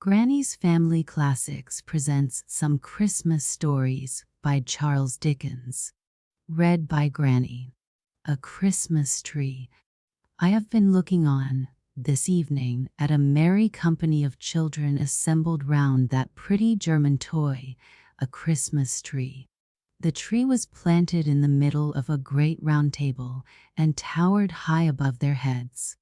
Granny's Family Classics presents Some Christmas Stories by Charles Dickens. Read by Granny. A Christmas Tree. I have been looking on, this evening, at a merry company of children assembled round that pretty German toy, a Christmas tree. The tree was planted in the middle of a great round table and towered high above their heads.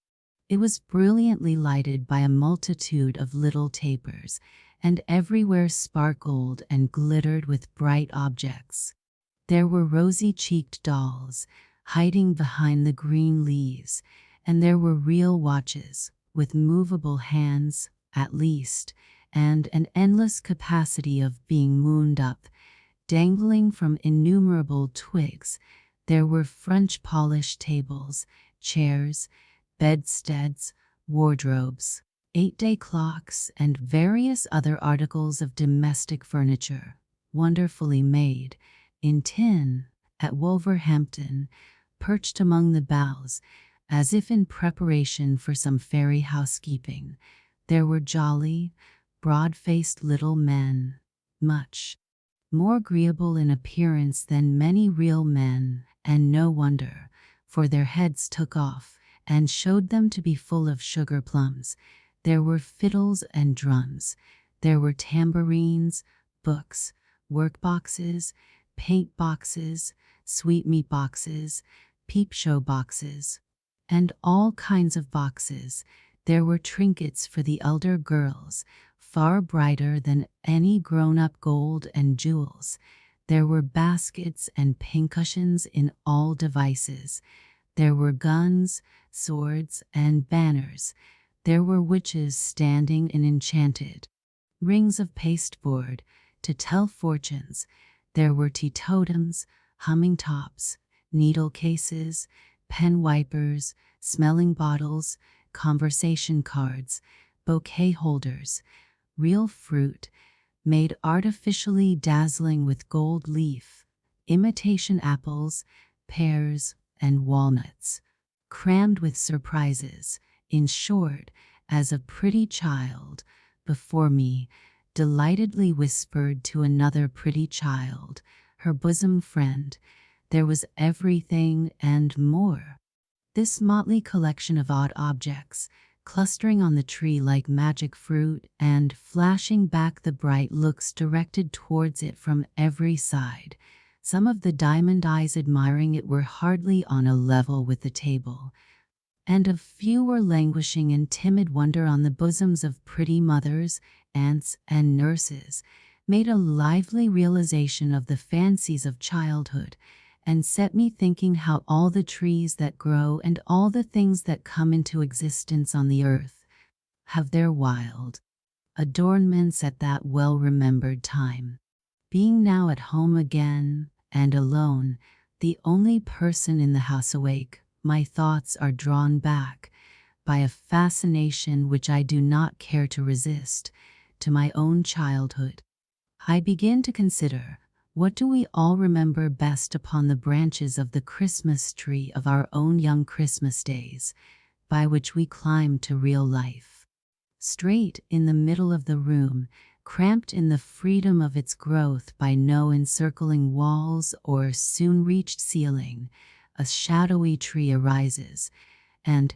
It was brilliantly lighted by a multitude of little tapers, and everywhere sparkled and glittered with bright objects. There were rosy-cheeked dolls, hiding behind the green leaves, and there were real watches, with movable hands, at least, and an endless capacity of being wound up, dangling from innumerable twigs. There were French-polished tables, chairs, bedsteads, wardrobes, 8-day clocks, and various other articles of domestic furniture, wonderfully made, in tin, at Wolverhampton, perched among the boughs, as if in preparation for some fairy housekeeping. There were jolly, broad-faced little men, much more agreeable in appearance than many real men, and no wonder, for their heads took off, and showed them to be full of sugar plums. There were fiddles and drums. There were tambourines, books, work boxes, paint boxes, sweetmeat boxes, peep show boxes, and all kinds of boxes. There were trinkets for the elder girls, far brighter than any grown-up gold and jewels. There were baskets and pincushions in all devices. There were guns, swords, and banners. There were witches standing in enchanted rings of pasteboard to tell fortunes. There were teetotums, humming tops, needle cases, pen wipers, smelling bottles, conversation cards, bouquet holders, real fruit, made artificially dazzling with gold leaf, imitation apples, pears, and walnuts, crammed with surprises. In short, as a pretty child, before me, delightedly whispered to another pretty child, her bosom friend, there was everything and more. This motley collection of odd objects, clustering on the tree like magic fruit and flashing back the bright looks directed towards it from every side, some of the diamond eyes admiring it were hardly on a level with the table, and a few were languishing in timid wonder on the bosoms of pretty mothers, aunts, and nurses, made a lively realization of the fancies of childhood, and set me thinking how all the trees that grow and all the things that come into existence on the earth have their wild adornments at that well-remembered time. Being now at home again, and alone, the only person in the house awake, my thoughts are drawn back, by a fascination which I do not care to resist, to my own childhood. I begin to consider, what do we all remember best upon the branches of the Christmas tree of our own young Christmas days, by which we climbed to real life? Straight in the middle of the room, cramped in the freedom of its growth by no encircling walls or soon-reached ceiling, a shadowy tree arises, and,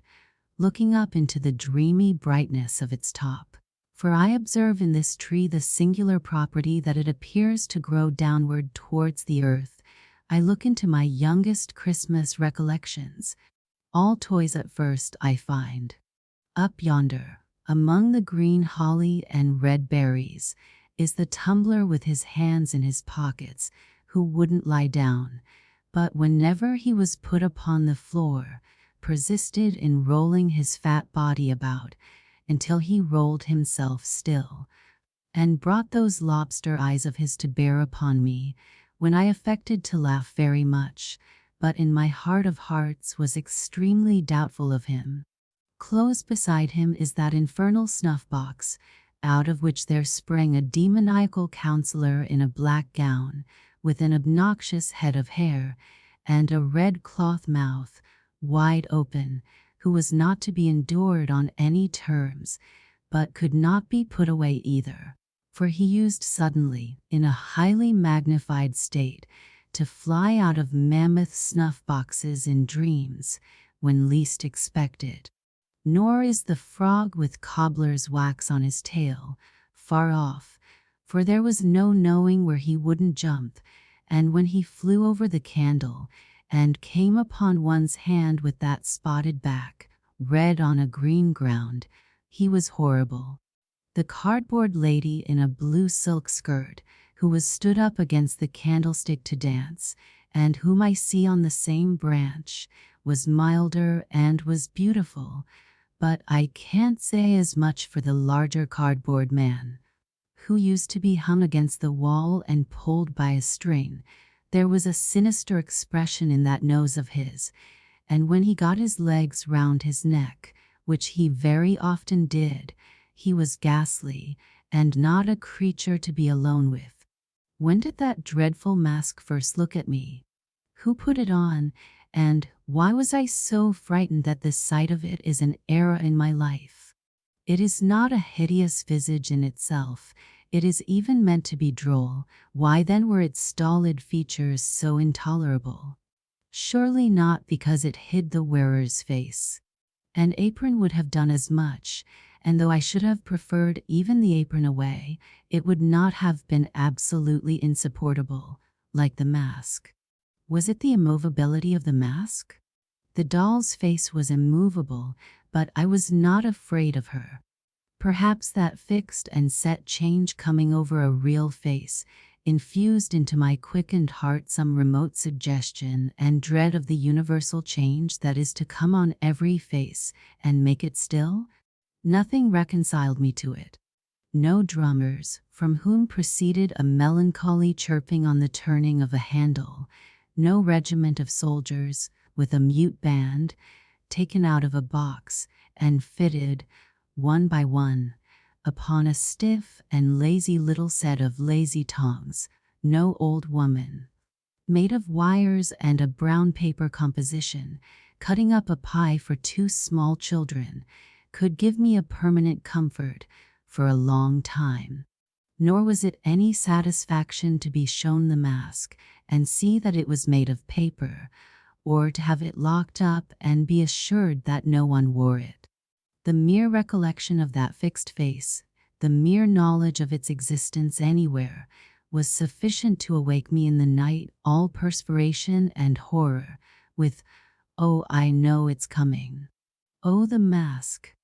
looking up into the dreamy brightness of its top, for I observe in this tree the singular property that it appears to grow downward towards the earth, I look into my youngest Christmas recollections. All toys at first I find. Up yonder, among the green holly and red berries, is the tumbler with his hands in his pockets, who wouldn't lie down, but whenever he was put upon the floor, persisted in rolling his fat body about, until he rolled himself still, and brought those lobster eyes of his to bear upon me, when I affected to laugh very much, but in my heart of hearts was extremely doubtful of him. Close beside him is that infernal snuff-box, out of which there sprang a demoniacal counselor in a black gown, with an obnoxious head of hair, and a red cloth mouth, wide open, who was not to be endured on any terms, but could not be put away either, for he used suddenly, in a highly magnified state, to fly out of mammoth snuff boxes in dreams, when least expected. Nor is the frog with cobbler's wax on his tail far off, for there was no knowing where he wouldn't jump, and when he flew over the candle, and came upon one's hand with that spotted back, red on a green ground, he was horrible. The cardboard lady in a blue silk skirt, who was stood up against the candlestick to dance, and whom I see on the same branch, was milder and was beautiful, but I can't say as much for the larger cardboard man, who used to be hung against the wall and pulled by a string. There was a sinister expression in that nose of his, and when he got his legs round his neck, which he very often did, he was ghastly, and not a creature to be alone with. When did that dreadful mask first look at me? Who put it on, and why was I so frightened that the sight of it is an era in my life? It is not a hideous visage in itself, it is even meant to be droll. Why then were its stolid features so intolerable? Surely not because it hid the wearer's face. An apron would have done as much, and though I should have preferred even the apron away, it would not have been absolutely insupportable, like the mask. Was it the immovability of the mask? The doll's face was immovable, but I was not afraid of her. Perhaps that fixed and set change coming over a real face infused into my quickened heart some remote suggestion and dread of the universal change that is to come on every face and make it still. Nothing reconciled me to it. No drummers, from whom proceeded a melancholy chirping on the turning of a handle, no regiment of soldiers, with a mute band, taken out of a box, and fitted, one by one, upon a stiff and lazy little set of lazy tongs, no old woman, made of wires and a brown paper composition, cutting up a pie for 2 small children, could give me a permanent comfort for a long time. Nor was it any satisfaction to be shown the mask and see that it was made of paper, or to have it locked up and be assured that no one wore it. The mere recollection of that fixed face, the mere knowledge of its existence anywhere, was sufficient to awake me in the night all perspiration and horror, with, "Oh, I know it's coming. Oh, the mask."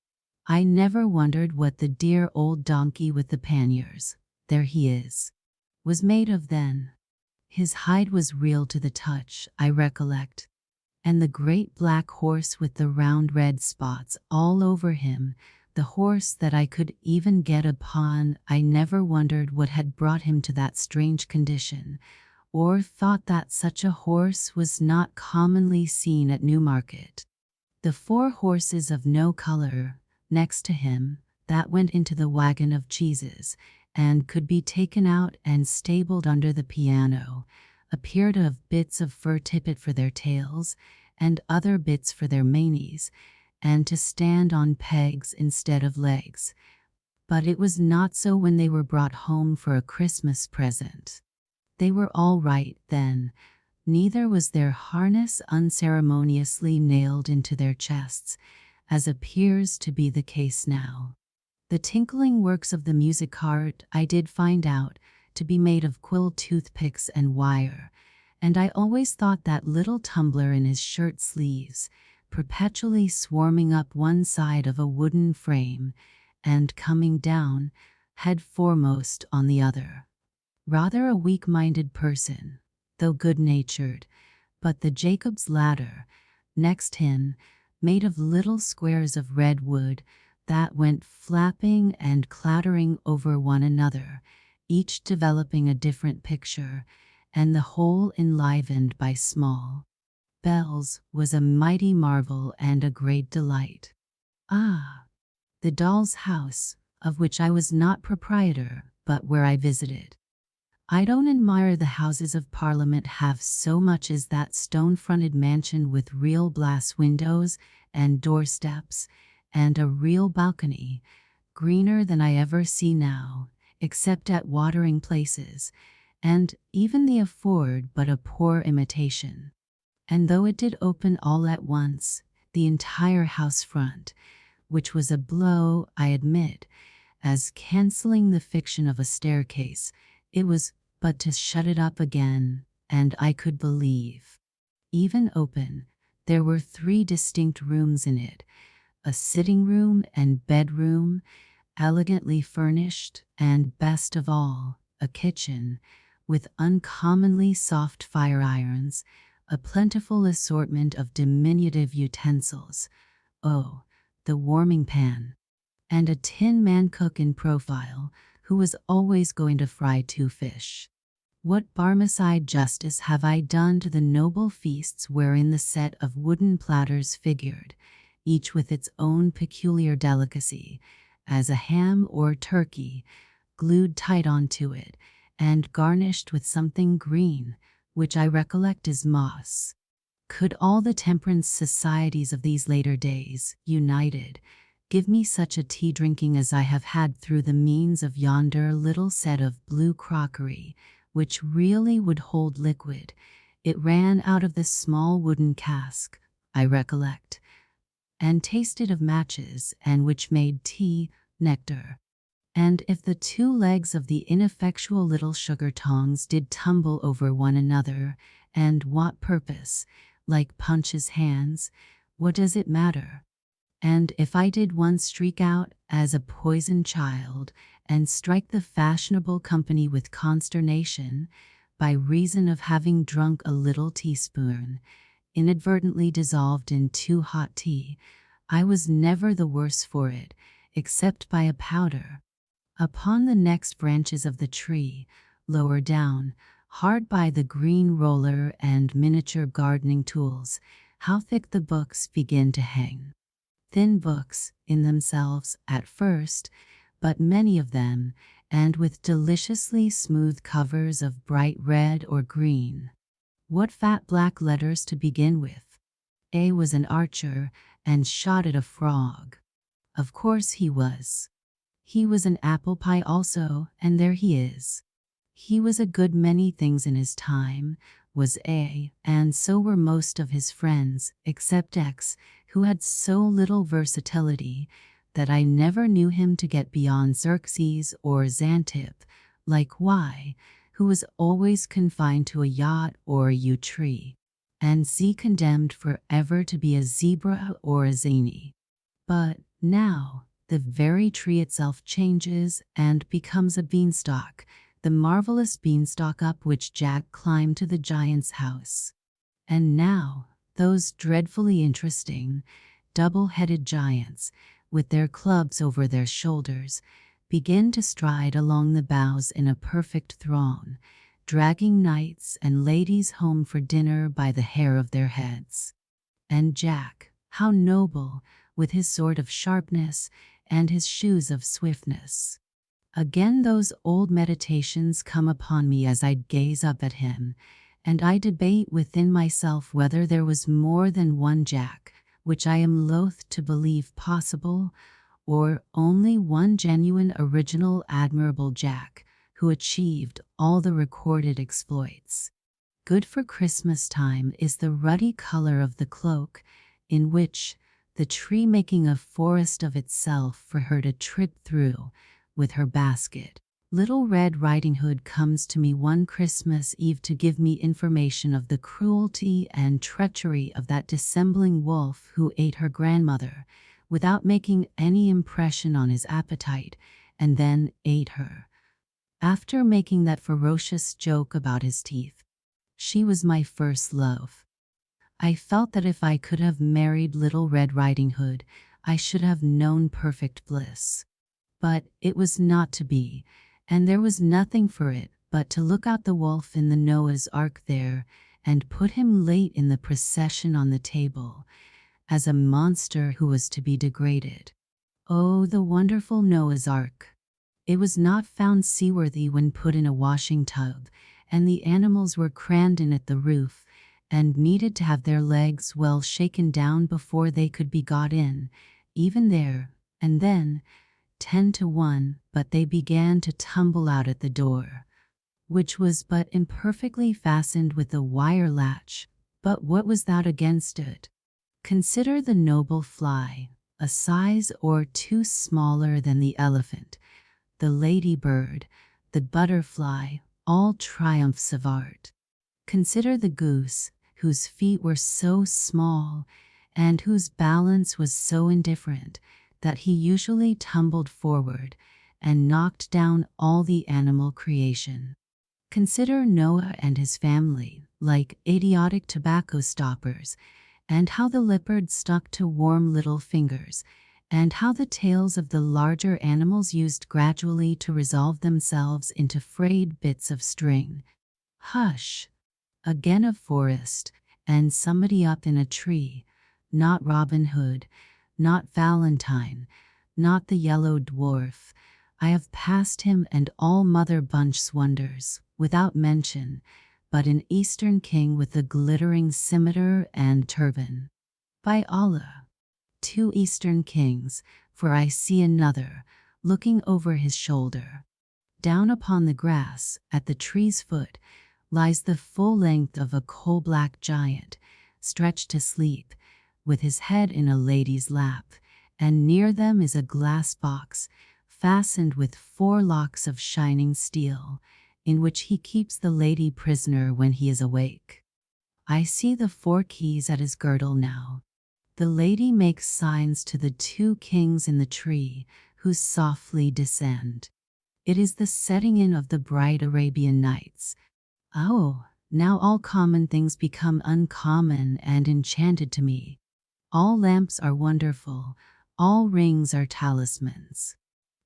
I never wondered what the dear old donkey with the panniers, there he is, was made of then. His hide was real to the touch, I recollect, and the great black horse with the round red spots all over him, the horse that I could even get upon, I never wondered what had brought him to that strange condition, or thought that such a horse was not commonly seen at Newmarket. The 4 horses of no color, next to him, that went into the wagon of cheeses, and could be taken out and stabled under the piano, appeared to have bits of fur tippet for their tails, and other bits for their manes, and to stand on pegs instead of legs. But it was not so when they were brought home for a Christmas present. They were all right then, neither was their harness unceremoniously nailed into their chests, as appears to be the case now. The tinkling works of the music cart I did find out to be made of quill toothpicks and wire, and I always thought that little tumbler in his shirt sleeves, perpetually swarming up one side of a wooden frame, and coming down, head foremost on the other. Rather a weak-minded person, though good-natured, but the Jacob's ladder, next him, made of little squares of red wood that went flapping and clattering over one another, each developing a different picture, and the whole enlivened by small bells, was a mighty marvel and a great delight. Ah, the doll's house, of which I was not proprietor, but where I visited. I don't admire the Houses of Parliament half so much as that stone-fronted mansion with real glass windows and doorsteps, and a real balcony, greener than I ever see now, except at watering places, and even the afford but a poor imitation. And though it did open all at once, the entire house front, which was a blow, I admit, as cancelling the fiction of a staircase, it was but to shut it up again, and I could believe. Even open, there were 3 distinct rooms in it, a sitting room and bedroom, elegantly furnished, and best of all, a kitchen, with uncommonly soft fire irons, a plentiful assortment of diminutive utensils, oh, the warming pan, and a tin man cook in profile who was always going to fry 2 fish. What Barmecide justice have I done to the noble feasts wherein the set of wooden platters figured, each with its own peculiar delicacy, as a ham or turkey, glued tight onto it, and garnished with something green, which I recollect is moss. Could all the temperance societies of these later days, united, give me such a tea-drinking as I have had through the means of yonder little set of blue crockery, which really would hold liquid, it ran out of this small wooden cask, I recollect, and tasted of matches, and which made tea, nectar. And if the 2 legs of the ineffectual little sugar tongs did tumble over one another, and what purpose, like Punch's hands, what does it matter? And if I did once streak out as a poisoned child, and strike the fashionable company with consternation, by reason of having drunk a little teaspoon, inadvertently dissolved in 2 hot tea, I was never the worse for it, except by a powder. Upon the next branches of the tree, lower down, hard by the green roller and miniature gardening tools, how thick the books begin to hang. Thin books, in themselves, at first, but many of them, and with deliciously smooth covers of bright red or green. What fat black letters to begin with. A was an archer, and shot at a frog. Of course he was. He was an apple pie also, and there he is. He was a good many things in his time, was A, and so were most of his friends, except X, who had so little versatility that I never knew him to get beyond Xerxes or Xantip, like Y, who was always confined to a yacht or a yew tree, and Z condemned forever to be a zebra or a zany. But now, the very tree itself changes and becomes a beanstalk, the marvelous beanstalk up which Jack climbed to the giant's house. And now, those dreadfully interesting, double-headed giants, with their clubs over their shoulders, begin to stride along the boughs in a perfect throng, dragging knights and ladies home for dinner by the hair of their heads. And Jack, how noble, with his sword of sharpness and his shoes of swiftness. Again those old meditations come upon me as I gaze up at him, and I debate within myself whether there was more than one Jack, which I am loath to believe possible, or only one genuine original admirable Jack, who achieved all the recorded exploits. Good for Christmas time is the ruddy color of the cloak, in which, the tree making a forest of itself for her to trip through, with her basket. Little Red Riding Hood comes to me one Christmas Eve to give me information of the cruelty and treachery of that dissembling wolf who ate her grandmother, without making any impression on his appetite, and then ate her. After making that ferocious joke about his teeth. She was my first love. I felt that if I could have married Little Red Riding Hood, I should have known perfect bliss. But it was not to be, and there was nothing for it but to look out the wolf in the Noah's Ark there, and put him late in the procession on the table, as a monster who was to be degraded. Oh, the wonderful Noah's Ark! It was not found seaworthy when put in a washing tub, and the animals were crammed in at the roof, and needed to have their legs well shaken down before they could be got in, even there, and then, 10 to 1, but they began to tumble out at the door, which was but imperfectly fastened with a wire latch. But what was that against it? Consider the noble fly, a size or two smaller than the elephant, the ladybird, the butterfly, all triumphs of art. Consider the goose, whose feet were so small, and whose balance was so indifferent, that he usually tumbled forward and knocked down all the animal creation. Consider Noah and his family, like idiotic tobacco stoppers, and how the leopard stuck to warm little fingers, and how the tails of the larger animals used gradually to resolve themselves into frayed bits of string. Hush! Again a forest, and somebody up in a tree, not Robin Hood, not Valentine, not the yellow dwarf. I have passed him and all Mother Bunch's wonders, without mention, but an Eastern king with a glittering scimitar and turban. By Allah, 2 Eastern kings, for I see another, looking over his shoulder. Down upon the grass, at the tree's foot, lies the full length of a coal-black giant, stretched to sleep, with his head in a lady's lap, and near them is a glass box, fastened with 4 locks of shining steel, in which he keeps the lady prisoner when he is awake. I see the 4 keys at his girdle now. The lady makes signs to the 2 kings in the tree, who softly descend. It is the setting in of the bright Arabian Nights. Oh, now all common things become uncommon and enchanted to me. All lamps are wonderful, all rings are talismans.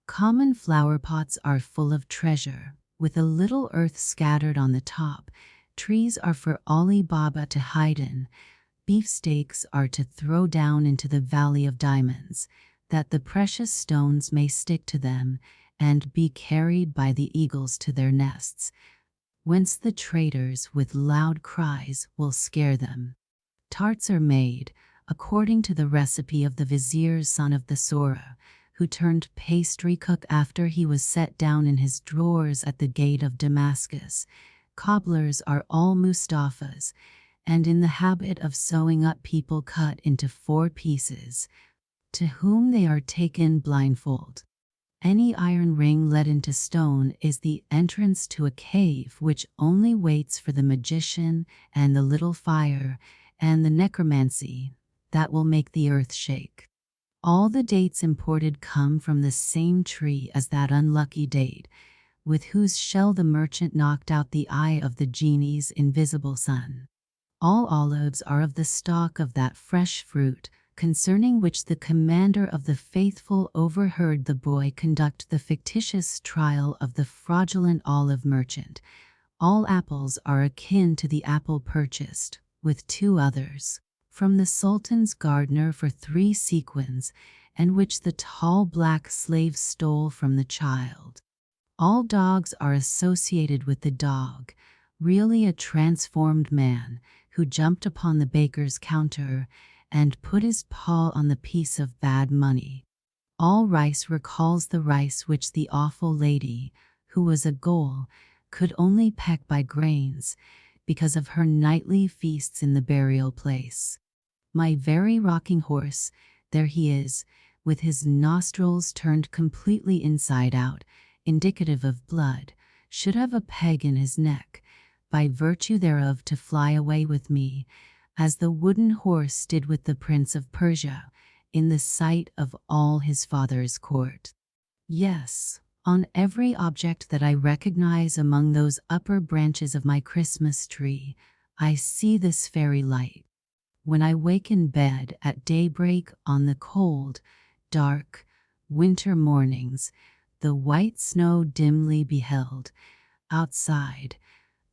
Common flower pots are full of treasure, with a little earth scattered on the top. Trees are for Ali Baba to hide in. Beefsteaks are to throw down into the valley of diamonds, that the precious stones may stick to them and be carried by the eagles to their nests, whence the traders with loud cries will scare them. Tarts are made, according to the recipe of the vizier's son of the Sora, who turned pastry cook after he was set down in his drawers at the gate of Damascus. Cobblers are all Mustafas, and in the habit of sewing up people cut into 4 pieces, to whom they are taken blindfold. Any iron ring let into stone is the entrance to a cave which only waits for the magician and the little fire and the necromancy that will make the earth shake. All the dates imported come from the same tree as that unlucky date, with whose shell the merchant knocked out the eye of the genie's invisible son. All olives are of the stalk of that fresh fruit, concerning which the commander of the faithful overheard the boy conduct the fictitious trial of the fraudulent olive merchant. All apples are akin to the apple purchased, with 2 others, from the sultan's gardener for 3 sequins, and which the tall black slave stole from the child. All dogs are associated with the dog, really a transformed man, who jumped upon the baker's counter and put his paw on the piece of bad money. All rice recalls the rice which the awful lady, who was a ghoul, could only peck by grains, because of her nightly feasts in the burial place. My very rocking horse, there he is, with his nostrils turned completely inside out, indicative of blood, should have a peg in his neck, by virtue thereof to fly away with me, as the wooden horse did with the Prince of Persia, in the sight of all his father's court. Yes, on every object that I recognize among those upper branches of my Christmas tree, I see this fairy light. When I wake in bed at daybreak on the cold, dark, winter mornings, the white snow dimly beheld, outside,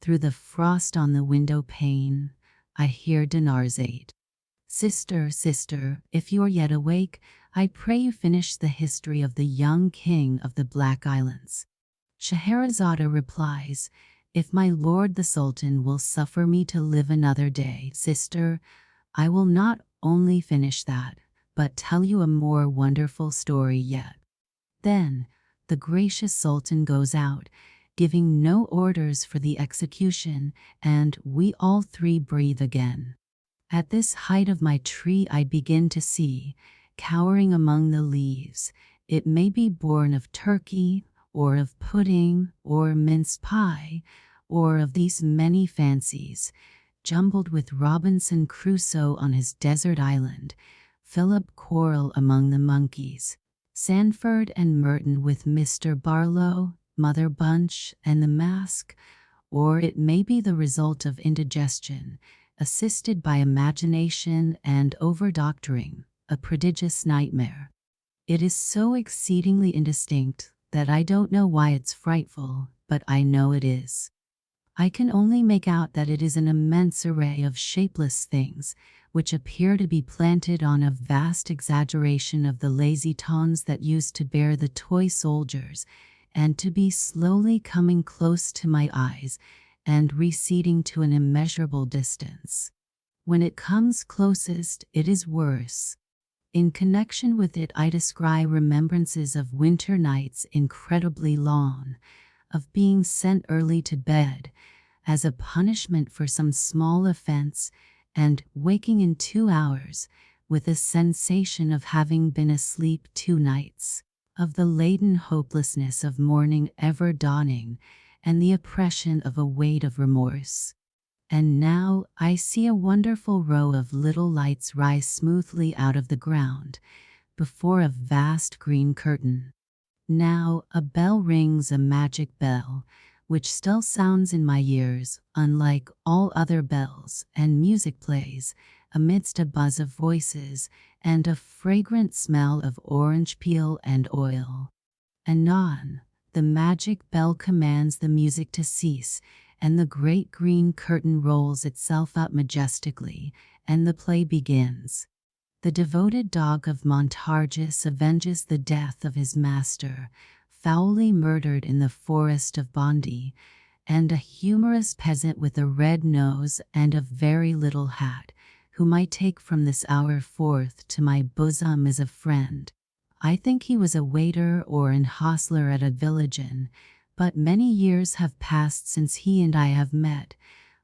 through the frost on the window pane, I hear Dinar's 8. Sister, sister, if you are yet awake, I pray you finish the history of the young king of the Black Islands. Scheherazade replies, if my lord the Sultan will suffer me to live another day, sister, I will not only finish that, but tell you a more wonderful story yet. Then, the gracious Sultan goes out, giving no orders for the execution, and we all three breathe again. At this height of my tree I begin to see, cowering among the leaves, it may be born of turkey, or of pudding, or mince pie, or of these many fancies, jumbled with Robinson Crusoe on his desert island, Philip Quarrel among the monkeys, Sandford and Merton with Mr. Barlow, Mother Bunch, and the mask, or it may be the result of indigestion, assisted by imagination and over-doctoring, a prodigious nightmare. It is so exceedingly indistinct that I don't know why it's frightful, but I know it is. I can only make out that it is an immense array of shapeless things, which appear to be planted on a vast exaggeration of the lazy tones that used to bear the toy soldiers, and to be slowly coming close to my eyes and receding to an immeasurable distance. When it comes closest, it is worse. In connection with it I descry remembrances of winter nights incredibly long, of being sent early to bed, as a punishment for some small offense, and waking in 2 hours, with a sensation of having been asleep 2 nights, of the laden hopelessness of morning ever dawning, and the oppression of a weight of remorse. And now I see a wonderful row of little lights rise smoothly out of the ground, before a vast green curtain. Now a bell rings, a magic bell, which still sounds in my ears, unlike all other bells, and music plays, amidst a buzz of voices, and a fragrant smell of orange peel and oil. Anon, the magic bell commands the music to cease, and the great green curtain rolls itself up majestically, and the play begins. The devoted dog of Montargis avenges the death of his master, foully murdered in the forest of Bondy, and a humorous peasant with a red nose and a very little hat, whom I take from this hour forth to my bosom as a friend. I think he was a waiter or an hostler at a village inn, but many years have passed since he and I have met,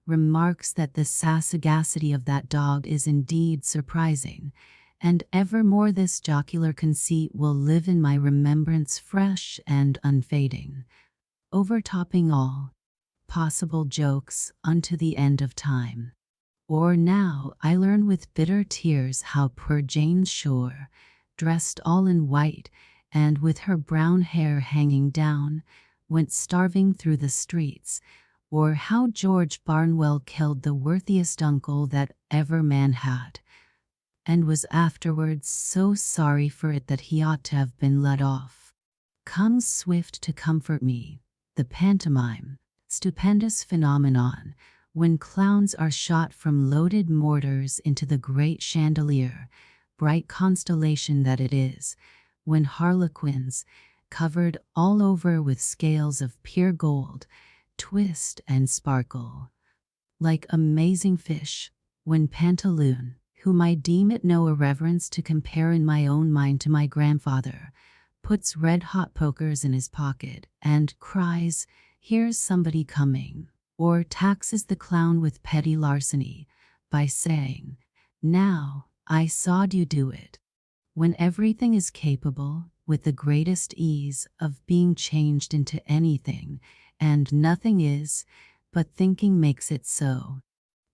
remarks that the sagacity of that dog is indeed surprising, and evermore this jocular conceit will live in my remembrance fresh and unfading, overtopping all possible jokes unto the end of time. Or now I learn with bitter tears how poor Jane Shore, dressed all in white, and with her brown hair hanging down, went starving through the streets, or how George Barnwell killed the worthiest uncle that ever man had, and was afterwards so sorry for it that he ought to have been let off. Comes swift to comfort me, the pantomime, stupendous phenomenon, when clowns are shot from loaded mortars into the great chandelier, bright constellation that it is, when harlequins, covered all over with scales of pure gold, twist and sparkle like amazing fish, when Pantaloon, whom I deem it no irreverence to compare in my own mind to my grandfather, puts red-hot pokers in his pocket and cries, "Here's somebody coming," or taxes the clown with petty larceny by saying, "Now, I sawed you do it," when everything is capable, with the greatest ease, of being changed into anything, and nothing is, but thinking makes it so.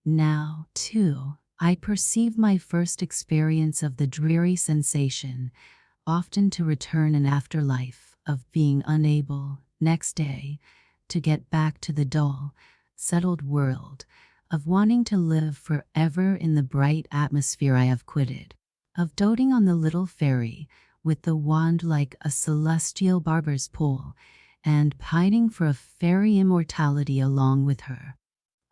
Now, too, I perceive my first experience of the dreary sensation, often to return in afterlife, of being unable, next day, to get back to the dull, settled world, of wanting to live forever in the bright atmosphere I have quitted, of doting on the little fairy, with the wand like a celestial barber's pole, and pining for a fairy immortality along with her.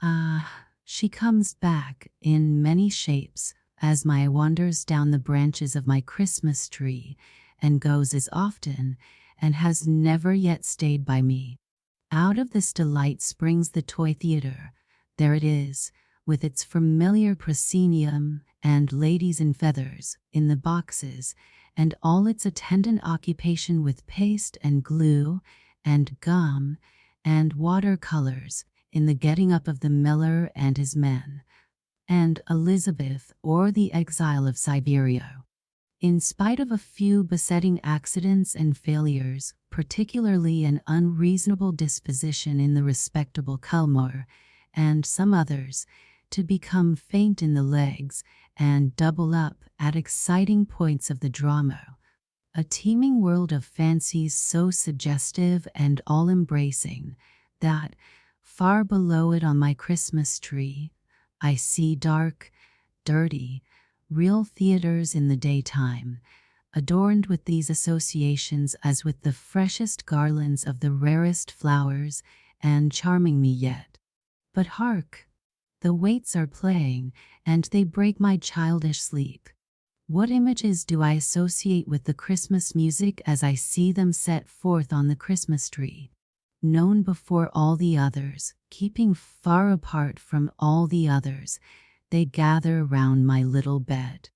Ah, she comes back in many shapes as my wanders down the branches of my Christmas tree, and goes as often, and has never yet stayed by me. Out of this delight springs the toy theater. There it is, with its familiar proscenium and ladies in feathers in the boxes, and all its attendant occupation with paste and glue and gum and watercolors in the getting up of the miller and his men, and Elizabeth or the exile of Siberia. In spite of a few besetting accidents and failures, particularly an unreasonable disposition in the respectable Culmore, and some others, to become faint in the legs and double up at exciting points of the drama, a teeming world of fancies so suggestive and all-embracing that, far below it on my Christmas tree, I see dark, dirty, real theaters in the daytime, adorned with these associations as with the freshest garlands of the rarest flowers, and charming me yet. But hark! The waits are playing, and they break my childish sleep. What images do I associate with the Christmas music as I see them set forth on the Christmas tree? Known before all the others, keeping far apart from all the others, they gather round my little bed.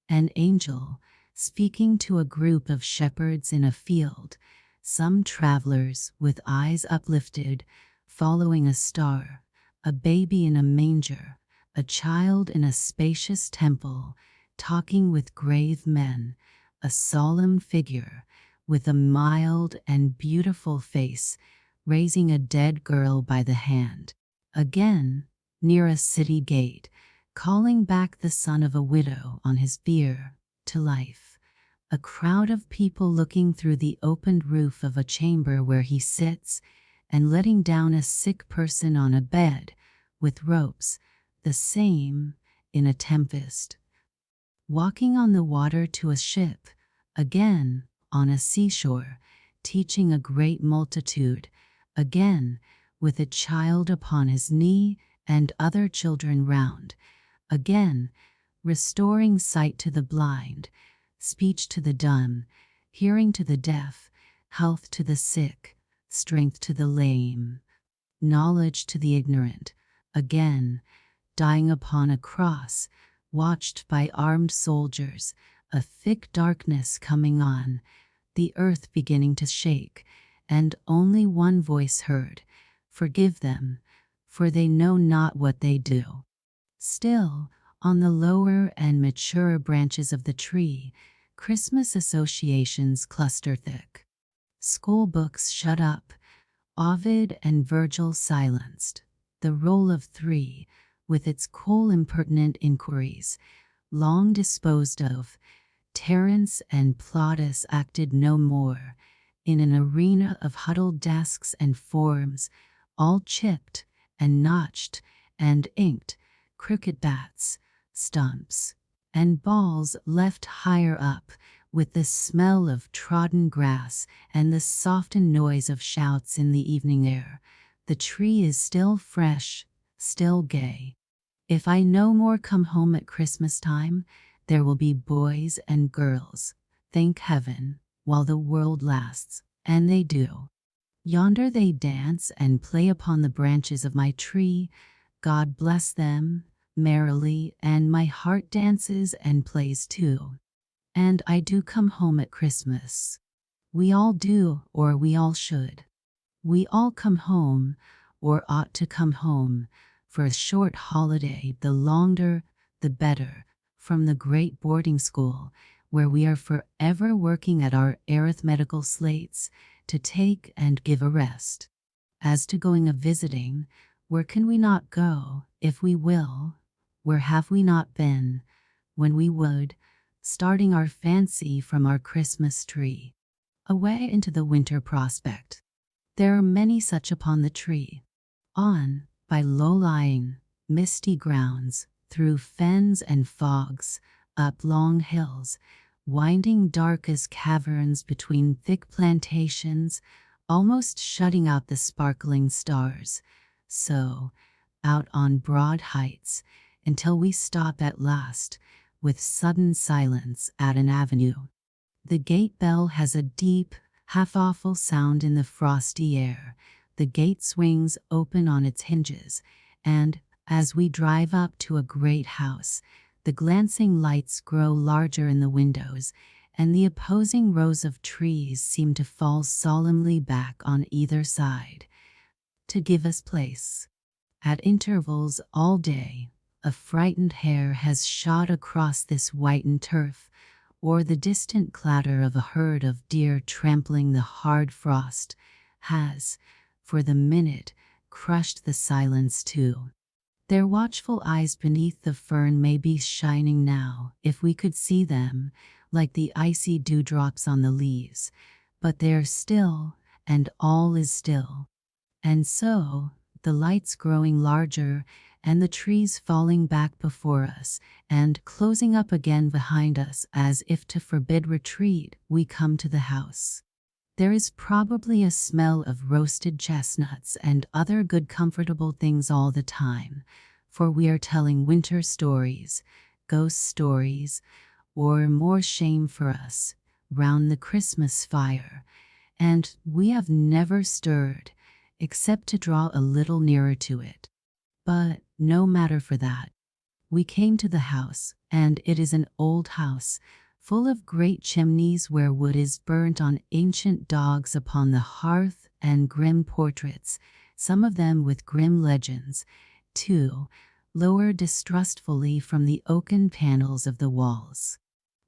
An angel, speaking to a group of shepherds in a field, some travelers with eyes uplifted, following a star, a baby in a manger, a child in a spacious temple, talking with grave men, a solemn figure with a mild and beautiful face, raising a dead girl by the hand. Again, near a city gate, calling back the son of a widow on his bier to life. A crowd of people looking through the opened roof of a chamber where he sits, and letting down a sick person on a bed, with ropes, the same, in a tempest. Walking on the water to a ship, again, on a seashore, teaching a great multitude, again, with a child upon his knee and other children round, again, restoring sight to the blind, speech to the dumb, hearing to the deaf, health to the sick, strength to the lame, knowledge to the ignorant, again, dying upon a cross, watched by armed soldiers, a thick darkness coming on, the earth beginning to shake, and only one voice heard, "Forgive them, for they know not what they do." Still, on the lower and maturer branches of the tree, Christmas associations cluster thick. Schoolbooks shut up, Ovid and Virgil silenced, the Roll of Three, with its cool impertinent inquiries, long disposed of, Terence and Plautus acted no more, in an arena of huddled desks and forms, all chipped and notched and inked, cricket bats, stumps, and balls left higher up, with the smell of trodden grass and the softened noise of shouts in the evening air. The tree is still fresh, still gay. If I no more come home at Christmas time, there will be boys and girls, thank heaven, while the world lasts, and they do. Yonder they dance and play upon the branches of my tree, God bless them, merrily, and my heart dances and plays too. And I do come home at Christmas. We all do, or we all should. We all come home, or ought to come home, for a short holiday, the longer, the better, from the great boarding school, where we are forever working at our arithmetical slates, to take and give a rest. As to going a-visiting, where can we not go, if we will? Where have we not been, when we would, starting our fancy from our Christmas tree, away into the winter prospect? There are many such upon the tree. On, by low-lying, misty grounds, through fens and fogs, up long hills, winding dark as caverns between thick plantations, almost shutting out the sparkling stars, so, out on broad heights, until we stop at last, with sudden silence, at an avenue. The gate bell has a deep, half-awful sound in the frosty air. The gate swings open on its hinges, and, as we drive up to a great house, the glancing lights grow larger in the windows, and the opposing rows of trees seem to fall solemnly back on either side to give us place. At intervals all day, a frightened hare has shot across this whitened turf, or the distant clatter of a herd of deer trampling the hard frost has, for the minute, crushed the silence too. Their watchful eyes beneath the fern may be shining now, if we could see them, like the icy dewdrops on the leaves, but they are still, and all is still. And so, the lights growing larger, and the trees falling back before us, and closing up again behind us as if to forbid retreat, we come to the house. There is probably a smell of roasted chestnuts and other good comfortable things all the time, for we are telling winter stories, ghost stories, or more shame for us, round the Christmas fire, and we have never stirred, except to draw a little nearer to it. But no matter for that. We came to the house, and it is an old house, full of great chimneys where wood is burnt on ancient dogs upon the hearth, and grim portraits, some of them with grim legends, too, lower distrustfully from the oaken panels of the walls.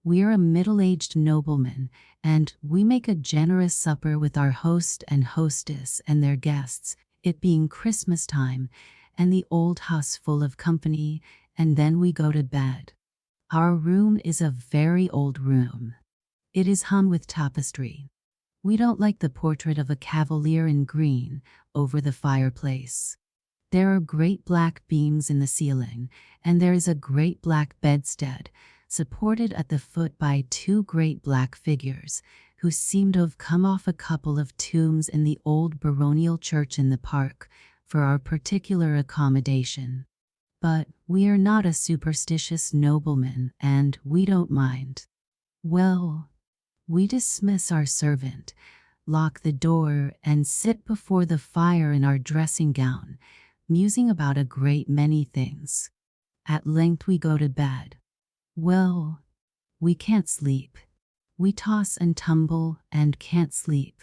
We are a middle-aged nobleman, and we make a generous supper with our host and hostess and their guests, it being Christmas time, and the old house full of company, and then we go to bed. Our room is a very old room. It is hung with tapestry. We don't like the portrait of a cavalier in green over the fireplace. There are great black beams in the ceiling, and there is a great black bedstead, supported at the foot by two great black figures, who seem to have come off a couple of tombs in the old baronial church in the park, for our particular accommodation. But we are not a superstitious nobleman, and we don't mind. Well, we dismiss our servant, lock the door, and sit before the fire in our dressing gown, musing about a great many things. At length we go to bed. Well, we can't sleep. We toss and tumble and can't sleep.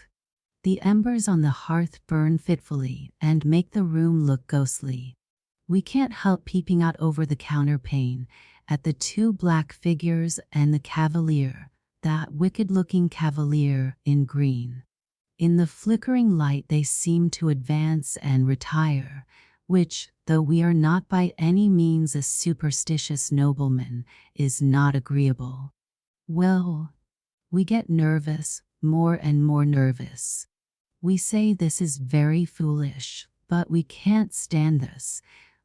The embers on the hearth burn fitfully and make the room look ghostly. We can't help peeping out over the counterpane at the two black figures and the cavalier, that wicked-looking cavalier in green. In the flickering light they seem to advance and retire, which, though we are not by any means a superstitious nobleman, is not agreeable. Well, we get nervous, more and more nervous. We say this is very foolish, but we can't stand this.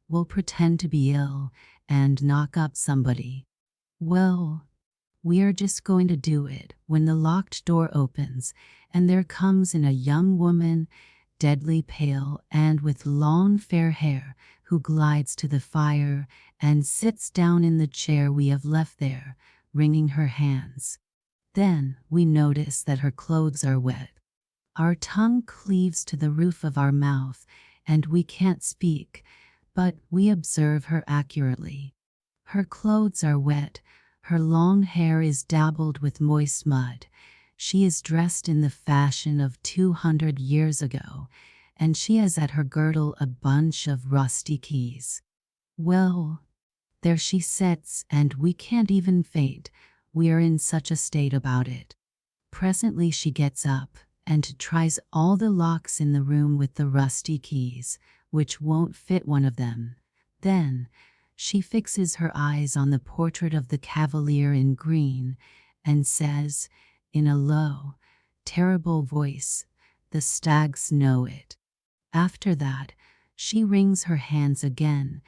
We'll pretend to be ill and knock up somebody. Well, we are just going to do it when the locked door opens, and there comes in a young woman, deadly pale and with long fair hair, who glides to the fire and sits down in the chair we have left there, wringing her hands. Then we notice that her clothes are wet. Our tongue cleaves to the roof of our mouth, and we can't speak, but we observe her accurately. Her clothes are wet, her long hair is dabbled with moist mud, she is dressed in the fashion of 200 years ago, and she has at her girdle a bunch of rusty keys. Well, there she sits, and we can't even faint, we are in such a state about it. Presently she gets up, and tries all the locks in the room with the rusty keys, which won't fit one of them. Then she fixes her eyes on the portrait of the cavalier in green, and says, in a low, terrible voice, "The stags know it." After that, she wrings her hands again,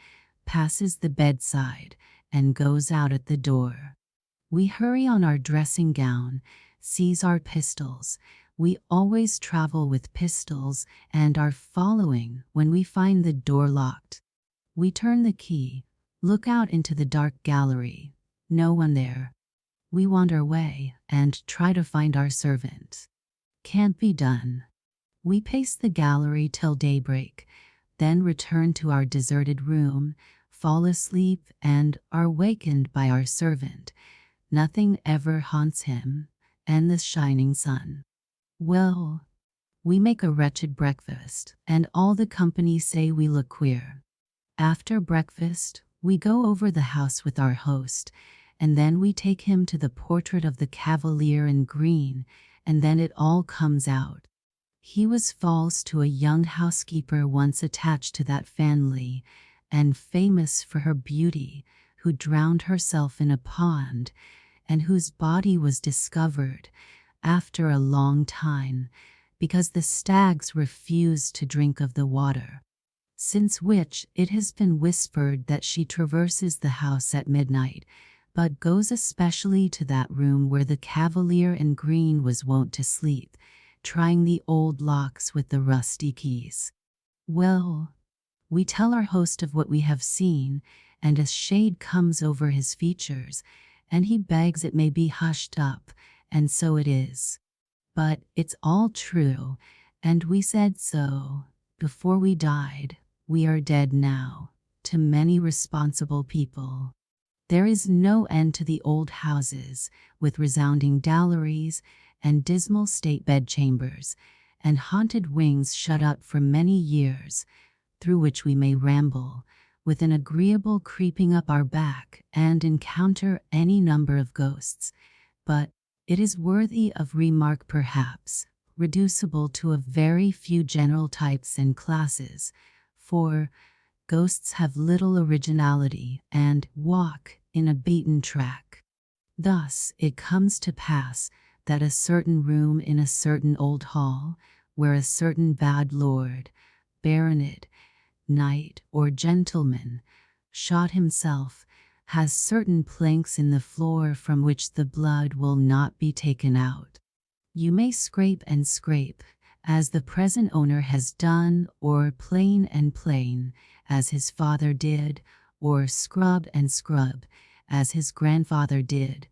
passes the bedside, and goes out at the door. We hurry on our dressing gown, seize our pistols. We always travel with pistols and are following when we find the door locked. We turn the key, look out into the dark gallery. No one there. We wander away and try to find our servant. Can't be done. We pace the gallery till daybreak, then return to our deserted room, fall asleep, and are wakened by our servant, nothing ever haunts him, and the shining sun. Well, we make a wretched breakfast, and all the company say we look queer. After breakfast, we go over the house with our host, and then we take him to the portrait of the Cavalier in green, and then it all comes out. He was false to a young housekeeper once attached to that family, and famous for her beauty, who drowned herself in a pond, and whose body was discovered after a long time, because the stags refused to drink of the water. Since which it has been whispered that she traverses the house at midnight, but goes especially to that room where the Cavalier in green was wont to sleep, trying the old locks with the rusty keys. Well, we tell our host of what we have seen, and a shade comes over his features, and he begs it may be hushed up, and so it is. But it's all true, and we said so before we died. We are dead now, to many responsible people. There is no end to the old houses, with resounding galleries, and dismal state bedchambers, and haunted wings shut up for many years, through which we may ramble, with an agreeable creeping up our back, and encounter any number of ghosts. But it is worthy of remark, perhaps, reducible to a very few general types and classes, for ghosts have little originality and walk in a beaten track. Thus it comes to pass that a certain room in a certain old hall, where a certain bad lord, baronet, knight, or gentleman shot himself, has certain planks in the floor from which the blood will not be taken out. You may scrape and scrape, as the present owner has done, or plane and plane, as his father did, or scrub and scrub, as his grandfather did,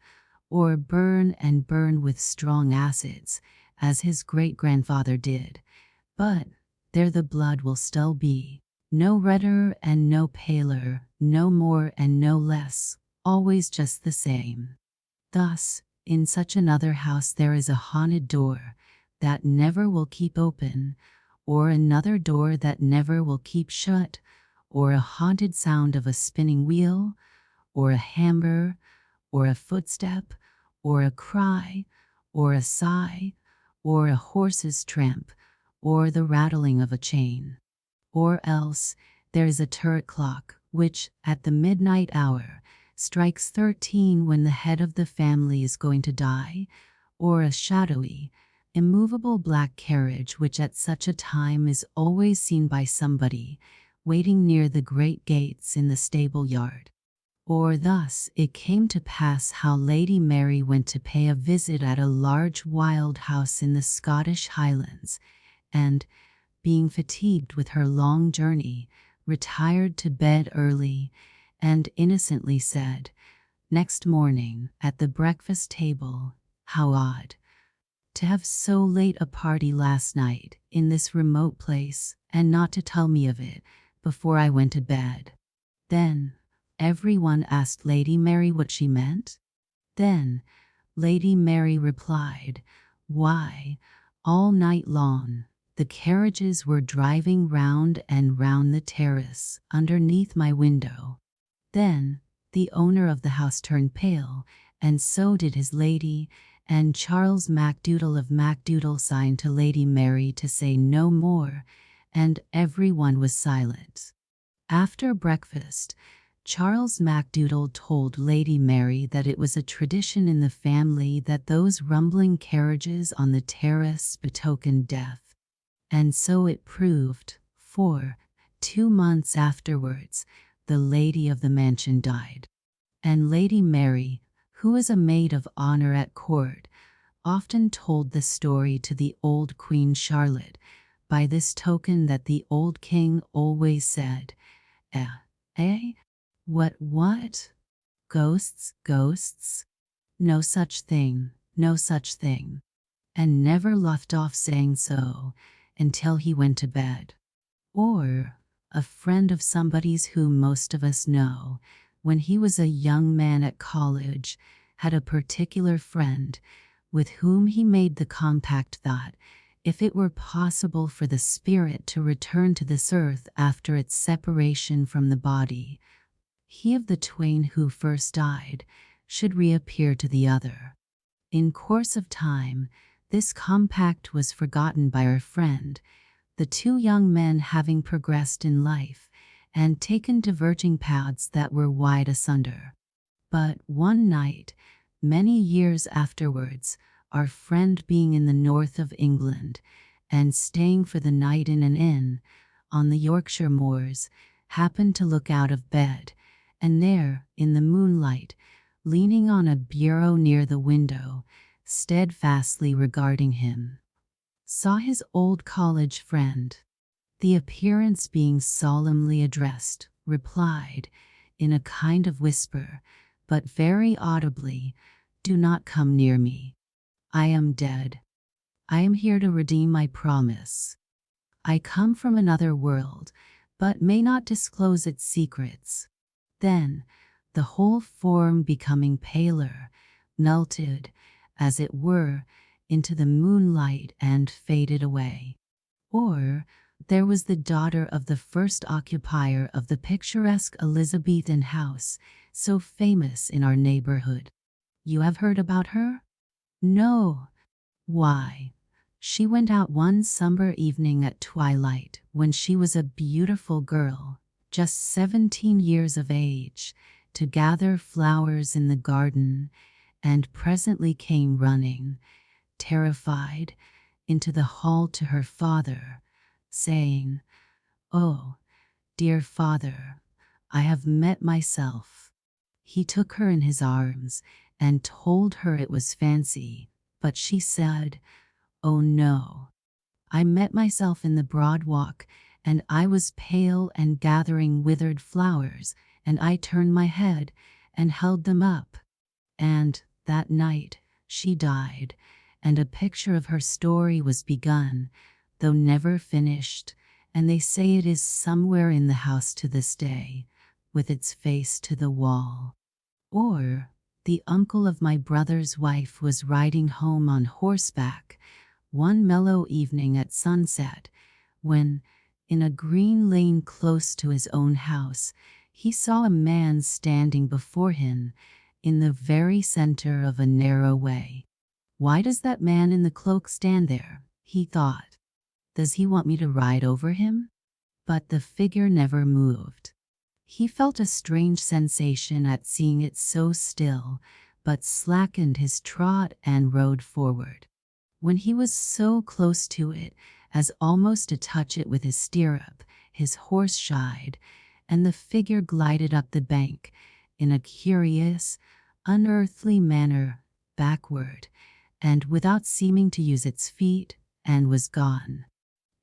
or burn and burn with strong acids, as his great-grandfather did, but there the blood will still be, no redder and no paler, no more and no less, always just the same. Thus, in such another house there is a haunted door that never will keep open, or another door that never will keep shut, or a haunted sound of a spinning wheel, or a hammer, or a footstep, or a cry, or a sigh, or a horse's tramp, or the rattling of a chain. Or else there is a turret clock, which, at the midnight hour, strikes 13 when the head of the family is going to die, or a shadowy, immovable black carriage which at such a time is always seen by somebody waiting near the great gates in the stable yard. Or thus it came to pass how Lady Mary went to pay a visit at a large wild house in the Scottish Highlands, and, being fatigued with her long journey, retired to bed early, and innocently said, next morning, at the breakfast table, "How odd to have so late a party last night in this remote place, and not to tell me of it before I went to bed." Then everyone asked Lady Mary what she meant. Then Lady Mary replied, "Why, all night long the carriages were driving round and round the terrace underneath my window." Then the owner of the house turned pale, and so did his lady, and Charles Macdoodle of Macdoodle signed to Lady Mary to say no more, and everyone was silent. After breakfast, Charles Macdoodle told Lady Mary that it was a tradition in the family that those rumbling carriages on the terrace betokened death. And so it proved, for 2 months afterwards, the lady of the mansion died. And Lady Mary, who was a maid of honor at court, often told the story to the old Queen Charlotte, by this token that the old king always said, Eh? What? Ghosts? No such thing, no such thing." And never left off saying so until he went to bed. Or a friend of somebody's whom most of us know, when he was a young man at college, had a particular friend with whom he made the compact that, if it were possible for the spirit to return to this earth after its separation from the body, he of the twain who first died should reappear to the other. In course of time, this compact was forgotten by our friend, the two young men having progressed in life and taken diverging paths that were wide asunder. But one night, many years afterwards, our friend being in the north of England and staying for the night in an inn on the Yorkshire moors, happened to look out of bed, and there, in the moonlight, leaning on a bureau near the window, steadfastly regarding him, saw his old college friend. The appearance being solemnly addressed, replied, in a kind of whisper, but very audibly, "Do not come near me. I am dead. I am here to redeem my promise. I come from another world, but may not disclose its secrets." Then, the whole form becoming paler, melted, as it were, into the moonlight and faded away. Or, there was the daughter of the first occupier of the picturesque Elizabethan house, so famous in our neighborhood. You have heard about her? No. Why, she went out one summer evening at twilight when she was a beautiful girl, just 17 years of age, to gather flowers in the garden, and presently came running, terrified, into the hall to her father, saying, "Oh, dear father, I have met myself." He took her in his arms and told her it was fancy, but she said, "Oh no, I met myself in the broad walk, and I was pale and gathering withered flowers, and I turned my head and held them up." And that night she died, and a picture of her story was begun, though never finished, and they say it is somewhere in the house to this day, with its face to the wall. Or, the uncle of my brother's wife was riding home on horseback one mellow evening at sunset, when, in a green lane close to his own house, he saw a man standing before him in the very center of a narrow way. "Why does that man in the cloak stand there?" he thought. "Does he want me to ride over him?" But the figure never moved. He felt a strange sensation at seeing it so still, but slackened his trot and rode forward. When he was so close to it as almost to touch it with his stirrup, his horse shied, and the figure glided up the bank in a curious, unearthly manner backward, and without seeming to use its feet, and was gone.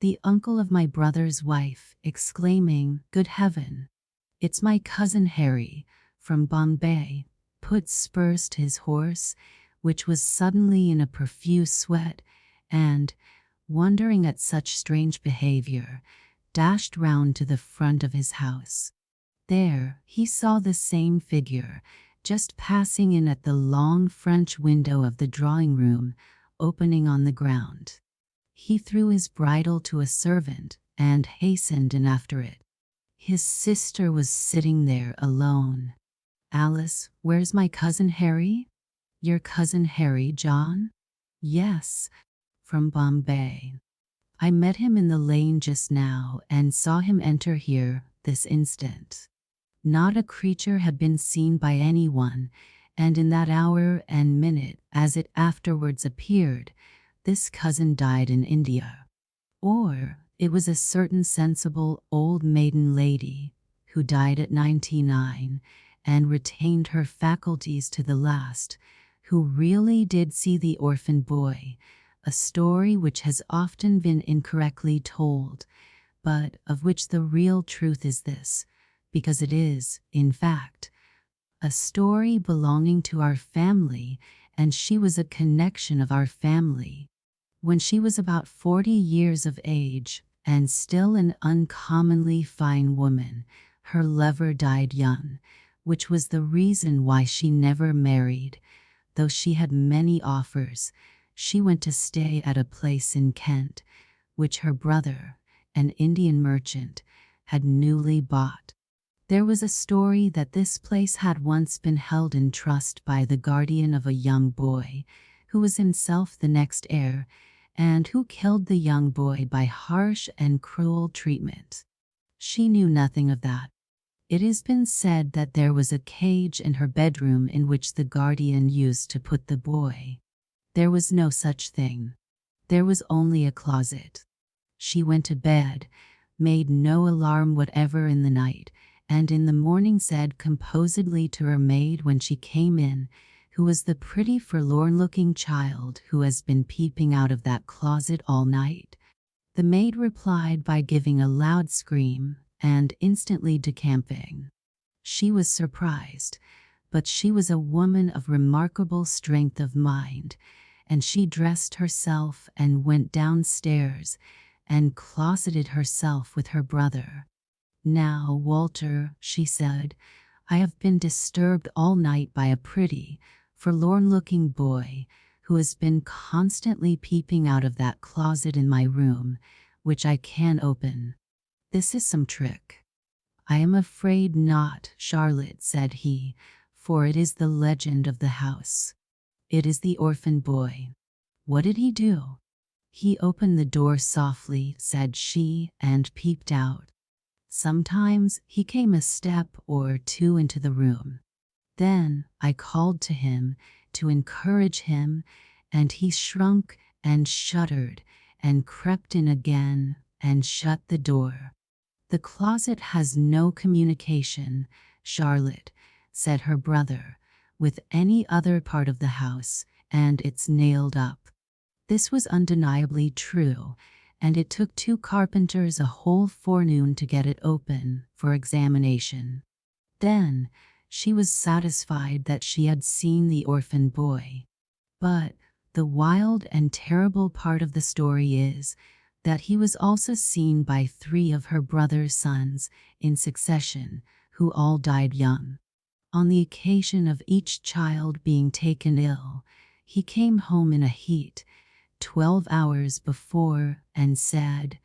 The uncle of my brother's wife, exclaiming, "Good heaven, it's my cousin Harry, from Bombay," put spurs to his horse, which was suddenly in a profuse sweat, and, wondering at such strange behavior, dashed round to the front of his house. There he saw the same figure, just passing in at the long French window of the drawing-room, opening on the ground. He threw his bridle to a servant and hastened in after it. His sister was sitting there alone. "Alice, where's my cousin Harry?" "Your cousin Harry, John?" "Yes, from Bombay. I met him in the lane just now and saw him enter here this instant." Not a creature had been seen by anyone, and in that hour and minute, as it afterwards appeared, this cousin died in India. Or it was a certain sensible old maiden lady who died at 99 and retained her faculties to the last, who really did see the orphan boy, a story which has often been incorrectly told, but of which the real truth is this, because it is, in fact, a story belonging to our family, and she was a connection of our family. When she was about 40 years of age, and still an uncommonly fine woman, her lover died young, which was the reason why she never married, though she had many offers, she went to stay at a place in Kent, which her brother, an Indian merchant, had newly bought. There was a story that this place had once been held in trust by the guardian of a young boy, who was himself the next heir, and who killed the young boy by harsh and cruel treatment. She knew nothing of that. It has been said that there was a cage in her bedroom in which the guardian used to put the boy. There was no such thing. There was only a closet. She went to bed, made no alarm whatever in the night, and in the morning said composedly to her maid when she came in, who was the pretty forlorn-looking child who has been peeping out of that closet all night. The maid replied by giving a loud scream and instantly decamping. She was surprised, but she was a woman of remarkable strength of mind, and she dressed herself and went downstairs and closeted herself with her brother. "Now, Walter," she said, "I have been disturbed all night by a pretty, forlorn-looking boy who has been constantly peeping out of that closet in my room, which I can't open. This is some trick." "I am afraid not, Charlotte," said he, "for it is the legend of the house. It is the orphan boy." "What did he do?" "He opened the door softly," said she, "and peeped out. Sometimes he came a step or two into the room. Then I called to him to encourage him, and he shrunk and shuddered and crept in again and shut the door." "The closet has no communication, Charlotte," said her brother, "with any other part of the house, and it's nailed up." This was undeniably true, and it took 2 carpenters a whole forenoon to get it open for examination. Then she was satisfied that she had seen the orphan boy. But the wild and terrible part of the story is that he was also seen by 3 of her brother's sons in succession, who all died young. On the occasion of each child being taken ill, he came home in a heat, 12 hours before, and said,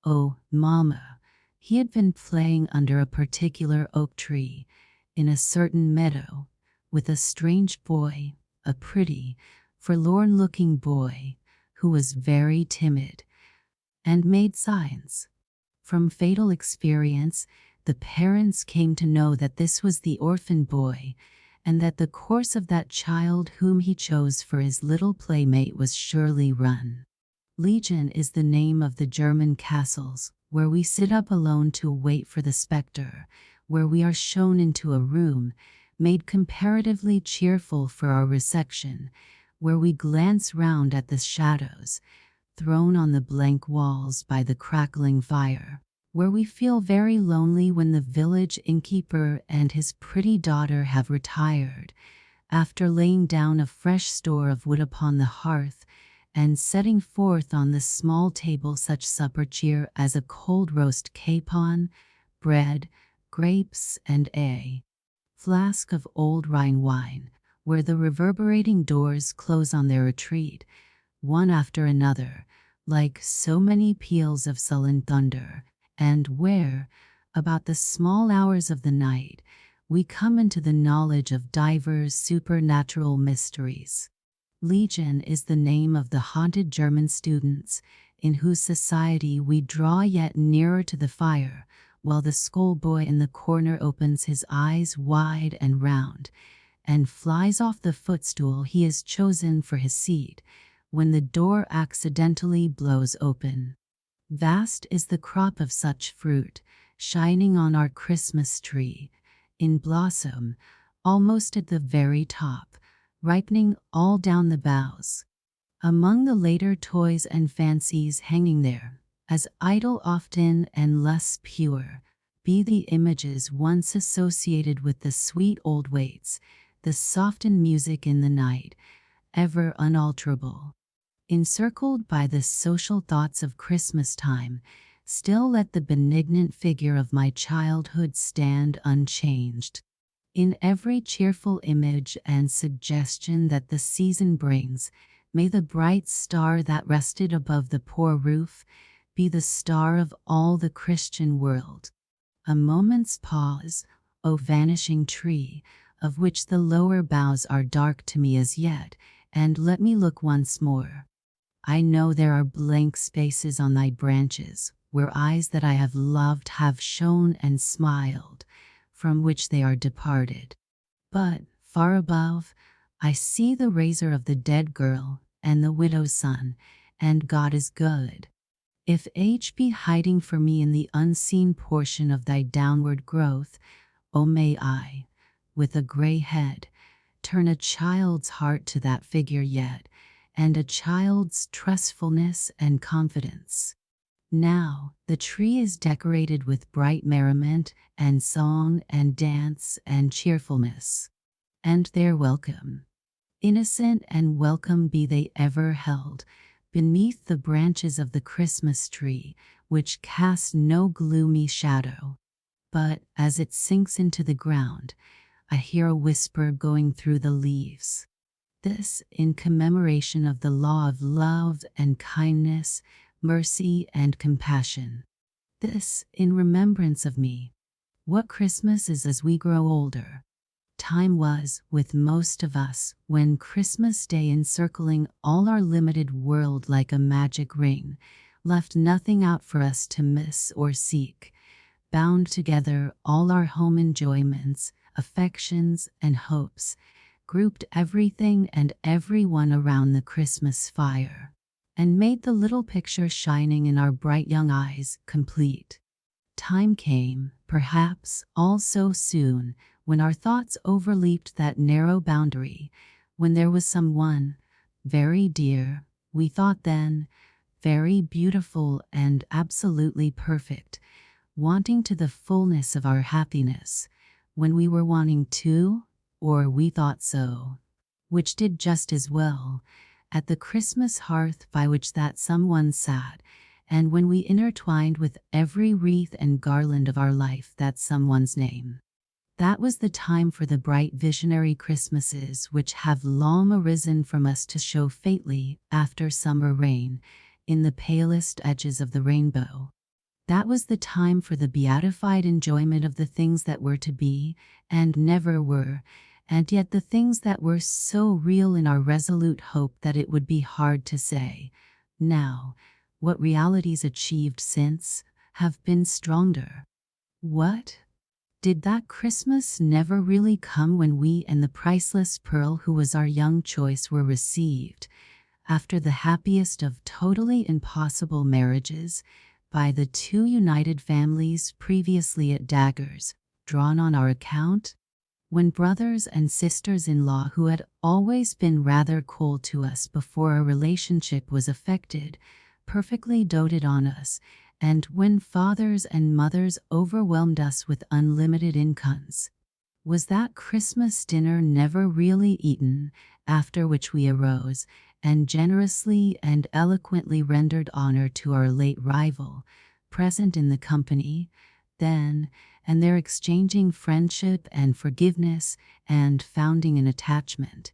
"Oh, Mama," he had been playing under a particular oak tree in a certain meadow with a strange boy, a pretty, forlorn-looking boy, who was very timid and made signs. From fatal experience, the parents came to know that this was the orphan boy, and that the course of that child whom he chose for his little playmate was surely run. Legion is the name of the German castles, where we sit up alone to wait for the spectre, where we are shown into a room, made comparatively cheerful for our reception, where we glance round at the shadows, thrown on the blank walls by the crackling fire, where we feel very lonely when the village innkeeper and his pretty daughter have retired, after laying down a fresh store of wood upon the hearth, and setting forth on the small table such supper cheer as a cold roast capon, bread, grapes, and a flask of old Rhine wine, where the reverberating doors close on their retreat, one after another, like so many peals of sullen thunder, and where, about the small hours of the night, we come into the knowledge of divers supernatural mysteries. Legion is the name of the haunted German students, in whose society we draw yet nearer to the fire, while the schoolboy in the corner opens his eyes wide and round, and flies off the footstool he has chosen for his seat, when the door accidentally blows open. Vast is the crop of such fruit, shining on our Christmas tree, in blossom, almost at the very top, ripening all down the boughs. Among the later toys and fancies hanging there, as idle often and less pure, be the images once associated with the sweet old waits, the softened music in the night, ever unalterable. Encircled by the social thoughts of Christmas time, still let the benignant figure of my childhood stand unchanged. In every cheerful image and suggestion that the season brings, may the bright star that rested above the poor roof be the star of all the Christian world. A moment's pause, O vanishing tree, of which the lower boughs are dark to me as yet, and let me look once more. I know there are blank spaces on thy branches, where eyes that I have loved have shone and smiled, from which they are departed. But, far above, I see the razor of the dead girl, and the widow's son, and God is good. If H be hiding for me in the unseen portion of thy downward growth, O may I, with a gray head, turn a child's heart to that figure yet, and a child's trustfulness and confidence. Now, the tree is decorated with bright merriment and song and dance and cheerfulness. And they're welcome. Innocent and welcome be they ever held, beneath the branches of the Christmas tree, which cast no gloomy shadow. But, as it sinks into the ground, I hear a whisper going through the leaves. This in commemoration of the law of love and kindness, mercy and compassion. This in remembrance of me. What Christmas is as we grow older. Time was, with most of us, when Christmas Day encircling all our limited world like a magic ring, left nothing out for us to miss or seek, bound together all our home enjoyments, affections, and hopes, grouped everything and everyone around the Christmas fire, and made the little picture shining in our bright young eyes complete. Time came, perhaps all so soon, when our thoughts overleaped that narrow boundary, when there was someone, very dear, we thought then, very beautiful and absolutely perfect, wanting to the fullness of our happiness, when we were wanting to, or we thought so, which did just as well, at the Christmas hearth by which that someone sat, and when we intertwined with every wreath and garland of our life that someone's name. That was the time for the bright visionary Christmases which have long arisen from us to show faintly, after summer rain, in the palest edges of the rainbow. That was the time for the beatified enjoyment of the things that were to be, and never were, and yet the things that were so real in our resolute hope that it would be hard to say, now, what realities achieved since, have been stronger. What? Did that Christmas never really come when we and the priceless pearl who was our young choice were received, after the happiest of totally impossible marriages, by the two united families previously at daggers, drawn on our account? When brothers and sisters-in-law who had always been rather cold to us before our relationship was affected, perfectly doted on us, and when fathers and mothers overwhelmed us with unlimited incomes. Was that Christmas dinner never really eaten, after which we arose, and generously and eloquently rendered honor to our late rival, present in the company, then, and there exchanging friendship and forgiveness, and founding an attachment,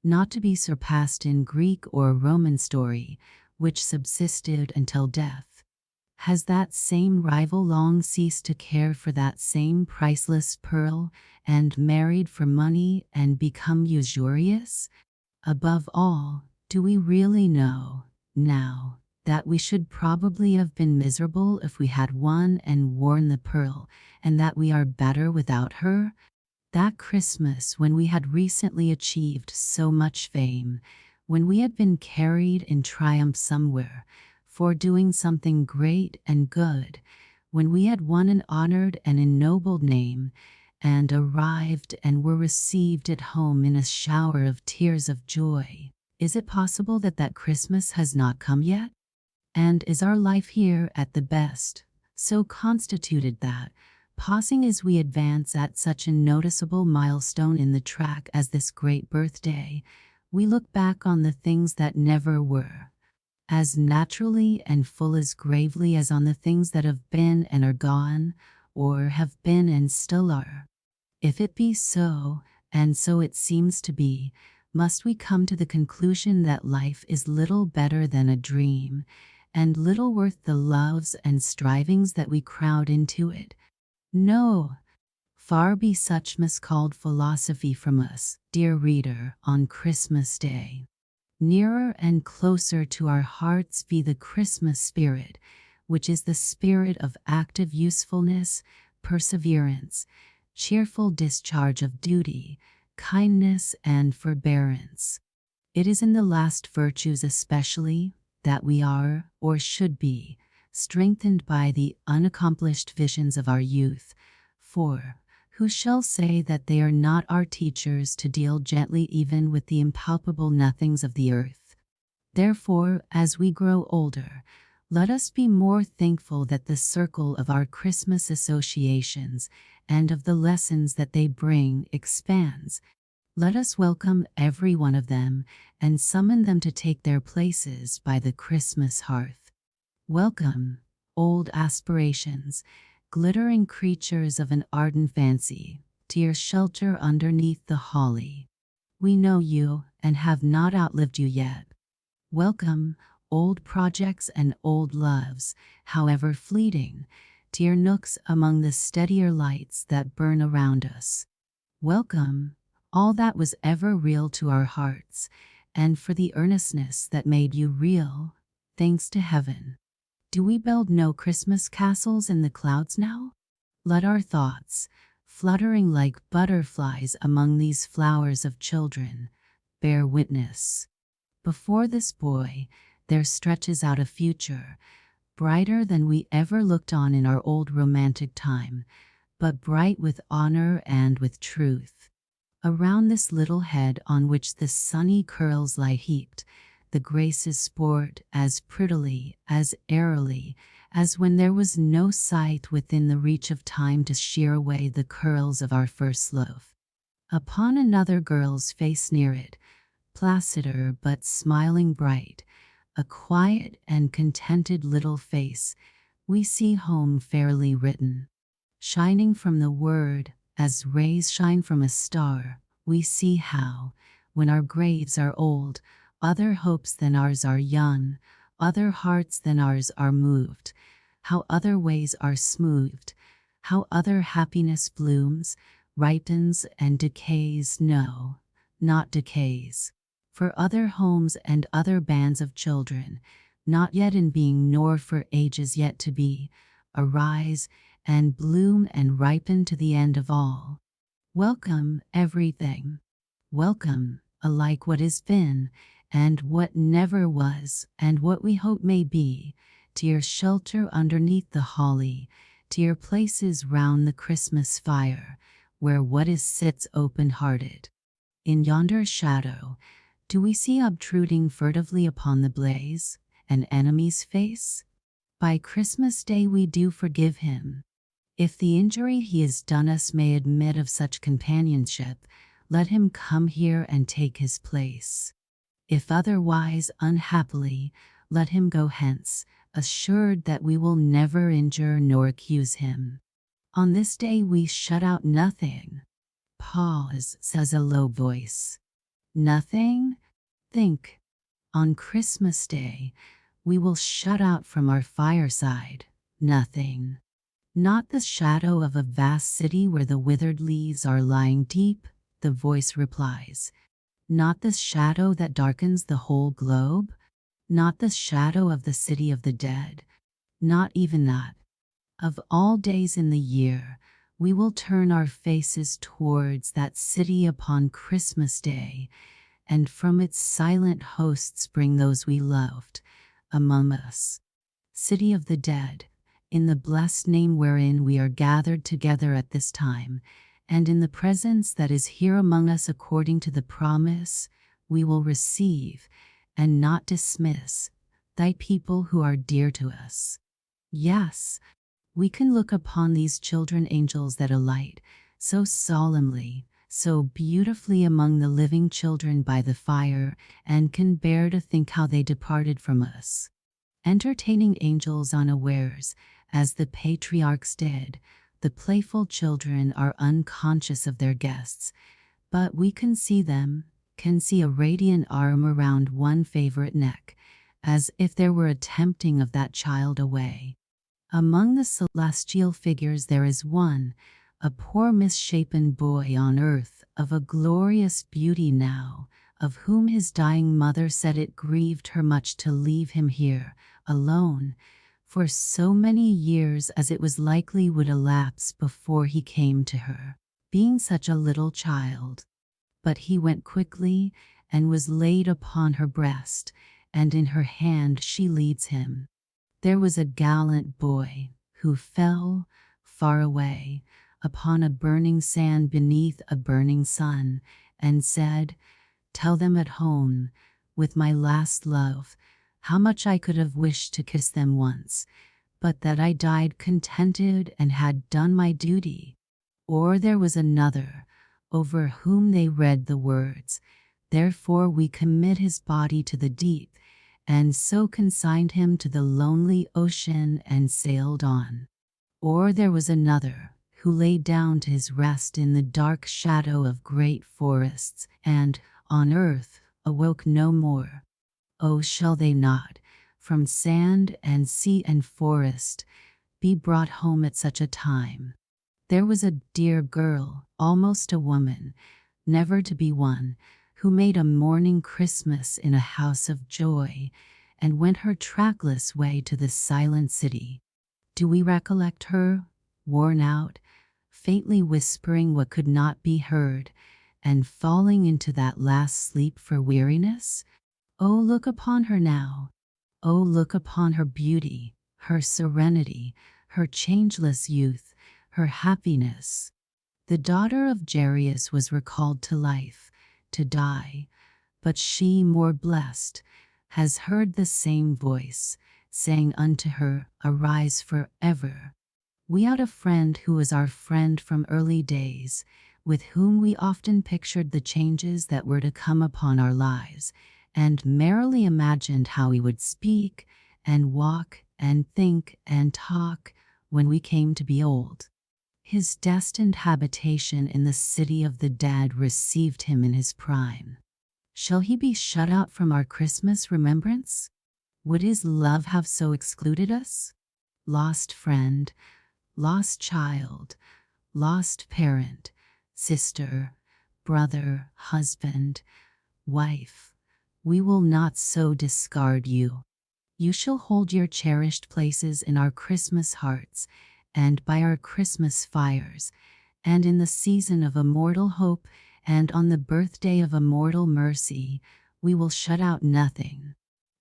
not to be surpassed in Greek or Roman story, which subsisted until death? Has that same rival long ceased to care for that same priceless pearl, and married for money and become usurious? Above all, do we really know, now, that we should probably have been miserable if we had won and worn the pearl, and that we are better without her? That Christmas when we had recently achieved so much fame, when we had been carried in triumph somewhere, for doing something great and good, when we had won an honored and ennobled name, and arrived and were received at home in a shower of tears of joy. Is it possible that that Christmas has not come yet? And is our life here at the best so constituted that, pausing as we advance at such a noticeable milestone in the track as this great birthday, we look back on the things that never were, as naturally and full as gravely as on the things that have been and are gone, or have been and still are? If it be so, and so it seems to be, must we come to the conclusion that life is little better than a dream, and little worth the loves and strivings that we crowd into it? No, far be such miscalled philosophy from us, dear reader, on Christmas Day. Nearer and closer to our hearts be the Christmas spirit, which is the spirit of active usefulness, perseverance, cheerful discharge of duty, kindness, and forbearance. It is in the last virtues especially that we are, or should be, strengthened by the unaccomplished visions of our youth. For who shall say that they are not our teachers to deal gently even with the impalpable nothings of the earth? Therefore, as we grow older, let us be more thankful that the circle of our Christmas associations and of the lessons that they bring expands. Let us welcome every one of them and summon them to take their places by the Christmas hearth. Welcome, old aspirations, glittering creatures of an ardent fancy, to your shelter underneath the holly. We know you and have not outlived you yet. Welcome, old projects and old loves, however fleeting, to your nooks among the steadier lights that burn around us. Welcome, all that was ever real to our hearts, and for the earnestness that made you real, thanks to heaven. Do we build no Christmas castles in the clouds now? Let our thoughts, fluttering like butterflies among these flowers of children, bear witness. Before this boy, there stretches out a future, brighter than we ever looked on in our old romantic time, but bright with honor and with truth. Around this little head on which the sunny curls lie heaped, the graces sport as prettily, as airily, as when there was no sight within the reach of time to shear away the curls of our first loaf. Upon another girl's face near it, placider but smiling bright, a quiet and contented little face, we see home fairly written. Shining from the word, as rays shine from a star, we see how, when our graves are old, other hopes than ours are young, other hearts than ours are moved, how other ways are smoothed, how other happiness blooms, ripens, and decays. No, not decays. For other homes and other bands of children, not yet in being nor for ages yet to be, arise and bloom and ripen to the end of all. Welcome, everything. Welcome, alike what has been, and what never was, and what we hope may be, to your shelter underneath the holly, to your places round the Christmas fire, where what is sits open-hearted. In yonder shadow, do we see obtruding furtively upon the blaze an enemy's face? By Christmas Day we do forgive him. If the injury he has done us may admit of such companionship, let him come here and take his place. If otherwise, unhappily, let him go hence, assured that we will never injure nor accuse him. On this day we shut out nothing. Pause, says a low voice. Nothing? Think. On Christmas Day, we will shut out from our fireside nothing. Not the shadow of a vast city where the withered leaves are lying deep, the voice replies. Not the shadow that darkens the whole globe? Not the shadow of the city of the dead? Not even that. Of all days in the year, we will turn our faces towards that city upon Christmas Day, and from its silent hosts bring those we loved among us. City of the dead, in the blessed name wherein we are gathered together at this time, and in the presence that is here among us according to the promise, we will receive, and not dismiss, thy people who are dear to us. Yes, we can look upon these children angels that alight so solemnly, so beautifully among the living children by the fire, and can bear to think how they departed from us. Entertaining angels unawares, as the patriarchs did, The playful children are unconscious of their guests, but we can see them, can see a radiant arm around one favorite neck, as if there were a tempting of that child away. Among the celestial figures there is one, a poor misshapen boy on earth, of a glorious beauty now, of whom his dying mother said it grieved her much to leave him here, alone, for so many years as it was likely would elapse before he came to her, being such a little child. But he went quickly, and was laid upon her breast, and in her hand she leads him. There was a gallant boy, who fell, far away, upon a burning sand beneath a burning sun, and said, "Tell them at home, with my last love, how much I could have wished to kiss them once, but that I died contented and had done my duty." Or there was another, over whom they read the words, "Therefore we commit his body to the deep," and so consigned him to the lonely ocean and sailed on. Or there was another, who lay down to his rest in the dark shadow of great forests, and, on earth, awoke no more. Oh, shall they not, from sand and sea and forest, be brought home at such a time? There was a dear girl, almost a woman, never to be won, who made a mourning Christmas in a house of joy, and went her trackless way to the silent city. Do we recollect her, worn out, faintly whispering what could not be heard, and falling into that last sleep for weariness? Oh, look upon her now! Oh, look upon her beauty, her serenity, her changeless youth, her happiness. The daughter of Jairus was recalled to life, to die, but she, more blessed, has heard the same voice, saying unto her, "Arise forever." We had a friend who was our friend from early days, with whom we often pictured the changes that were to come upon our lives, and merrily imagined how we would speak, and walk, and think, and talk, when we came to be old. His destined habitation in the city of the dead received him in his prime. Shall he be shut out from our Christmas remembrance? Would his love have so excluded us? Lost friend, lost child, lost parent, sister, brother, husband, wife, we will not so discard you. You shall hold your cherished places in our Christmas hearts, and by our Christmas fires, and in the season of immortal hope, and on the birthday of immortal mercy, we will shut out nothing.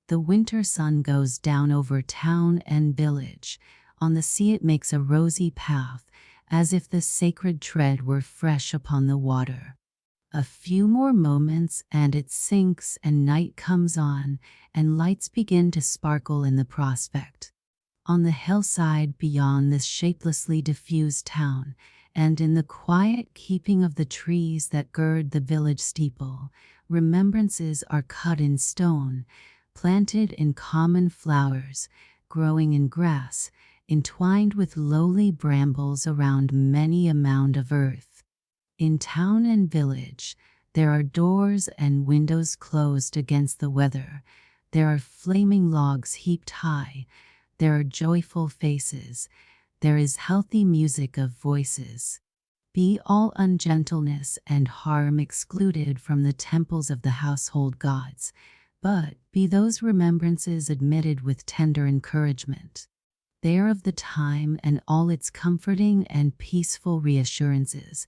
The winter sun goes down over town and village. On the sea it makes a rosy path, as if the sacred tread were fresh upon the water. A few more moments and it sinks, and night comes on, and lights begin to sparkle in the prospect. On the hillside beyond this shapelessly diffused town, and in the quiet keeping of the trees that gird the village steeple, remembrances are cut in stone, planted in common flowers, growing in grass, entwined with lowly brambles around many a mound of earth. In town and village, there are doors and windows closed against the weather, there are flaming logs heaped high, there are joyful faces, there is healthy music of voices. Be all ungentleness and harm excluded from the temples of the household gods, but be those remembrances admitted with tender encouragement. They are of the time and all its comforting and peaceful reassurances,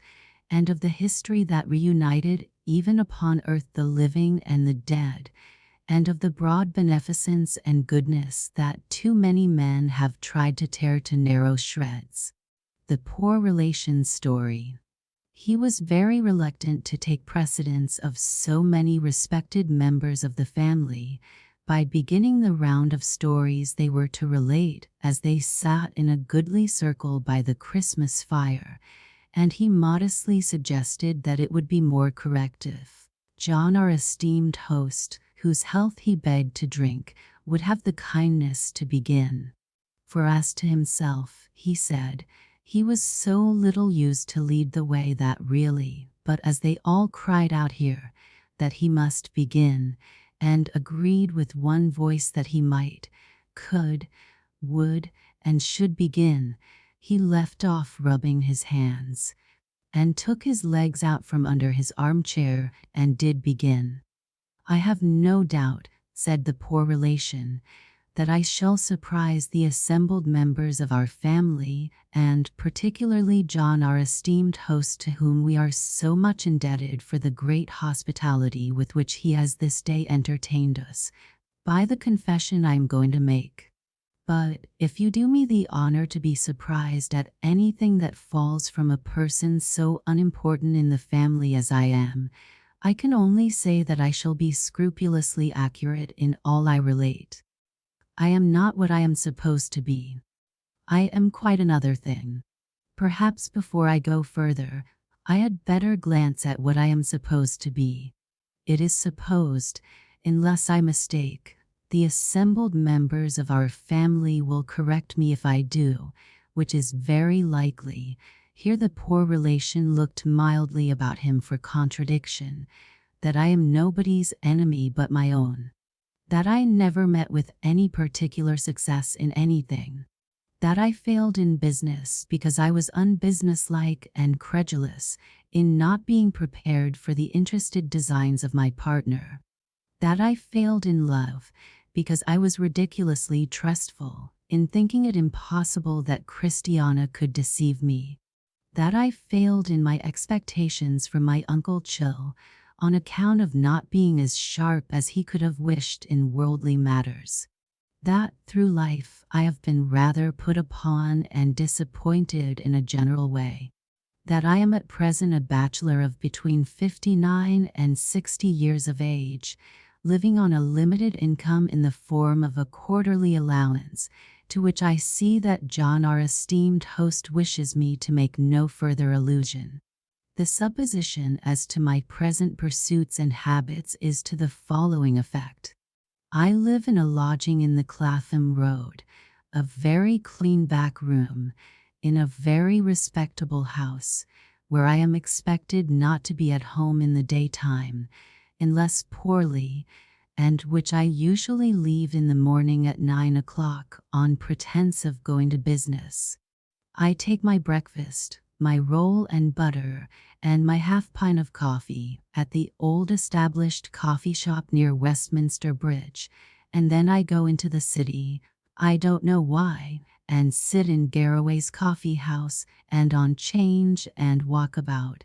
and of the history that reunited even upon earth the living and the dead, and of the broad beneficence and goodness that too many men have tried to tear to narrow shreds. The poor relation's story. He was very reluctant to take precedence of so many respected members of the family by beginning the round of stories they were to relate as they sat in a goodly circle by the Christmas fire, and he modestly suggested that it would be more correct if John, our esteemed host, whose health he begged to drink, would have the kindness to begin. For as to himself, he said, He was so little used to lead the way that really, but as they all cried out here, that he must begin, and agreed with one voice that he might, could, would, and should begin, he left off rubbing his hands, and took his legs out from under his armchair, and did begin. "I have no doubt," said the poor relation, "that I shall surprise the assembled members of our family, and particularly John, our esteemed host, to whom we are so much indebted for the great hospitality with which he has this day entertained us, by the confession I am going to make. But if you do me the honor to be surprised at anything that falls from a person so unimportant in the family as I am, I can only say that I shall be scrupulously accurate in all I relate. I am not what I am supposed to be. I am quite another thing. Perhaps before I go further, I had better glance at what I am supposed to be. It is supposed, unless I mistake, the assembled members of our family will correct me if I do, which is very likely." Here the poor relation looked mildly about him for contradiction, "that I am nobody's enemy but my own. That I never met with any particular success in anything. That I failed in business because I was unbusinesslike and credulous in not being prepared for the interested designs of my partner. That I failed in love because I was ridiculously trustful in thinking it impossible that Christiana could deceive me. That I failed in my expectations from my Uncle Chill, on account of not being as sharp as he could have wished in worldly matters. That through life I have been rather put upon and disappointed in a general way. That I am at present a bachelor of between 59 and 60 years of age, living on a limited income in the form of a quarterly allowance, to which I see that John, our esteemed host, wishes me to make no further allusion. The supposition as to my present pursuits and habits is to the following effect. I live in a lodging in the Clapham Road, a very clean back room, in a very respectable house, where I am expected not to be at home in the daytime, unless poorly, and which I usually leave in the morning at 9 o'clock on pretense of going to business. I take my breakfast, my roll and butter, and my half-pint of coffee at the old established coffee shop near Westminster Bridge, and then I go into the city, I don't know why, and sit in Garraway's coffee house and on 'Change and walk about,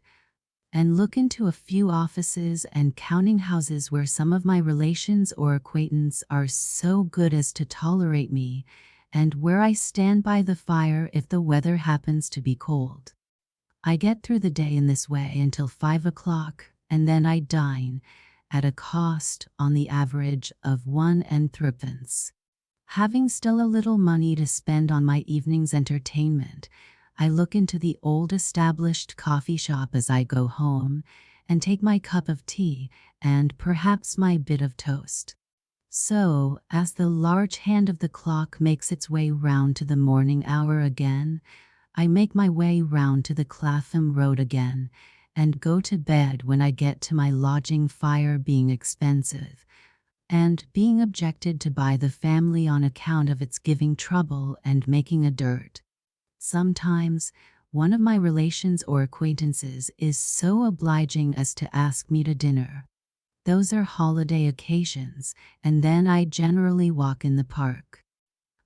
and look into a few offices and counting houses where some of my relations or acquaintance are so good as to tolerate me, and where I stand by the fire if the weather happens to be cold. I get through the day in this way until 5 o'clock, and then I dine, at a cost, on the average, of 1 and 3d. Having still a little money to spend on my evening's entertainment, I look into the old established coffee shop as I go home, and take my cup of tea, and perhaps my bit of toast. So, as the large hand of the clock makes its way round to the morning hour again, I make my way round to the Clapham Road again, and go to bed when I get to my lodging, fire being expensive, and being objected to by the family on account of its giving trouble and making a dirt. Sometimes one of my relations or acquaintances is so obliging as to ask me to dinner. Those are holiday occasions, and then I generally walk in the park.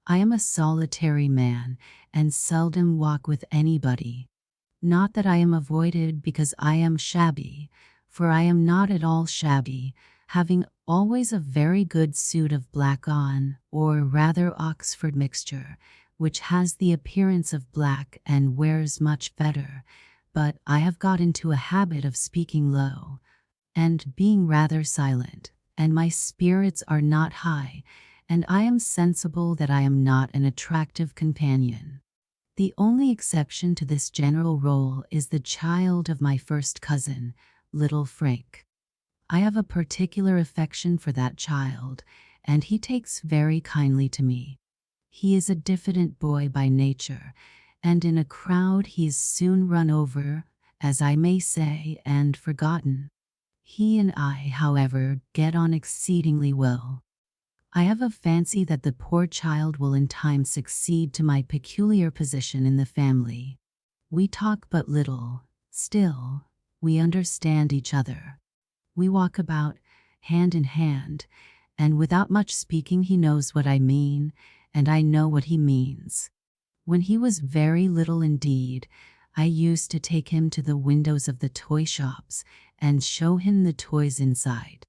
I am a solitary man, and seldom walk with anybody. Not that I am avoided because I am shabby, for I am not at all shabby, having always a very good suit of black on, or rather Oxford mixture, which has the appearance of black and wears much better, but I have got into a habit of speaking low, and being rather silent, and my spirits are not high, and I am sensible that I am not an attractive companion. The only exception to this general rule is the child of my first cousin, little Frank. I have a particular affection for that child, and he takes very kindly to me. He is a diffident boy by nature, and in a crowd he's soon run over, as I may say, and forgotten. He and I, however, get on exceedingly well. I have a fancy that the poor child will in time succeed to my peculiar position in the family. We talk but little, still, we understand each other. We walk about, hand in hand, and without much speaking he knows what I mean, and I know what he means. When he was very little indeed, I used to take him to the windows of the toy shops and show him the toys inside.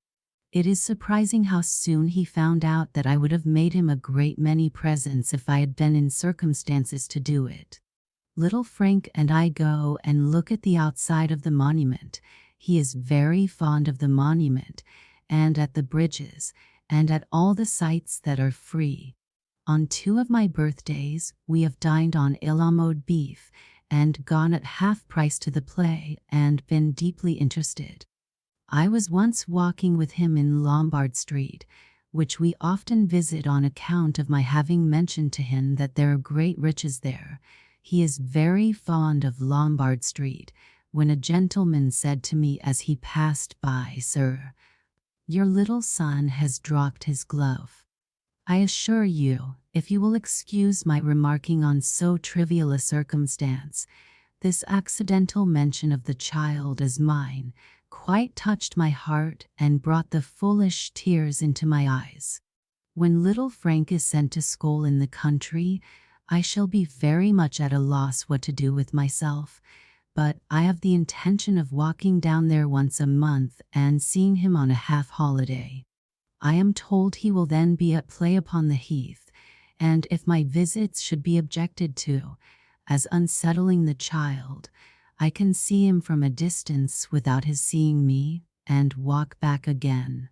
It is surprising how soon he found out that I would have made him a great many presents if I had been in circumstances to do it. Little Frank and I go and look at the outside of the monument. He is very fond of the monument, and at the bridges, and at all the sights that are free. On 2 of my birthdays, we have dined on ill-amode beef, and gone at half price to the play, and been deeply interested. I was once walking with him in Lombard Street, which we often visit on account of my having mentioned to him that there are great riches there. He is very fond of Lombard Street, when a gentleman said to me as he passed by, "Sir, your little son has dropped his glove." I assure you, if you will excuse my remarking on so trivial a circumstance, this accidental mention of the child as mine quite touched my heart and brought the foolish tears into my eyes. When little Frank is sent to school in the country, I shall be very much at a loss what to do with myself, but I have the intention of walking down there once a month and seeing him on a half-holiday. I am told he will then be at play upon the heath, and if my visits should be objected to, as unsettling the child, I can see him from a distance without his seeing me, and walk back again.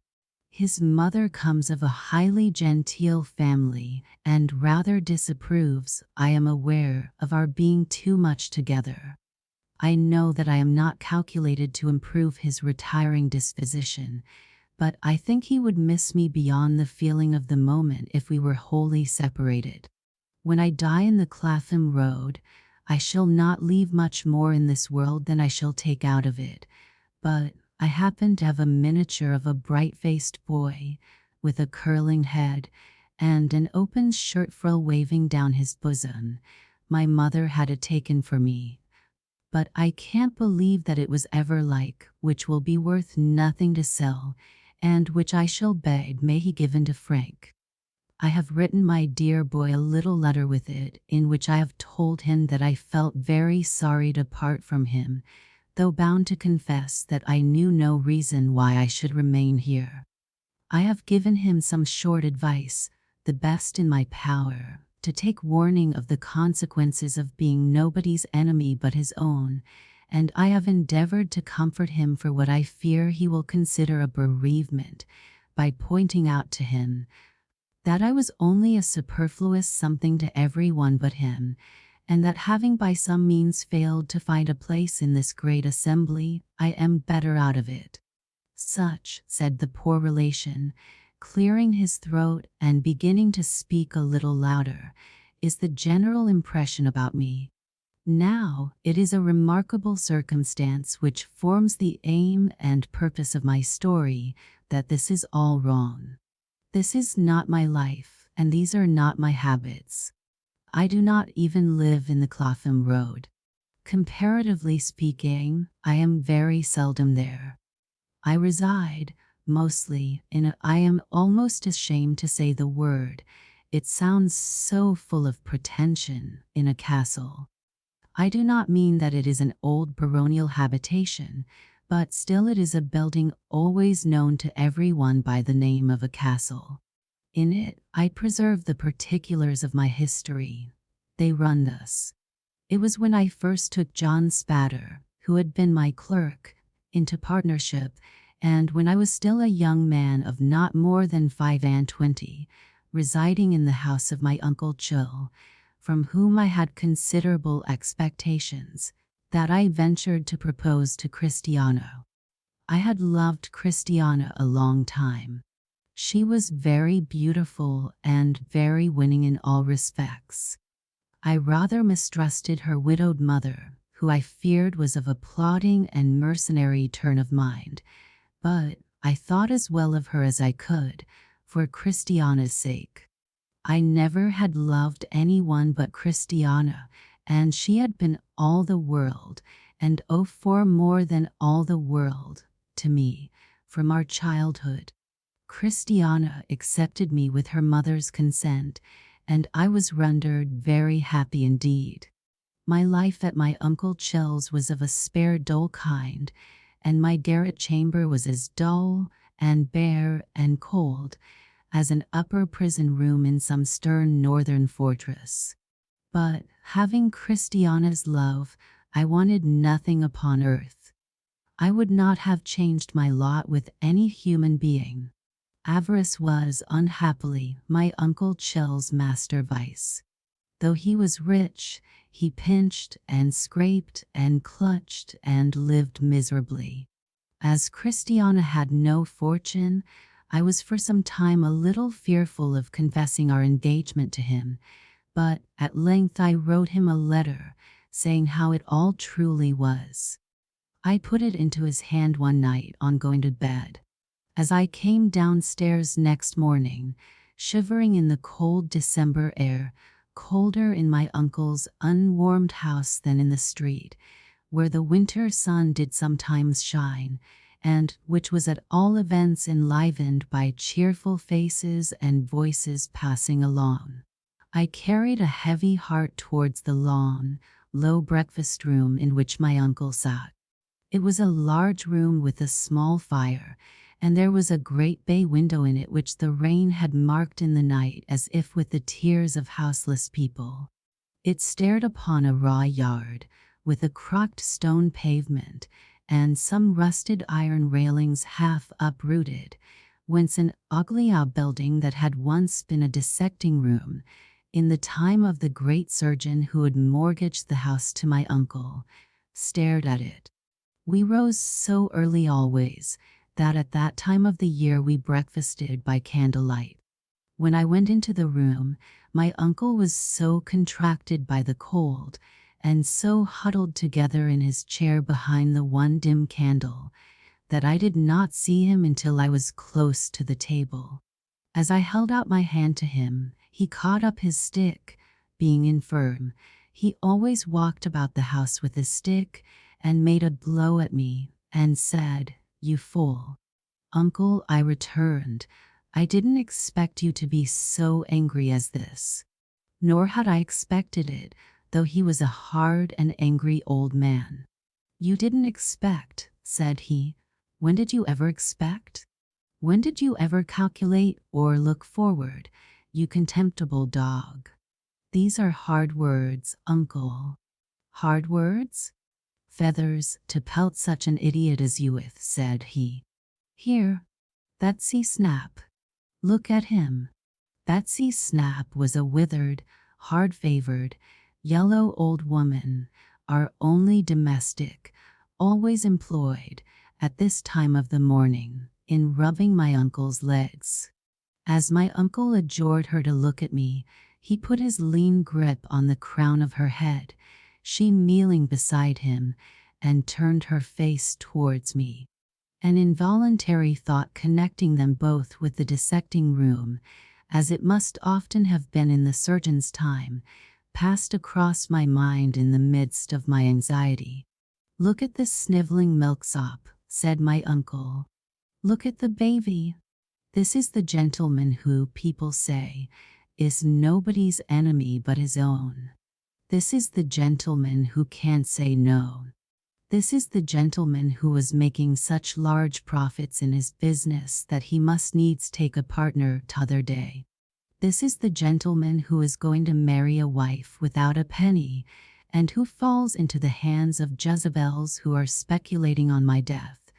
His mother comes of a highly genteel family, and rather disapproves, I am aware, of our being too much together. I know that I am not calculated to improve his retiring disposition, but I think he would miss me beyond the feeling of the moment if we were wholly separated. When I die in the Clapham Road, I shall not leave much more in this world than I shall take out of it, but I happen to have a miniature of a bright-faced boy, with a curling head, and an open shirt-frill waving down his bosom. My mother had it taken for me, but I can't believe that it was ever like, which will be worth nothing to sell, and which I shall beg may he give to Frank. I have written my dear boy a little letter with it, in which I have told him that I felt very sorry to part from him, though bound to confess that I knew no reason why I should remain here. I have given him some short advice, the best in my power, to take warning of the consequences of being nobody's enemy but his own, and I have endeavored to comfort him for what I fear he will consider a bereavement, by pointing out to him that I was only a superfluous something to every one but him, and that having by some means failed to find a place in this great assembly, I am better out of it. Such, said the poor relation, clearing his throat and beginning to speak a little louder, is the general impression about me. Now, it is a remarkable circumstance which forms the aim and purpose of my story, that this is all wrong. This is not my life, and these are not my habits. I do not even live in the Clapham Road. Comparatively speaking, I am very seldom there. I reside, mostly, I am almost ashamed to say the word, it sounds so full of pretension, in a castle. I do not mean that it is an old baronial habitation, but still it is a building always known to everyone by the name of a castle. In it, I preserve the particulars of my history. They run thus. It was when I first took John Spatter, who had been my clerk, into partnership, and when I was still a young man of not more than 25, residing in the house of my Uncle Chill, from whom I had considerable expectations, that I ventured to propose to Christiana. I had loved Christiana a long time. She was very beautiful and very winning in all respects. I rather mistrusted her widowed mother, who I feared was of a plotting and mercenary turn of mind, but I thought as well of her as I could, for Christiana's sake. I never had loved anyone but Christiana, and she had been all the world, and oh, for more than all the world, to me, from our childhood. Christiana accepted me with her mother's consent, and I was rendered very happy indeed. My life at my Uncle Chell's was of a spare, dull kind, and my garret chamber was as dull and bare and cold as an upper prison room in some stern northern fortress. But, having Christiana's love, I wanted nothing upon earth. I would not have changed my lot with any human being. Avarice was, unhappily, my Uncle Chell's master vice. Though he was rich, he pinched and scraped and clutched and lived miserably. As Christiana had no fortune, I was for some time a little fearful of confessing our engagement to him, but at length I wrote him a letter, saying how it all truly was. I put it into his hand one night on going to bed. As I came downstairs next morning, shivering in the cold December air, colder in my uncle's unwarmed house than in the street, where the winter sun did sometimes shine, and which was at all events enlivened by cheerful faces and voices passing along. I carried a heavy heart towards the long, low breakfast room in which my uncle sat. It was a large room with a small fire, and there was a great bay window in it which the rain had marked in the night as if with the tears of houseless people. It stared upon a raw yard, with a crocked stone pavement, and some rusted iron railings half uprooted, whence an ugly outbuilding that had once been a dissecting room, in the time of the great surgeon who had mortgaged the house to my uncle, stared at it. We rose so early always, that at that time of the year we breakfasted by candlelight. When I went into the room, my uncle was so contracted by the cold, and so huddled together in his chair behind the one dim candle, that I did not see him until I was close to the table. As I held out my hand to him, he caught up his stick. Being infirm, he always walked about the house with his stick, and made a blow at me, and said, "You fool." "Uncle," I returned, "I didn't expect you to be so angry as this." Nor had I expected it, though he was a hard and angry old man. "You didn't expect," said he. "When did you ever expect? When did you ever calculate or look forward, you contemptible dog? These are hard words, uncle." "Hard words? Feathers to pelt such an idiot as you with," said he. "Here, Betsy Snap. Look at him." Betsy Snap was a withered, hard-favored, yellow old woman, our only domestic, always employed, at this time of the morning, in rubbing my uncle's legs. As my uncle adjured her to look at me, he put his lean grip on the crown of her head, she kneeling beside him, and turned her face towards me. An involuntary thought connecting them both with the dissecting room, as it must often have been in the surgeon's time, passed across my mind in the midst of my anxiety. "Look at this sniveling milksop," said my uncle. "Look at the baby. This is the gentleman who, people say, is nobody's enemy but his own. This is the gentleman who can't say no. This is the gentleman who was making such large profits in his business that he must needs take a partner t'other day. This is the gentleman who is going to marry a wife without a penny, and who falls into the hands of Jezebels who are speculating on my death."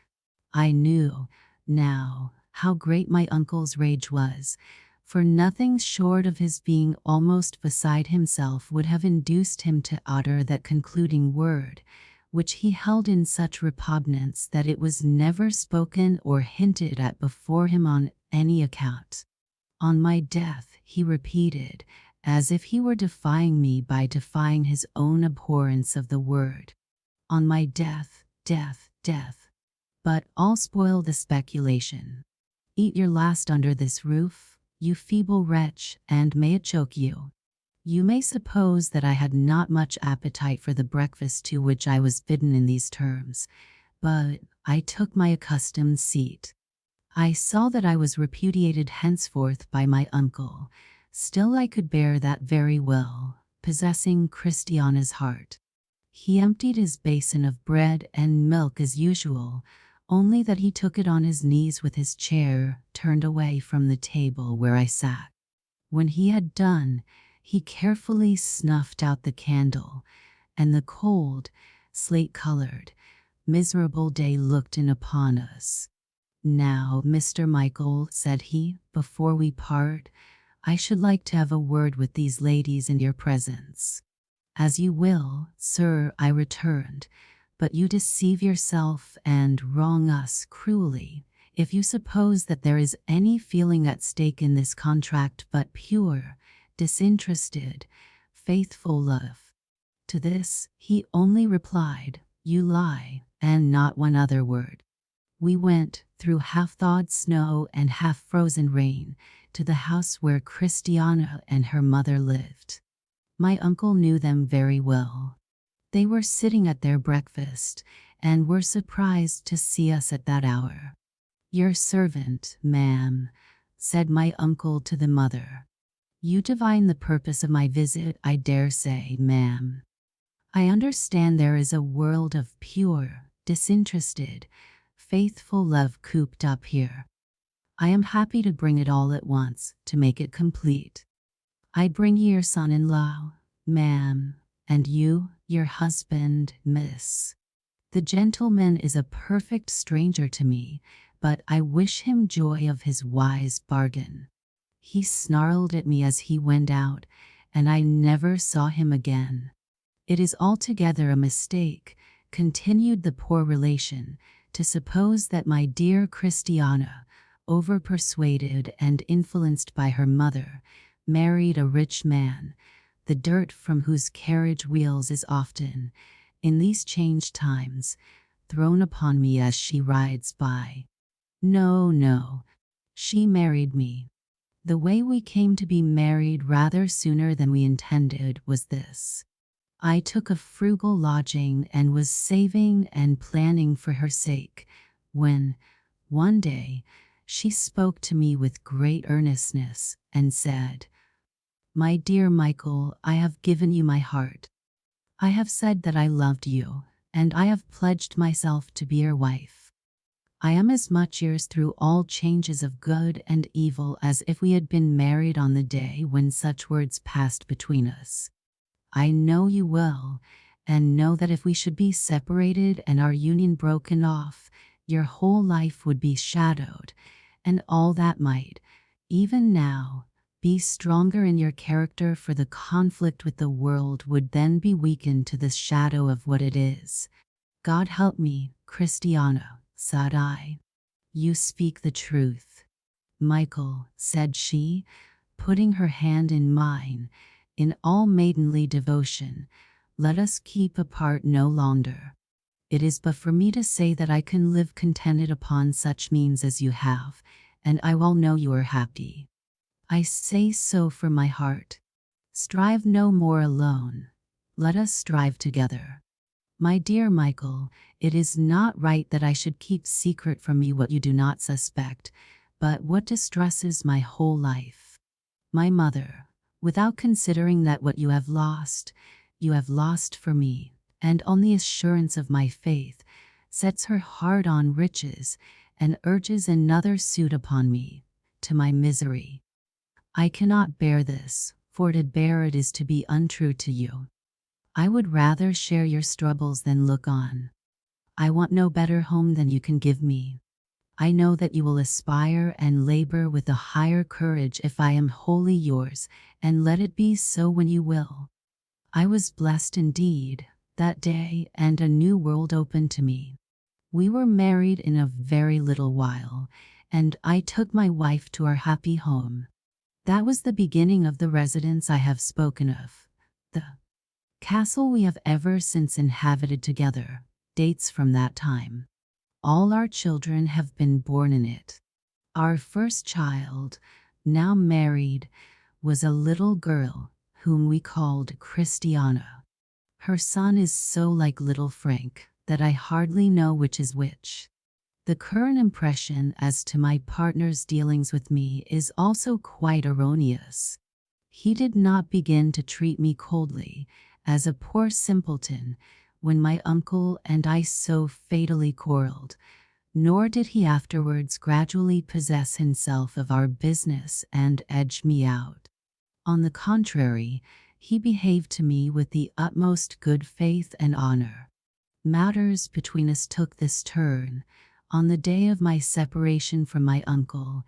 I knew, now, how great my uncle's rage was, for nothing short of his being almost beside himself would have induced him to utter that concluding word, which he held in such repugnance that it was never spoken or hinted at before him on any account. "On my death," he repeated, as if he were defying me by defying his own abhorrence of the word. On my death, death, death. But I'll spoil the speculation. Eat your last under this roof, you feeble wretch, and may it choke you. You may suppose that I had not much appetite for the breakfast to which I was bidden in these terms, but I took my accustomed seat. I saw that I was repudiated henceforth by my uncle. Still I could bear that very well, possessing Christiana's heart. He emptied his basin of bread and milk as usual, only that he took it on his knees with his chair turned away from the table where I sat. When he had done, he carefully snuffed out the candle, and the cold, slate-colored, miserable day looked in upon us. "Now, Mr. Michael," said he, "before we part, I should like to have a word with these ladies in your presence." "As you will, sir," I returned, "but you deceive yourself and wrong us cruelly if you suppose that there is any feeling at stake in this contract but pure, disinterested, faithful love." To this he only replied, "You lie," and not one other word. We went, through half-thawed snow and half-frozen rain, to the house where Christiana and her mother lived. My uncle knew them very well. They were sitting at their breakfast, and were surprised to see us at that hour. "Your servant, ma'am," said my uncle to the mother. "You divine the purpose of my visit, I dare say, ma'am. I understand there is a world of pure, disinterested, faithful love cooped up here. I am happy to bring it all at once, to make it complete. I bring you your son-in-law, ma'am, and you, your husband, miss. The gentleman is a perfect stranger to me, but I wish him joy of his wise bargain. He snarled at me as he went out, and I never saw him again. It is altogether a mistake," continued the poor relation, "to suppose that my dear Christiana, over-persuaded and influenced by her mother, married a rich man, the dirt from whose carriage wheels is often, in these changed times, thrown upon me as she rides by. No, no, she married me. The way we came to be married rather sooner than we intended was this. I took a frugal lodging and was saving and planning for her sake, when, one day, she spoke to me with great earnestness and said, 'My dear Michael, I have given you my heart. I have said that I loved you, and I have pledged myself to be your wife. I am as much yours through all changes of good and evil as if we had been married on the day when such words passed between us. I know you well, and know that if we should be separated and our union broken off, your whole life would be shadowed, and all that might, even now, be stronger in your character for the conflict with the world would then be weakened to the shadow of what it is. God help me, Christiana,' said I. 'You speak the truth.' 'Michael,' said she, putting her hand in mine, 'in all maidenly devotion, let us keep apart no longer. It is but for me to say that I can live contented upon such means as you have, and I well know you are happy. I say so from my heart. Strive no more alone. Let us strive together. My dear Michael, it is not right that I should keep secret from you what you do not suspect, but what distresses my whole life. My mother, without considering that what you have lost for me, and on the assurance of my faith, sets her heart on riches, and urges another suit upon me, to my misery. I cannot bear this, for to bear it is to be untrue to you. I would rather share your struggles than look on. I want no better home than you can give me. I know that you will aspire and labor with a higher courage if I am wholly yours, and let it be so when you will. I was blessed indeed, that day, and a new world opened to me. We were married in a very little while, and I took my wife to our happy home. That was the beginning of the residence I have spoken of. The castle we have ever since inhabited together dates from that time. All our children have been born in it. Our first child, now married, was a little girl whom we called Christiana. Her son is so like little Frank that I hardly know which is which. The current impression as to my partner's dealings with me is also quite erroneous. He did not begin to treat me coldly, as a poor simpleton, when my uncle and I so fatally quarreled, nor did he afterwards gradually possess himself of our business and edge me out. On the contrary, he behaved to me with the utmost good faith and honor. Matters between us took this turn on the day of my separation from my uncle,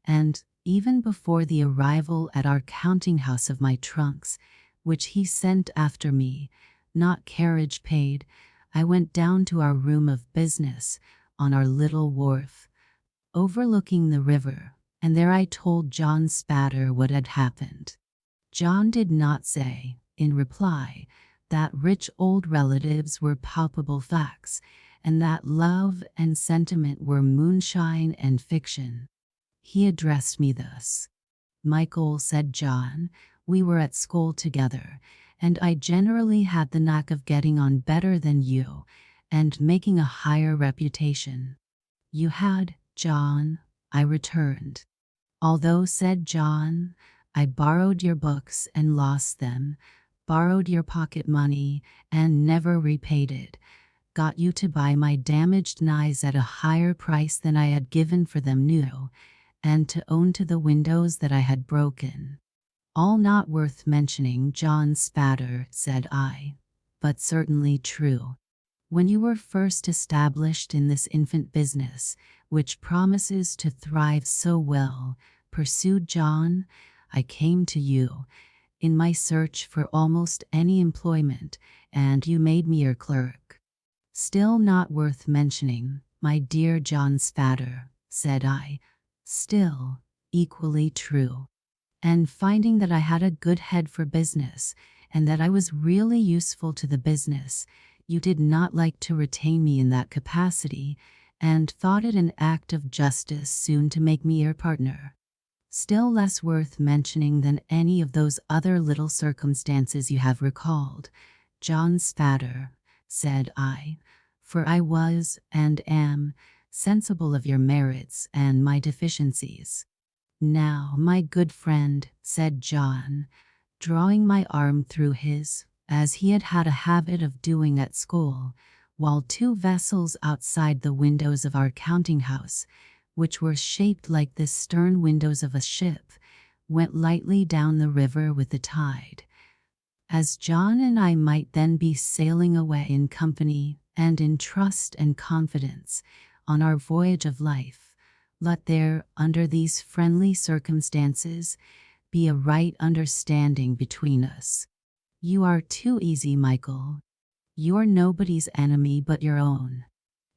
and even before the arrival at our counting house of my trunks, which he sent after me, not carriage paid, I went down to our room of business on our little wharf, overlooking the river, and there I told John Spatter what had happened. John did not say, in reply, that rich old relatives were palpable facts, and that love and sentiment were moonshine and fiction. He addressed me thus. "Michael," said John, "we were at school together, and I generally had the knack of getting on better than you, and making a higher reputation." "You had, John," I returned. "Although," said John, "I borrowed your books and lost them, borrowed your pocket money and never repaid it, got you to buy my damaged knives at a higher price than I had given for them new, and to own to the windows that I had broken. All not worth mentioning, John Spatter," said I, "but certainly true. When you were first established in this infant business, which promises to thrive so well," pursued John, "I came to you in my search for almost any employment, and you made me your clerk." "Still not worth mentioning, my dear John Spatter," said I. "Still equally true. And finding that I had a good head for business, and that I was really useful to the business, you did not like to retain me in that capacity, and thought it an act of justice soon to make me your partner. Still less worth mentioning than any of those other little circumstances you have recalled, John Spatter," said I, "for I was, and am, sensible of your merits and my deficiencies." "Now, my good friend," said John, drawing my arm through his, as he had had a habit of doing at school, while two vessels outside the windows of our counting house, which were shaped like the stern windows of a ship, went lightly down the river with the tide. As John and I might then be sailing away in company and in trust and confidence on our voyage of life, let there, under these friendly circumstances, be a right understanding between us. You are too easy, Michael. You are nobody's enemy but your own.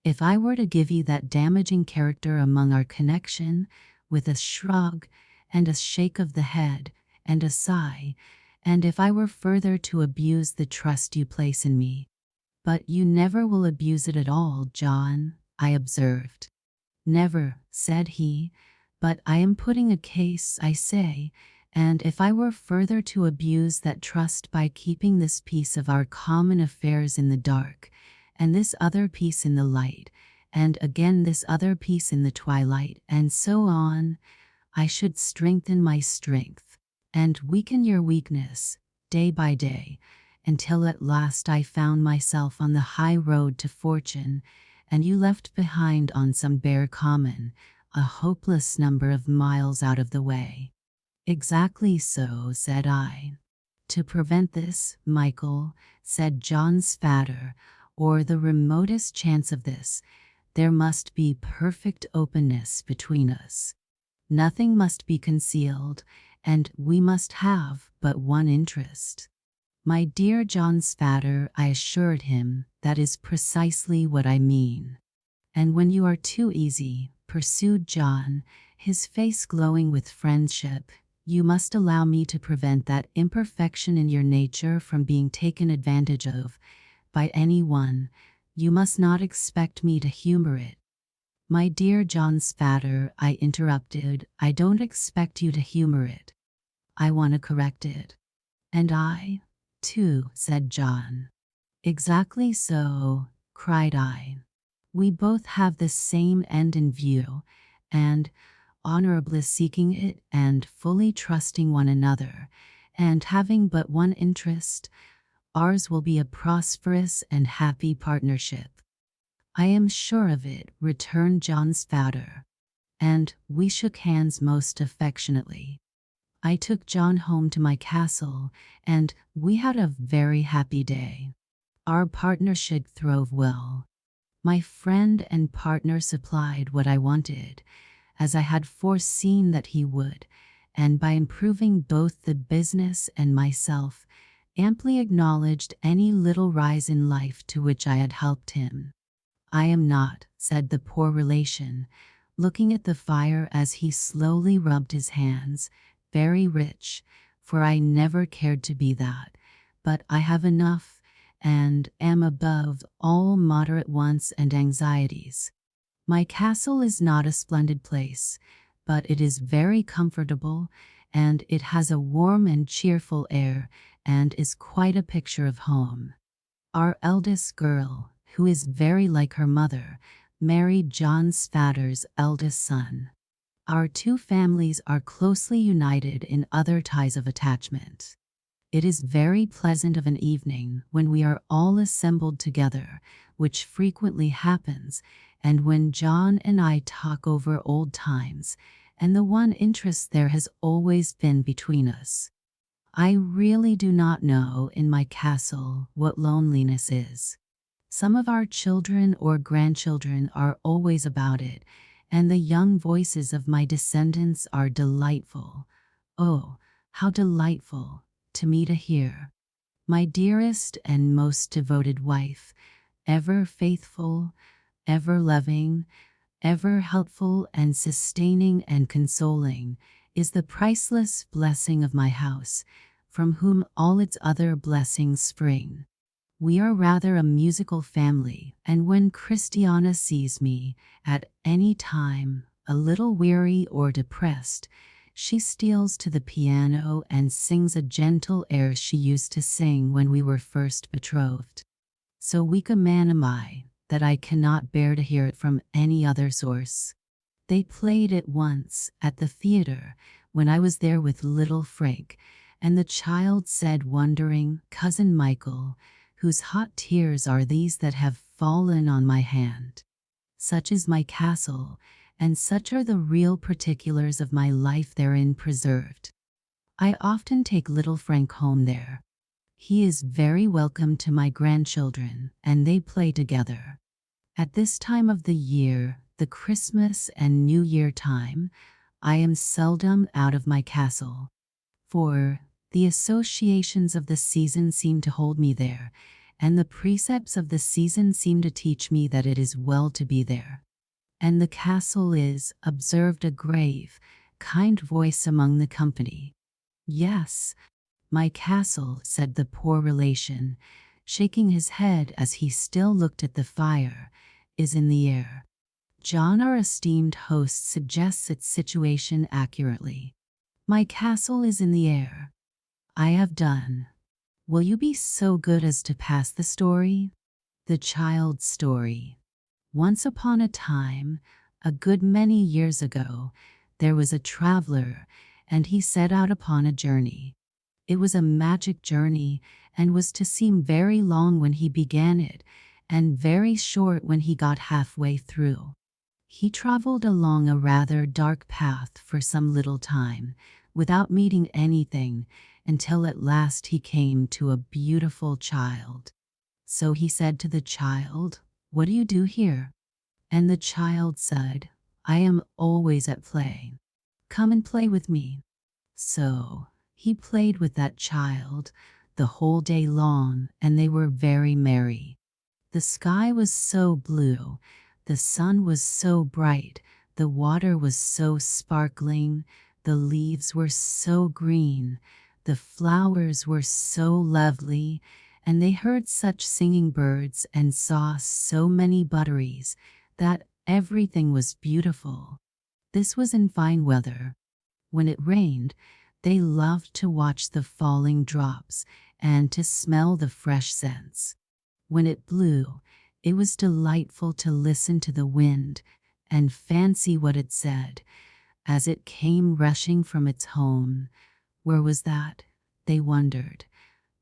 If I were to give you that damaging character among our connection, with a shrug and a shake of the head and a sigh, and if I were further to abuse the trust you place in me. But you never will abuse it at all, John, I observed. Never, said he, but I am putting a case, I say, and if I were further to abuse that trust by keeping this piece of our common affairs in the dark, and this other piece in the light, and again this other piece in the twilight, and so on, I should strengthen my strength, and weaken your weakness, day by day, until at last I found myself on the high road to fortune, and you left behind on some bare common, a hopeless number of miles out of the way. Exactly so, said I. To prevent this, Michael, said John Spatter, or the remotest chance of this, there must be perfect openness between us. Nothing must be concealed, and we must have but one interest. My dear John Spatter, I assured him, that is precisely what I mean. And when you are too easy, pursued John, his face glowing with friendship, You must allow me to prevent that imperfection in your nature from being taken advantage of by anyone. You must not expect me to humor it. My dear John Spatter, I interrupted, I don't expect you to humor it. I want to correct it. And I, too, said John. Exactly so, cried I. We both have the same end in view, and honorably seeking it and fully trusting one another, and having but one interest, ours will be a prosperous and happy partnership. I am sure of it, returned John Spatter, and we shook hands most affectionately. I took John home to my castle, and we had a very happy day. Our partnership throve well. My friend and partner supplied what I wanted, as I had foreseen that he would, and by improving both the business and myself, amply acknowledged any little rise in life to which I had helped him. I am not, said the poor relation, looking at the fire as he slowly rubbed his hands, very rich, for I never cared to be that, but I have enough, and am above all moderate wants and anxieties. My castle is not a splendid place, but it is very comfortable, and it has a warm and cheerful air, and is quite a picture of home. Our eldest girl, who is very like her mother, married John Spatter's eldest son. Our two families are closely united in other ties of attachment. It is very pleasant of an evening when we are all assembled together, which frequently happens, and when John and I talk over old times, and the one interest there has always been between us. I really do not know in my castle what loneliness is. Some of our children or grandchildren are always about it, and the young voices of my descendants are delightful. Oh, how delightful to me to hear. My dearest and most devoted wife, ever faithful, ever loving, ever helpful and sustaining and consoling, is the priceless blessing of my house, from whom all its other blessings spring. We are rather a musical family, and when Christiana sees me, at any time, a little weary or depressed, she steals to the piano and sings a gentle air she used to sing when we were first betrothed. So weak a man am I, that I cannot bear to hear it from any other source. They played it once, at the theatre, when I was there with little Frank, and the child said wondering, Cousin Michael, whose hot tears are these that have fallen on my hand? Such is my castle, and such are the real particulars of my life therein preserved. I often take little Frank home there. He is very welcome to my grandchildren, and they play together. At this time of the year, the Christmas and New Year time, I am seldom out of my castle, for the associations of the season seem to hold me there, and the precepts of the season seem to teach me that it is well to be there. And the castle is, observed a grave, kind voice among the company. Yes, my castle, said the poor relation, shaking his head as he still looked at the fire, is in the air. John, our esteemed host, suggests its situation accurately. My castle is in the air. I have done. Will you be so good as to pass the story? The child's story. Once upon a time, a good many years ago, there was a traveler, and he set out upon a journey. It was a magic journey, and was to seem very long when he began it, and very short when he got halfway through. He traveled along a rather dark path for some little time, without meeting anything, until at last he came to a beautiful child. So he said to the child, What do you do here? And the child said, I am always at play. Come and play with me. So he played with that child the whole day long, and they were very merry. The sky was so blue, the sun was so bright, the water was so sparkling, The leaves were so green, the flowers were so lovely, and they heard such singing birds and saw so many butterflies that everything was beautiful. This was in fine weather. When it rained, they loved to watch the falling drops and to smell the fresh scents. When it blew, it was delightful to listen to the wind and fancy what it said as it came rushing from its home. Where was that? They wondered,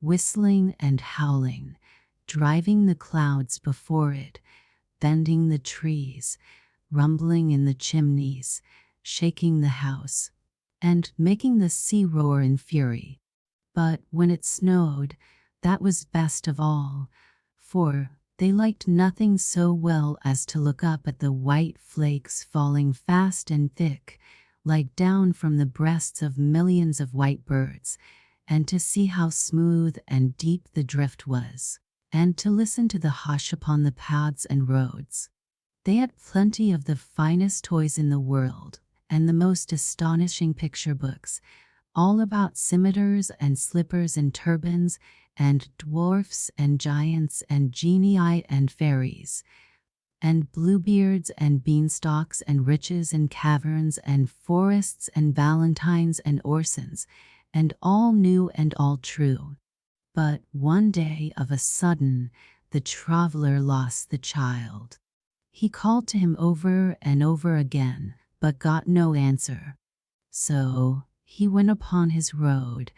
whistling and howling, driving the clouds before it, bending the trees, rumbling in the chimneys, shaking the house, and making the sea roar in fury. But when it snowed, that was best of all, for they liked nothing so well as to look up at the white flakes falling fast and thick, like down from the breasts of millions of white birds, and to see how smooth and deep the drift was, and to listen to the hush upon the paths and roads. They had plenty of the finest toys in the world, and the most astonishing picture books, all about scimitars and slippers and turbans, and dwarfs and giants and genii and fairies, and bluebeards and beanstalks and riches and caverns and forests and valentines and orsons, and all new and all true. But one day of a sudden the traveler lost the child. He called to him over and over again, but got no answer. So he went upon his road,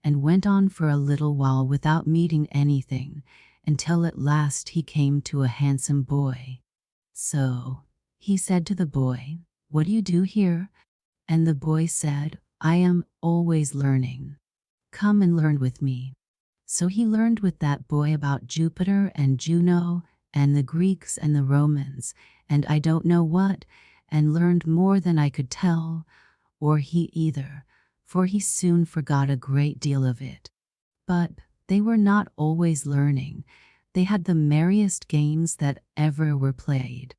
and went on for a little while without meeting anything, until at last he came to a handsome boy. So he said to the boy, "What do you do here?" And the boy said, "I am always learning. Come and learn with me." So he learned with that boy about Jupiter and Juno, and the Greeks and the Romans, and I don't know what, and learned more than I could tell, or he either, for he soon forgot a great deal of it. But they were not always learning. They had the merriest games that ever were played.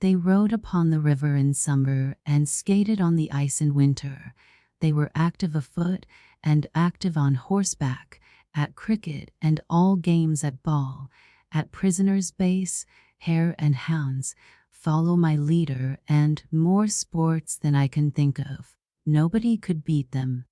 They rode upon the river in summer and skated on the ice in winter. They were active afoot and active on horseback, at cricket and all games, at ball, at prisoner's base, hare and hounds, follow my leader, and more sports than I can think of. Nobody could beat them.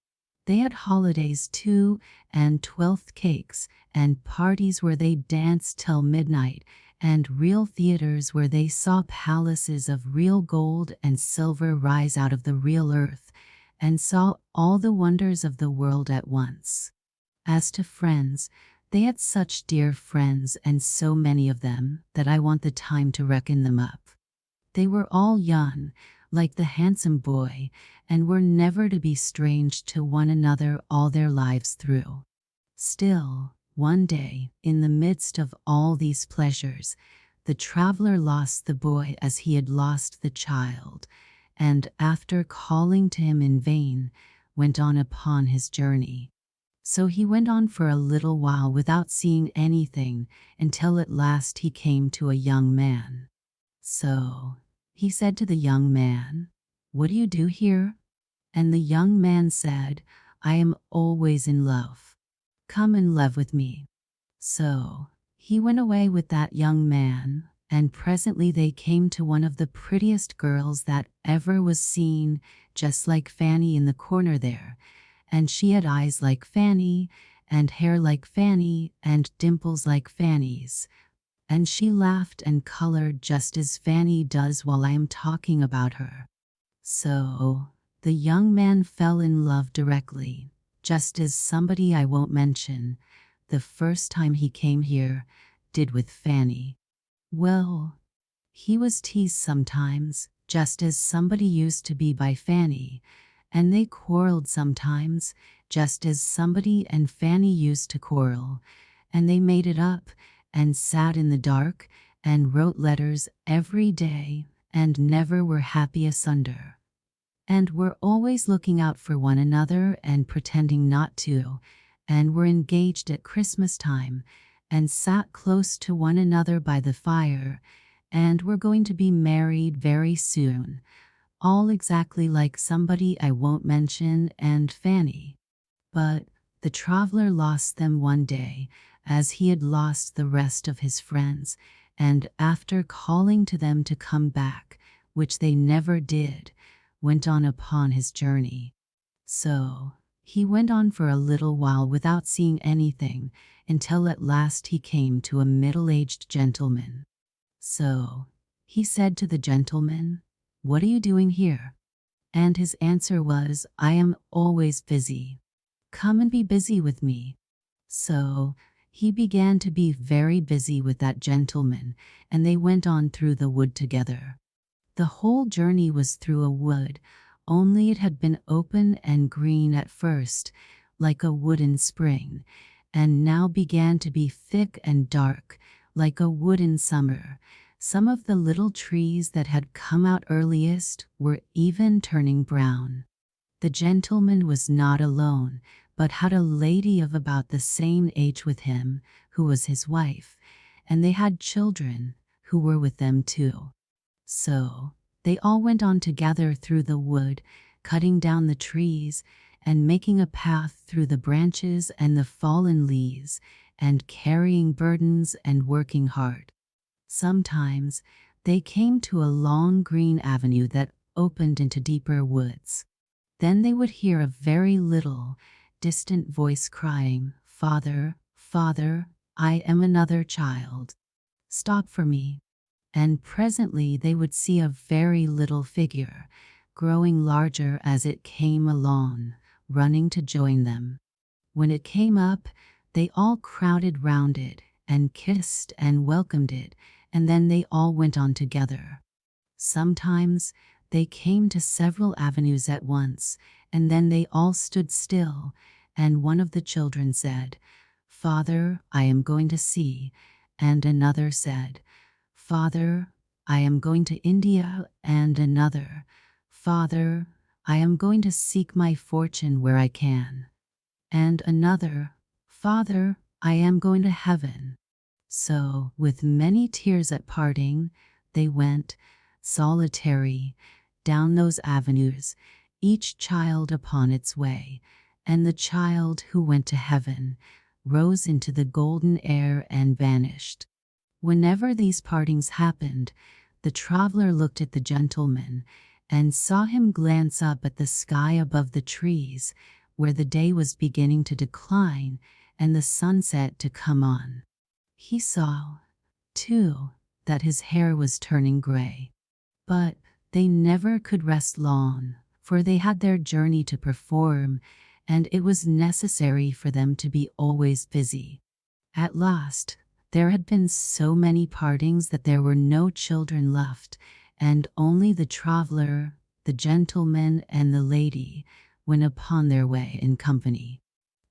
They had holidays too, and 12th cakes, and parties where they danced till midnight, and real theaters where they saw palaces of real gold and silver rise out of the real earth, and saw all the wonders of the world at once. As to friends, they had such dear friends, and so many of them, that I want the time to reckon them up. They were all young, like the handsome boy, and were never to be strange to one another all their lives through. Still, one day, in the midst of all these pleasures, the traveler lost the boy as he had lost the child, and after calling to him in vain, went on upon his journey. So he went on for a little while without seeing anything, until at last he came to a young man. So he said to the young man, "What do you do here?" And the young man said, "I am always in love. Come and love with me." So he went away with that young man, and presently they came to one of the prettiest girls that ever was seen, just like Fanny in the corner there, and she had eyes like Fanny, and hair like Fanny, and dimples like Fanny's. And she laughed and colored just as Fanny does while I am talking about her. So the young man fell in love directly, just as somebody I won't mention, the first time he came here, did with Fanny. Well, he was teased sometimes, just as somebody used to be by Fanny, and they quarreled sometimes, just as somebody and Fanny used to quarrel, and they made it up, and sat in the dark, and wrote letters every day, and never were happy asunder, and were always looking out for one another and pretending not to, and were engaged at Christmas time, and sat close to one another by the fire, and were going to be married very soon, all exactly like somebody I won't mention and Fanny. But the traveler lost them one day, as he had lost the rest of his friends, and after calling to them to come back, which they never did, went on upon his journey. So he went on for a little while without seeing anything, until at last he came to a middle-aged gentleman. So he said to the gentleman, "What are you doing here?" And his answer was, "I am always busy. Come and be busy with me." So he began to be very busy with that gentleman, and they went on through the wood together. The whole journey was through a wood, only it had been open and green at first, like a wooden spring, and now began to be thick and dark, like a wood in summer. Some of the little trees that had come out earliest were even turning brown. The gentleman was not alone, but had a lady of about the same age with him, who was his wife, and they had children, who were with them too. So they all went on together through the wood, cutting down the trees, and making a path through the branches and the fallen leaves, and carrying burdens and working hard. Sometimes they came to a long green avenue that opened into deeper woods. Then they would hear a very little, distant voice crying, "Father, Father, I am another child. Stop for me." And presently they would see a very little figure, growing larger as it came along, running to join them. When it came up, they all crowded round it, and kissed and welcomed it, and then they all went on together. Sometimes they came to several avenues at once, and then they all stood still, and one of the children said, "Father, I am going to sea," and another said, "Father, I am going to India," and another, "Father, I am going to seek my fortune where I can," and another, "Father, I am going to heaven." So, with many tears at parting, they went, solitary, down those avenues, each child upon its way, and the child who went to heaven rose into the golden air and vanished. Whenever these partings happened, the traveler looked at the gentleman and saw him glance up at the sky above the trees, where the day was beginning to decline and the sunset to come on. He saw, too, that his hair was turning gray. But they never could rest long, for they had their journey to perform, and it was necessary for them to be always busy. At last, there had been so many partings that there were no children left, and only the traveler, the gentleman, and the lady went upon their way in company.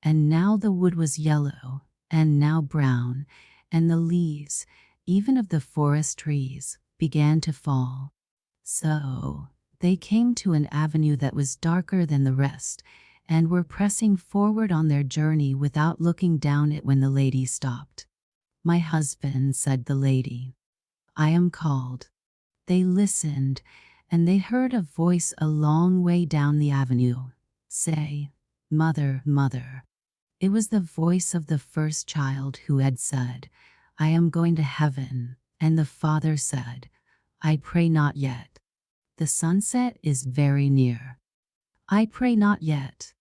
And now the wood was yellow, and now brown, and the leaves, even of the forest trees, began to fall. So they came to an avenue that was darker than the rest, and were pressing forward on their journey without looking down it when the lady stopped. "My husband," said the lady, "I am called." They listened, and they heard a voice a long way down the avenue say, "Mother, mother." It was the voice of the first child, who had said, "I am going to heaven," and the father said, "I pray not yet. The sunset is very near. I pray not yet."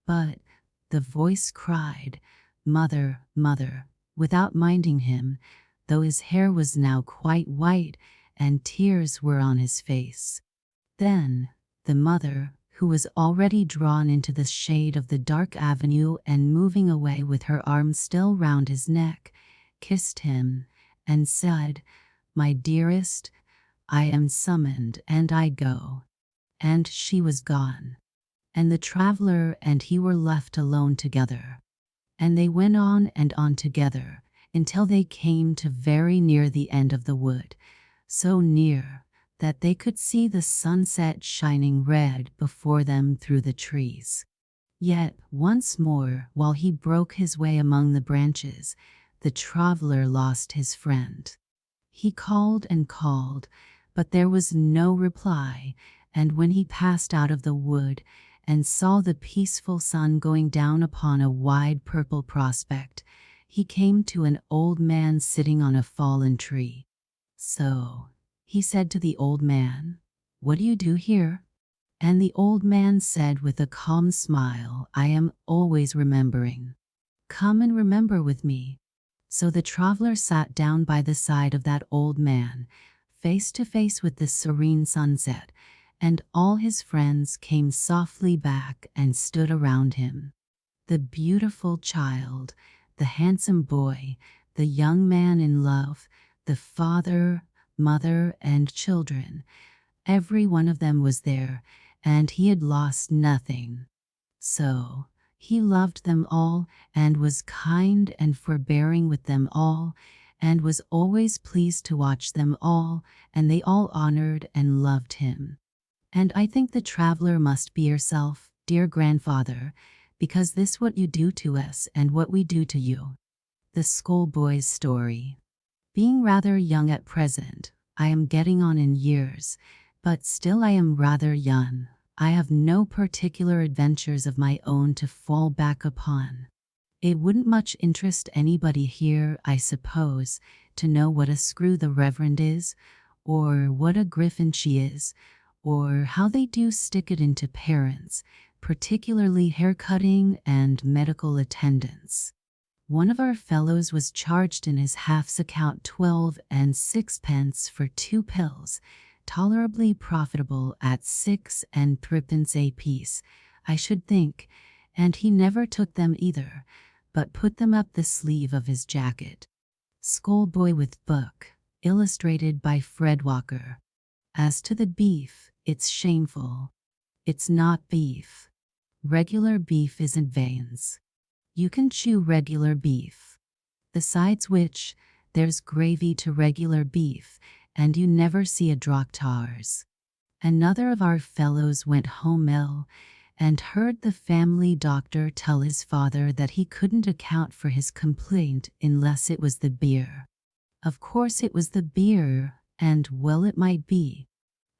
But the voice cried, "Mother, mother," without minding him, though his hair was now quite white and tears were on his face. Then the mother, who was already drawn into the shade of the dark avenue and moving away with her arms still round his neck, kissed him and said, "My dearest, I am summoned and I go." And she was gone, and the traveler and he were left alone together. And they went on and on together until they came to very near the end of the wood, so near that they could see the sunset shining red before them through the trees. Yet once more, while he broke his way among the branches, the traveler lost his friend. He called and called, but there was no reply, and when he passed out of the wood and saw the peaceful sun going down upon a wide purple prospect, he came to an old man sitting on a fallen tree. "So," he said to the old man, "what do you do here?" And the old man said with a calm smile, "I am always remembering. Come and remember with me." So the traveler sat down by the side of that old man, face to face with the serene sunset, and all his friends came softly back and stood around him. The beautiful child, the handsome boy, the young man in love, the father, mother, and children, every one of them was there, and he had lost nothing. So he loved them all, and was kind and forbearing with them all, and was always pleased to watch them all, and they all honored and loved him. And I think the traveler must be yourself, dear grandfather, because this what you do to us and what we do to you. The Schoolboy's story. Being rather young at present, I am getting on in years, but still I am rather young. I have no particular adventures of my own to fall back upon. It wouldn't much interest anybody here, I suppose, to know what a screw the Reverend is, or what a griffin she is, or how they do stick it into parents, particularly haircutting and medical attendance. One of our fellows was charged in his half's account 12 and 6 for 2 pills, tolerably profitable at 6 and 3 a piece, I should think, and he never took them either, but put them up the sleeve of his jacket. Schoolboy with book, illustrated by Fred Walker. As to the beef, it's shameful. It's not beef. Regular beef isn't veins. You can chew regular beef. Besides which, there's gravy to regular beef, and you never see a doctors. Another of our fellows went home ill, and heard the family doctor tell his father that he couldn't account for his complaint unless it was the beer. Of course it was the beer, and well it might be.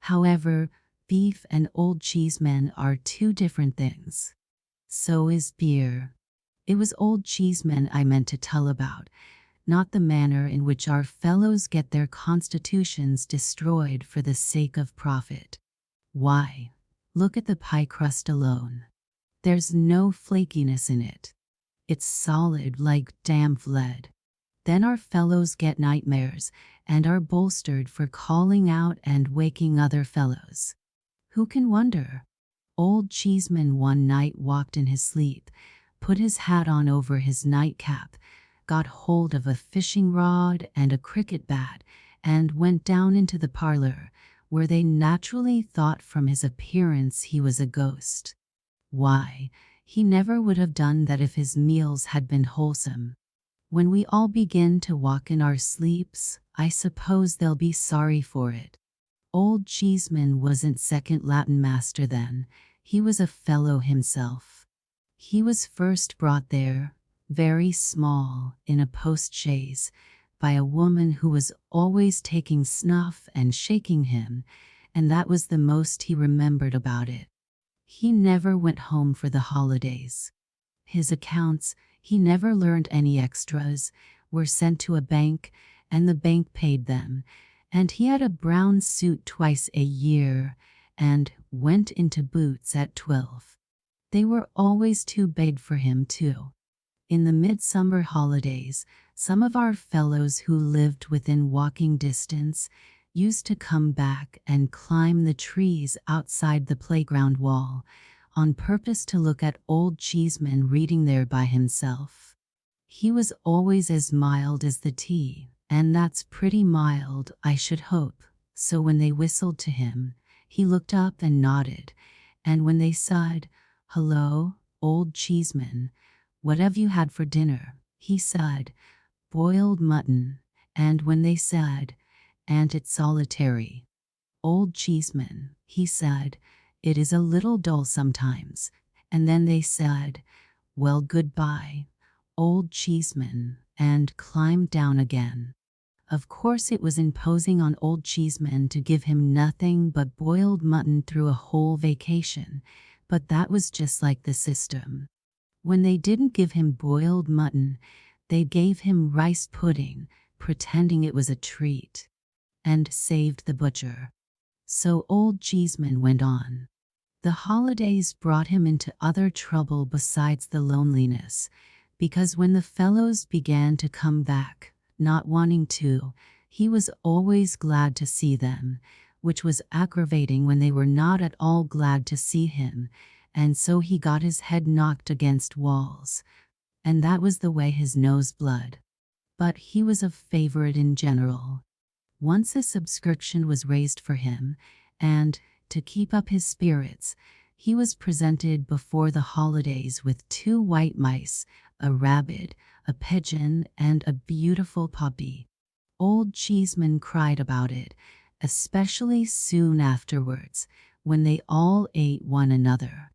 However, beef and old cheesemen are 2 different things. So is beer. It was old cheesemen I meant to tell about, not the manner in which our fellows get their constitutions destroyed for the sake of profit. Why, look at the pie crust alone. There's no flakiness in it. It's solid like damp lead. Then our fellows get nightmares and are bolstered for calling out and waking other fellows. Who can wonder? Old cheeseman one night walked in his sleep, put his hat on over his nightcap, got hold of a fishing rod and a cricket bat, and went down into the parlor, where they naturally thought from his appearance he was a ghost. Why, he never would have done that if his meals had been wholesome. When we all begin to walk in our sleeps, I suppose they'll be sorry for it. Old Cheeseman wasn't second Latin master then, he was a fellow himself. He was first brought there, very small, in a post-chaise, by a woman who was always taking snuff and shaking him, and that was the most he remembered about it. He never went home for the holidays. His accounts, he never learned any extras, were sent to a bank, and the bank paid them, and he had a brown suit twice a year, and went into boots at 12. They were always too big for him, too. In the midsummer holidays, some of our fellows who lived within walking distance used to come back and climb the trees outside the playground wall, on purpose to look at old Cheeseman reading there by himself. He was always as mild as the tea, and that's pretty mild, I should hope, so when they whistled to him, he looked up and nodded, and when they said, "Hello, old Cheeseman, what have you had for dinner?" he said, "Boiled mutton," and when they said, "And it's solitary, old Cheeseman," he said, "It is a little dull sometimes," and then they said, "Well, goodbye, old Cheeseman," and climbed down again. Of course it was imposing on Old Cheeseman to give him nothing but boiled mutton through a whole vacation, but that was just like the system. When they didn't give him boiled mutton, they gave him rice pudding, pretending it was a treat, and saved the butcher. So Old Cheeseman went on. The holidays brought him into other trouble besides the loneliness, because when the fellows began to come back, not wanting to, he was always glad to see them, which was aggravating when they were not at all glad to see him, and so he got his head knocked against walls, and that was the way his nose bled. But he was a favorite in general. Once a subscription was raised for him, and, to keep up his spirits, he was presented before the holidays with 2 white mice, a rabbit, a pigeon, and a beautiful puppy. Old Cheeseman cried about it, especially soon afterwards, when they all ate one another.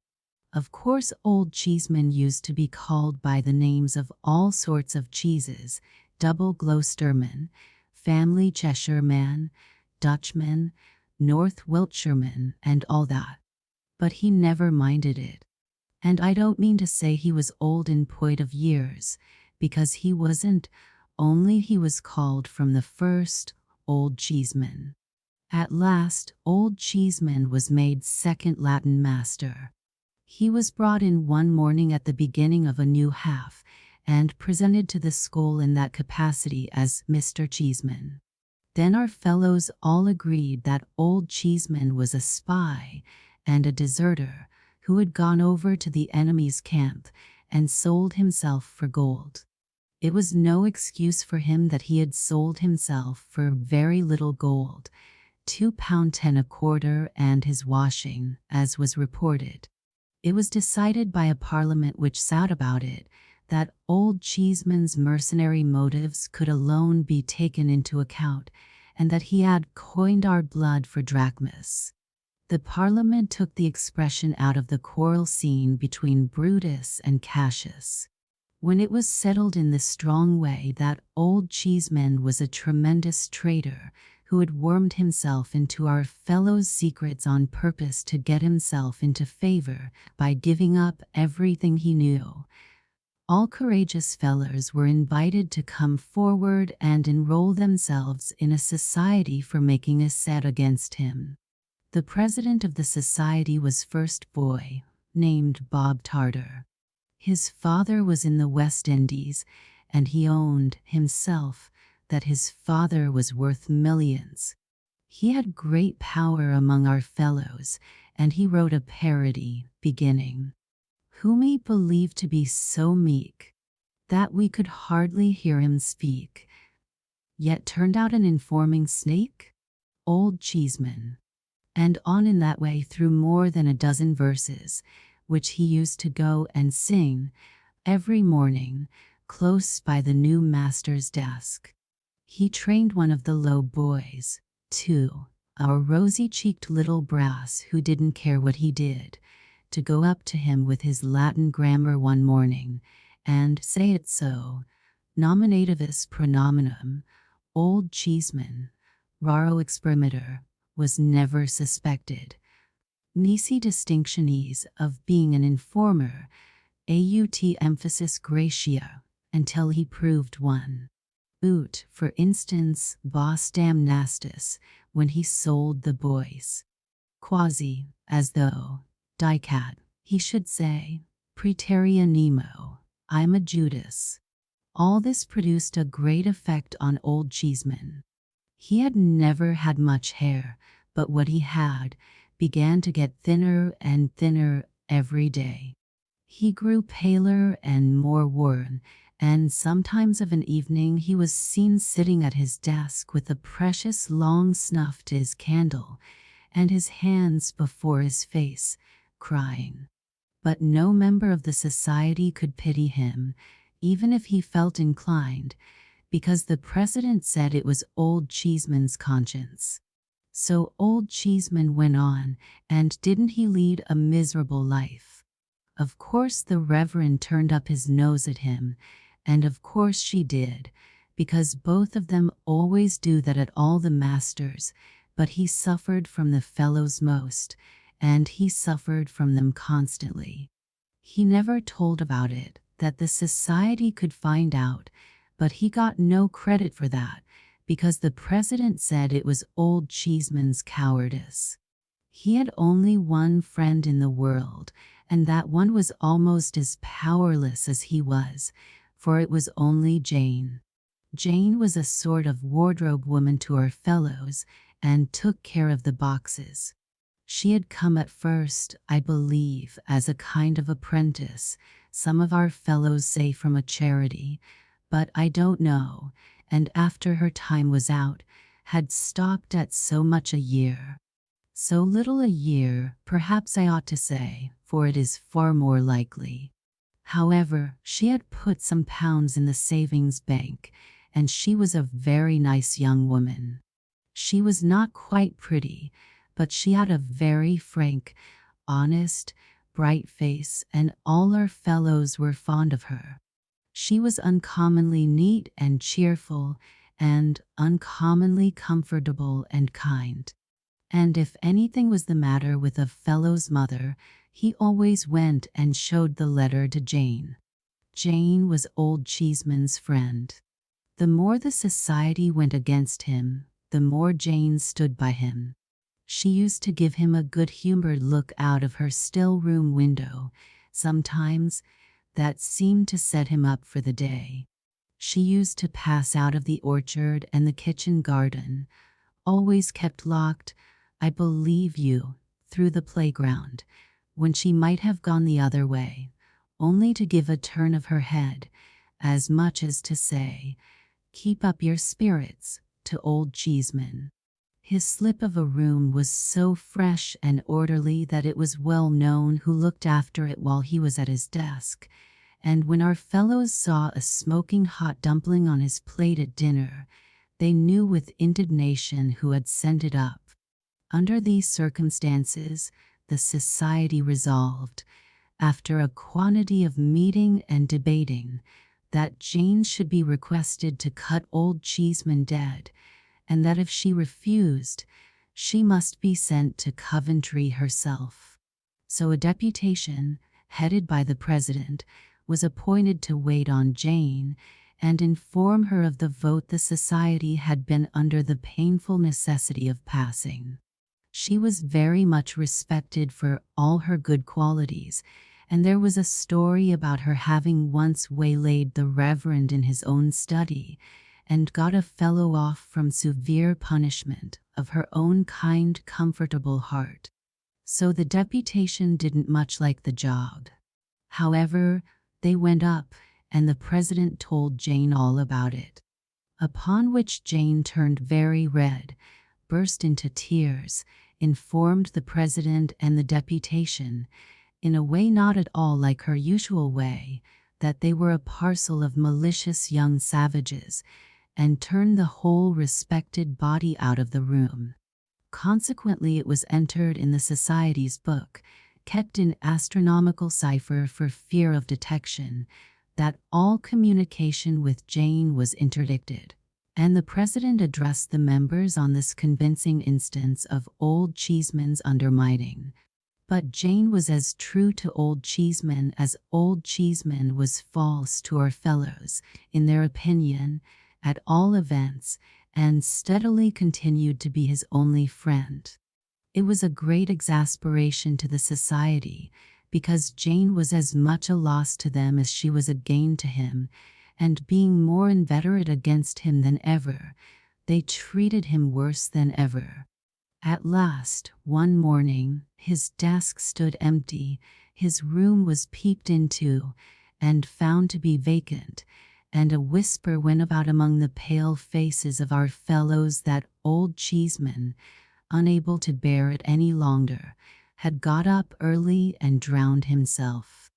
Of course, Old Cheeseman used to be called by the names of all sorts of cheeses: Double Gloucesterman, Family Cheshireman, Dutchman, North Wiltshireman, and all that. But he never minded it. And I don't mean to say he was old in point of years, because he wasn't, only he was called from the first Old Cheeseman. At last, Old Cheeseman was made second Latin master. He was brought in one morning at the beginning of a new half, and presented to the school in that capacity as Mr. Cheeseman. Then our fellows all agreed that Old Cheeseman was a spy and a deserter who had gone over to the enemy's camp and sold himself for gold. It was no excuse for him that he had sold himself for very little gold, £2.10 a quarter, and his washing, as was reported. It was decided by a parliament which sat about it that Old Cheeseman's mercenary motives could alone be taken into account, and that he had coined our blood for drachmas. The Parliament took the expression out of the quarrel scene between Brutus and Cassius. When it was settled in the strong way that Old Cheeseman was a tremendous traitor who had wormed himself into our fellows' secrets on purpose to get himself into favor by giving up everything he knew, all courageous fellers were invited to come forward and enroll themselves in a society for making a set against him. The president of the society was first boy, named Bob Tarter. His father was in the West Indies, and he owned, himself, that his father was worth millions. He had great power among our fellows, and he wrote a parody, beginning, "Whom he believed to be so meek, that we could hardly hear him speak, yet turned out an informing snake, Old Cheeseman," and on in that way through more than a dozen verses, which he used to go and sing every morning close by the new master's desk. He trained one of the low boys, too, our rosy-cheeked little brass who didn't care what he did, to go up to him with his Latin grammar one morning and say it so, nominativus pronominum, Old Cheeseman, raro experimitor, was never suspected. Nisi distinctionis of being an informer, aut emphasis gratia, until he proved one. Ut, for instance, bos damnastus, when he sold the boys. Quasi, as though, dicat, he should say, praeterea nemo, I'm a Judas. All this produced a great effect on Old Cheeseman. He had never had much hair, but what he had began to get thinner and thinner every day. He grew paler and more worn, and sometimes of an evening he was seen sitting at his desk with a precious long snuff to his candle, and his hands before his face, crying. But no member of the society could pity him, even if he felt inclined, because the president said it was Old Cheeseman's conscience. So Old Cheeseman went on, and didn't he lead a miserable life? Of course the Reverend turned up his nose at him, and of course she did, because both of them always do that at all the masters, but he suffered from the fellows most, and he suffered from them constantly. He never told about it, that the society could find out, but he got no credit for that, because the president said it was Old Cheeseman's cowardice. He had only one friend in the world, and that one was almost as powerless as he was, for it was only Jane. Jane was a sort of wardrobe woman to our fellows, and took care of the boxes. She had come at first, I believe, as a kind of apprentice, some of our fellows say from a charity, but I don't know, and after her time was out, had stopped at so much a year. So little a year, perhaps I ought to say, for it is far more likely. However, she had put some pounds in the savings bank, and she was a very nice young woman. She was not quite pretty, but she had a very frank, honest, bright face, and all our fellows were fond of her. She was uncommonly neat and cheerful, and uncommonly comfortable and kind. And if anything was the matter with a fellow's mother, he always went and showed the letter to Jane. Jane was Old Cheeseman's friend. The more the society went against him, the more Jane stood by him. She used to give him a good-humored look out of her still-room window, sometimes, that seemed to set him up for the day. She used to pass out of the orchard and the kitchen garden, always kept locked, I believe you, through the playground, when she might have gone the other way, only to give a turn of her head, as much as to say, "Keep up your spirits," to Old Cheeseman. His slip of a room was so fresh and orderly that it was well known who looked after it while he was at his desk, and when our fellows saw a smoking hot dumpling on his plate at dinner, they knew with indignation who had sent it up. Under these circumstances, the society resolved, after a quantity of meeting and debating, that Jane should be requested to cut Old Cheeseman dead, and that if she refused, she must be sent to Coventry herself. So a deputation, headed by the president, was appointed to wait on Jane and inform her of the vote the society had been under the painful necessity of passing. She was very much respected for all her good qualities, and there was a story about her having once waylaid the Reverend in his own study, and got a fellow off from severe punishment of her own kind, comfortable heart. So the deputation didn't much like the job. However, they went up, and the president told Jane all about it. Upon which Jane turned very red, burst into tears, informed the president and the deputation, in a way not at all like her usual way, that they were a parcel of malicious young savages, and turned the whole respected body out of the room. Consequently, it was entered in the society's book, kept in astronomical cipher for fear of detection, that all communication with Jane was interdicted, and the president addressed the members on this convincing instance of Old Cheeseman's undermining. But Jane was as true to Old Cheeseman as Old Cheeseman was false to our fellows, in their opinion, at all events, and steadily continued to be his only friend. It was a great exasperation to the society, because Jane was as much a loss to them as she was a gain to him, and being more inveterate against him than ever, they treated him worse than ever. At last, one morning, his desk stood empty, his room was peeped into, and found to be vacant, and a whisper went about among the pale faces of our fellows that Old Cheeseman, unable to bear it any longer, had got up early and drowned himself.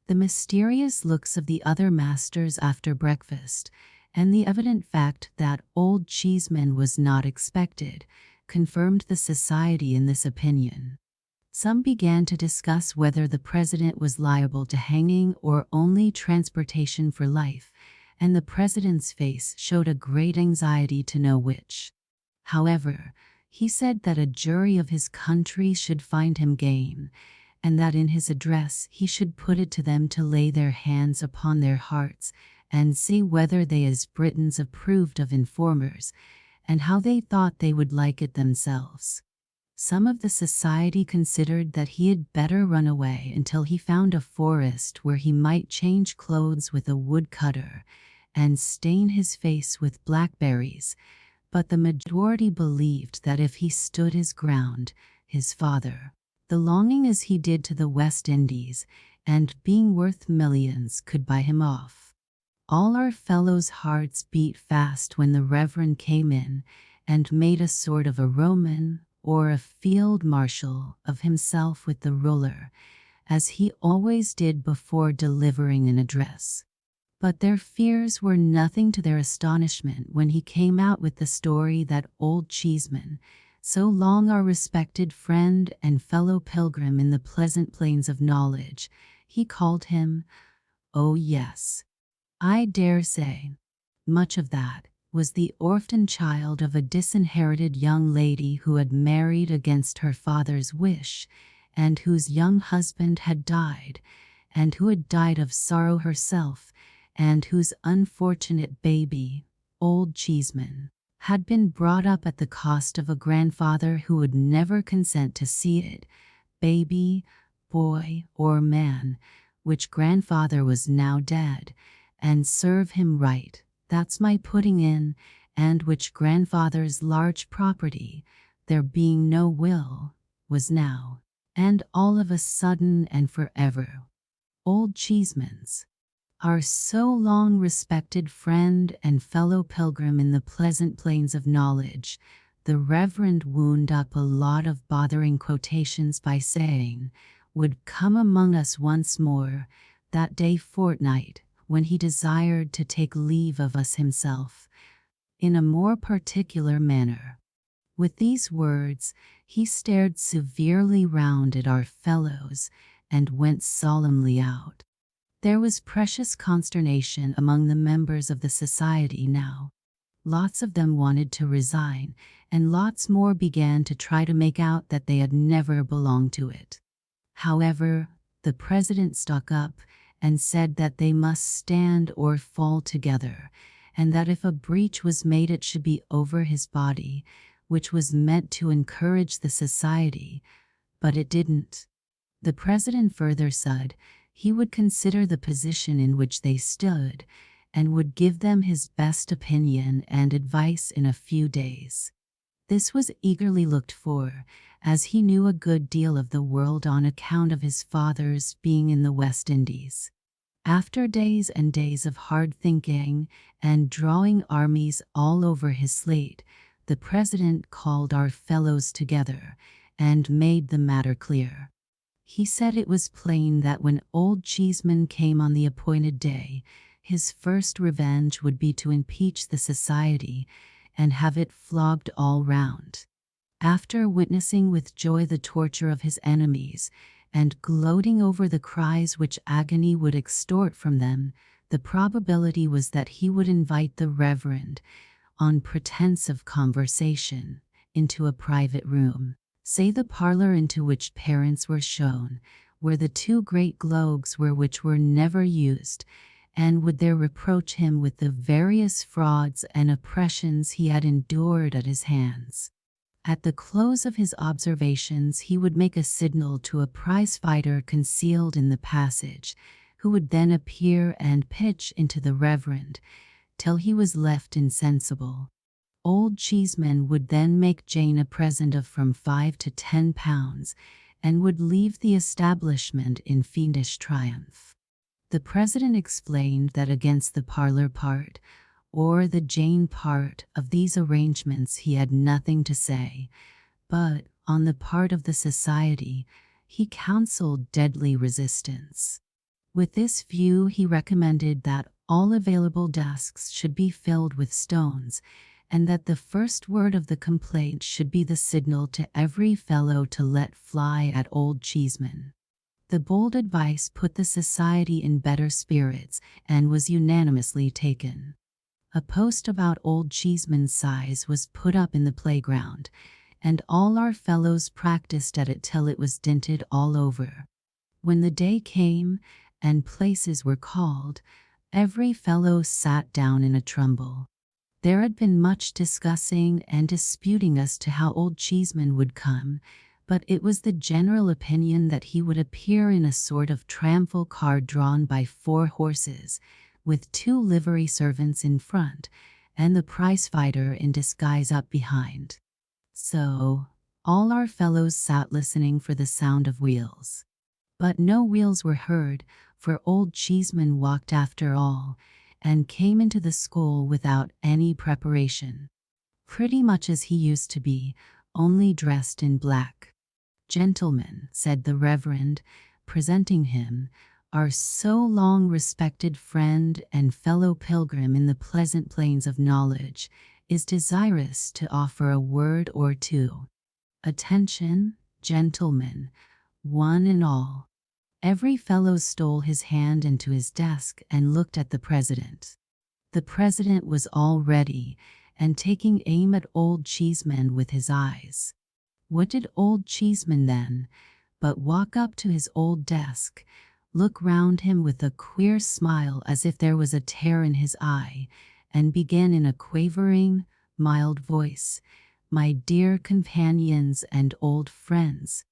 The mysterious looks of the other masters after breakfast, and the evident fact that Old Cheeseman was not expected, confirmed the society in this opinion. Some began to discuss whether the president was liable to hanging or only transportation for life, and the president's face showed a great anxiety to know which. However, he said that a jury of his country should find him game, and that in his address he should put it to them to lay their hands upon their hearts and see whether they as Britons approved of informers, and how they thought they would like it themselves. Some of the society considered that he had better run away until he found a forest where he might change clothes with a woodcutter and stain his face with blackberries, but the majority believed that if he stood his ground, his father, belonging as he did to the West Indies, and being worth millions, could buy him off. All our fellows' hearts beat fast when the Reverend came in and made a sort of a Roman or a field marshal of himself with the ruler, as he always did before delivering an address. But their fears were nothing to their astonishment when he came out with the story that old Cheeseman, so long our respected friend and fellow pilgrim in the pleasant plains of knowledge, he called him, oh yes, I dare say, much of that, was the orphan child of a disinherited young lady who had married against her father's wish, and whose young husband had died, and who had died of sorrow herself, and whose unfortunate baby, old Cheeseman, had been brought up at the cost of a grandfather who would never consent to see it, baby, boy, or man, which grandfather was now dead, and serve him right, that's my putting in, and which grandfather's large property, there being no will, was now, and all of a sudden and forever, old Cheeseman's. Our so long respected friend and fellow pilgrim in the pleasant plains of knowledge, the Reverend wound up a lot of bothering quotations by saying, would come among us once more, that day fortnight, when he desired to take leave of us himself, in a more particular manner. With these words, he stared severely round at our fellows, and went solemnly out. There was precious consternation among the members of the society now. Lots of them wanted to resign, and lots more began to try to make out that they had never belonged to it. However, the president stuck up and said that they must stand or fall together, and that if a breach was made it should be over his body, which was meant to encourage the society, but it didn't. The president further said he would consider the position in which they stood, and would give them his best opinion and advice in a few days. This was eagerly looked for, as he knew a good deal of the world on account of his father's being in the West Indies. After days and days of hard thinking and drawing armies all over his slate, the president called our fellows together and made the matter clear. He said it was plain that when old Cheeseman came on the appointed day, his first revenge would be to impeach the society and have it flogged all round. After witnessing with joy the torture of his enemies, and gloating over the cries which agony would extort from them, the probability was that he would invite the Reverend, on pretense of conversation, into a private room, say the parlor into which parents were shown, where the two great globes were which were never used, and would there reproach him with the various frauds and oppressions he had endured at his hands. At the close of his observations he would make a signal to a prize-fighter concealed in the passage, who would then appear and pitch into the Reverend, till he was left insensible. Old Cheeseman would then make Jane a present of from £5 to £10, and would leave the establishment in fiendish triumph. The president explained that against the parlor part, or the Jane part of these arrangements he had nothing to say, but, on the part of the society, he counseled deadly resistance. With this view he recommended that all available desks should be filled with stones, and that the first word of the complaint should be the signal to every fellow to let fly at old Cheeseman. The bold advice put the society in better spirits and was unanimously taken. A post about Old Cheeseman's size was put up in the playground, and all our fellows practiced at it till it was dinted all over. When the day came, and places were called, every fellow sat down in a tremble. There had been much discussing and disputing as to how Old Cheeseman would come, but it was the general opinion that he would appear in a sort of triumphal car drawn by 4 horses, with 2 livery servants in front, and the prize-fighter in disguise up behind. So, all our fellows sat listening for the sound of wheels. But no wheels were heard, for Old Cheeseman walked after all, and came into the school without any preparation, pretty much as he used to be, only dressed in black. "Gentlemen," said the Reverend, presenting him, "our so long respected friend and fellow pilgrim in the pleasant plains of knowledge, is desirous to offer a word or two. Attention, gentlemen, one and all." Every fellow stole his hand into his desk and looked at the president. The president was all ready, and taking aim at Old Cheeseman with his eyes. What did Old Cheeseman then but walk up to his old desk, look round him with a queer smile as if there was a tear in his eye, and begin in a quavering, mild voice, "My dear companions and old friends."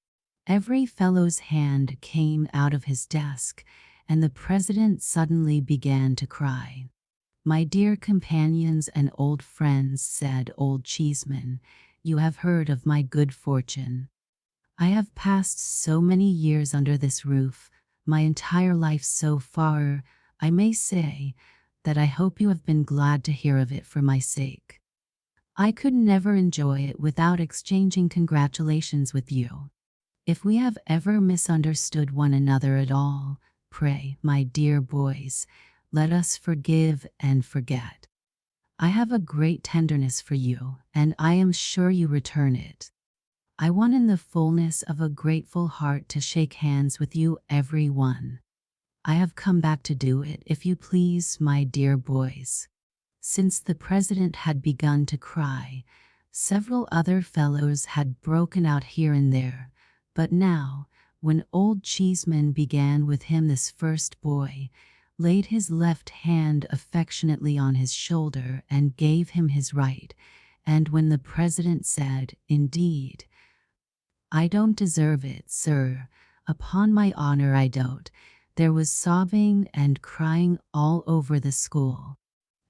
Every fellow's hand came out of his desk, and the president suddenly began to cry. "My dear companions and old friends," said Old Cheeseman, "you have heard of my good fortune. I have passed so many years under this roof, my entire life so far, I may say, that I hope you have been glad to hear of it for my sake. I could never enjoy it without exchanging congratulations with you. If we have ever misunderstood one another at all, pray, my dear boys, let us forgive and forget. I have a great tenderness for you, and I am sure you return it. I want in the fullness of a grateful heart to shake hands with you every one. I have come back to do it, if you please, my dear boys." Since the president had begun to cry, several other fellows had broken out here and there, but now, when Old Cheeseman began with him, this first boy laid his left hand affectionately on his shoulder and gave him his right, and when the president said, "Indeed, I don't deserve it, sir, upon my honor I don't," there was sobbing and crying all over the school.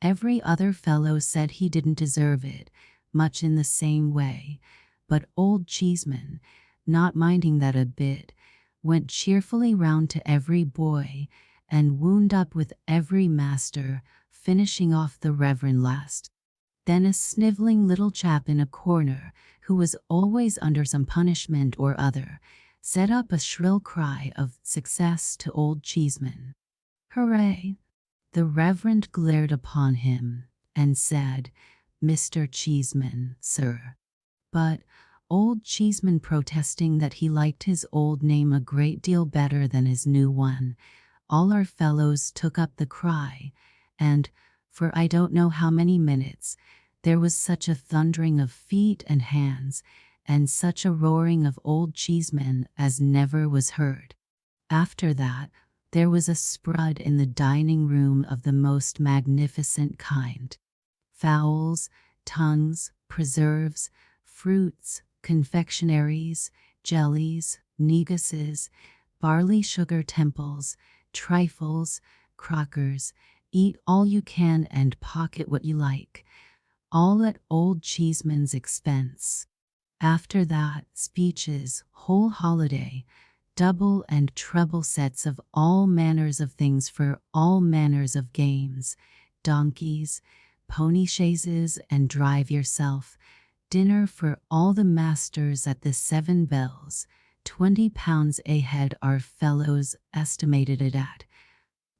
Every other fellow said he didn't deserve it, much in the same way, but Old Cheeseman, not minding that a bit, went cheerfully round to every boy and wound up with every master, finishing off the Reverend last. Then a sniveling little chap in a corner, who was always under some punishment or other, set up a shrill cry of success to Old Cheeseman. "Hooray!" The Reverend glared upon him and said, "Mr. Cheeseman, sir." But Old Cheeseman, protesting that he liked his old name a great deal better than his new one, all our fellows took up the cry, and, for I don't know how many minutes, there was such a thundering of feet and hands, and such a roaring of Old Cheeseman as never was heard. After that, there was a sprud in the dining room of the most magnificent kind. Fowls, tongues, preserves, fruits, confectionaries, jellies, negusses, barley sugar temples, trifles, crackers, eat all you can and pocket what you like, all at Old Cheeseman's expense. After that, speeches, whole holiday, double and treble sets of all manners of things for all manners of games, donkeys, pony chaises and drive yourself, dinner for all the masters at the 7 Bells, £20 a head our fellows estimated it at,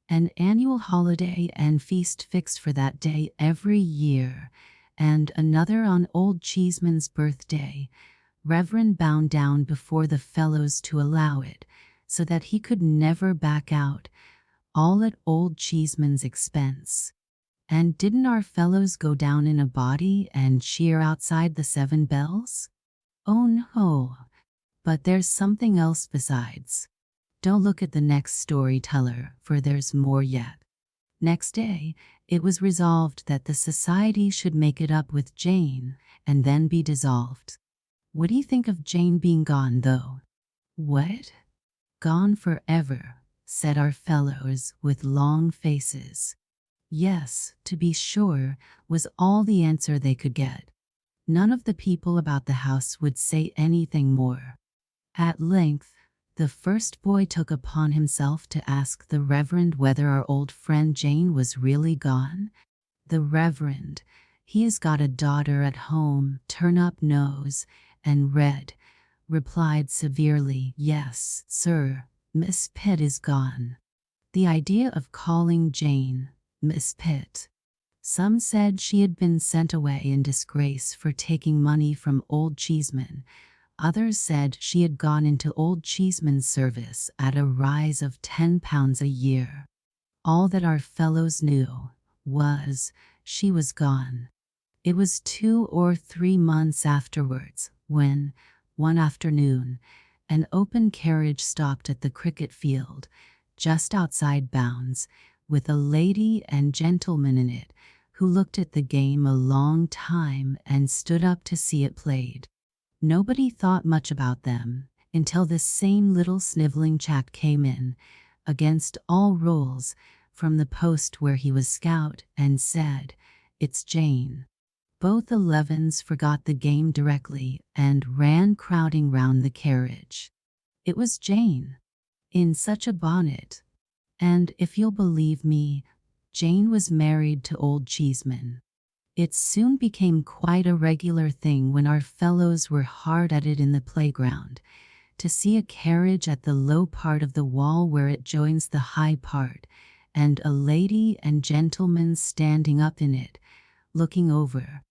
an annual holiday and feast fixed for that day every year, and another on Old Cheeseman's birthday. Reverend bowed down before the fellows to allow it, so that he could never back out, all at Old Cheeseman's expense. And didn't our fellows go down in a body and cheer outside the 7 Bells? Oh no, but there's something else besides. Don't look at the next storyteller, for there's more yet. Next day, it was resolved that the society should make it up with Jane, and then be dissolved. What do you think of Jane being gone, though? What? Gone forever, said our fellows with long faces. Yes, to be sure, was all the answer they could get. None of the people about the house would say anything more. At length, the first boy took upon himself to ask the Reverend whether our old friend Jane was really gone. The Reverend, he has got a daughter at home, turn-up nose, and red, replied severely, "Yes, sir, Miss Pitt is gone." The idea of calling Jane Miss Pitt. Some said she had been sent away in disgrace for taking money from Old Cheeseman. Others said she had gone into Old Cheeseman's service at a rise of £10 a year. All that our fellows knew was she was gone. It was 2 or 3 months afterwards when, one afternoon, an open carriage stopped at the cricket field, just outside bounds, with a lady and gentleman in it who looked at the game a long time and stood up to see it played. Nobody thought much about them until this same little sniveling chap came in, against all rules, from the post where he was scout, and said, "It's Jane." Both 11s forgot the game directly and ran crowding round the carriage. It was Jane, in such a bonnet. And if you'll believe me, Jane was married to Old Cheeseman. It soon became quite a regular thing when our fellows were hard at it in the playground, to see a carriage at the low part of the wall where it joins the high part, and a lady and gentleman standing up in it, looking over.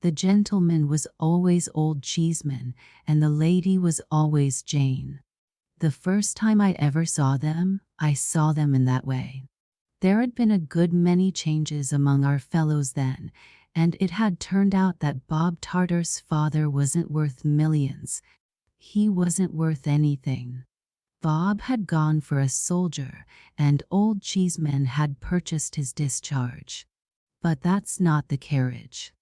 The gentleman was always Old Cheeseman, and the lady was always Jane. The first time I ever saw them, I saw them in that way. There had been a good many changes among our fellows then, and it had turned out that Bob Tartar's father wasn't worth millions. He wasn't worth anything. Bob had gone for a soldier, and Old Cheeseman had purchased his discharge. But that's not the carriage.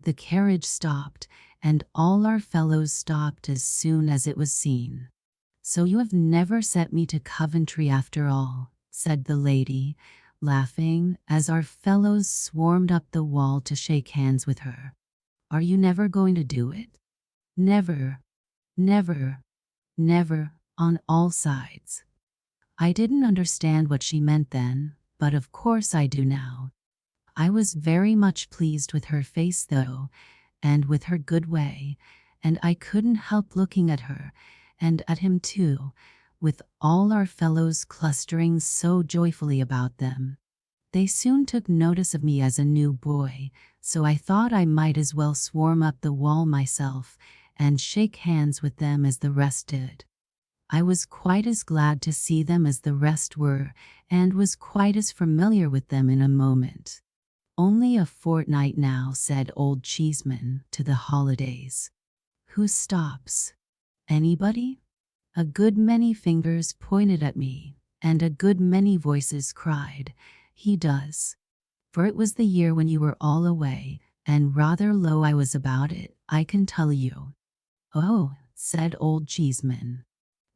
The carriage stopped, and all our fellows stopped as soon as it was seen. "So you have never sent me to Coventry after all," said the lady, laughing, as our fellows swarmed up the wall to shake hands with her. "Are you never going to do it?" "Never, never, never," on all sides. I didn't understand what she meant then, but of course I do now. I was very much pleased with her face though, and with her good way, and I couldn't help looking at her, and at him too, with all our fellows clustering so joyfully about them. They soon took notice of me as a new boy, so I thought I might as well swarm up the wall myself and shake hands with them as the rest did. I was quite as glad to see them as the rest were, and was quite as familiar with them in a moment. "Only a fortnight now," said Old Cheeseman, "to the holidays. Who stops? Anybody?" A good many fingers pointed at me, and a good many voices cried, "He does." For it was the year when you were all away, and rather low I was about it, I can tell you. "Oh," said Old Cheeseman,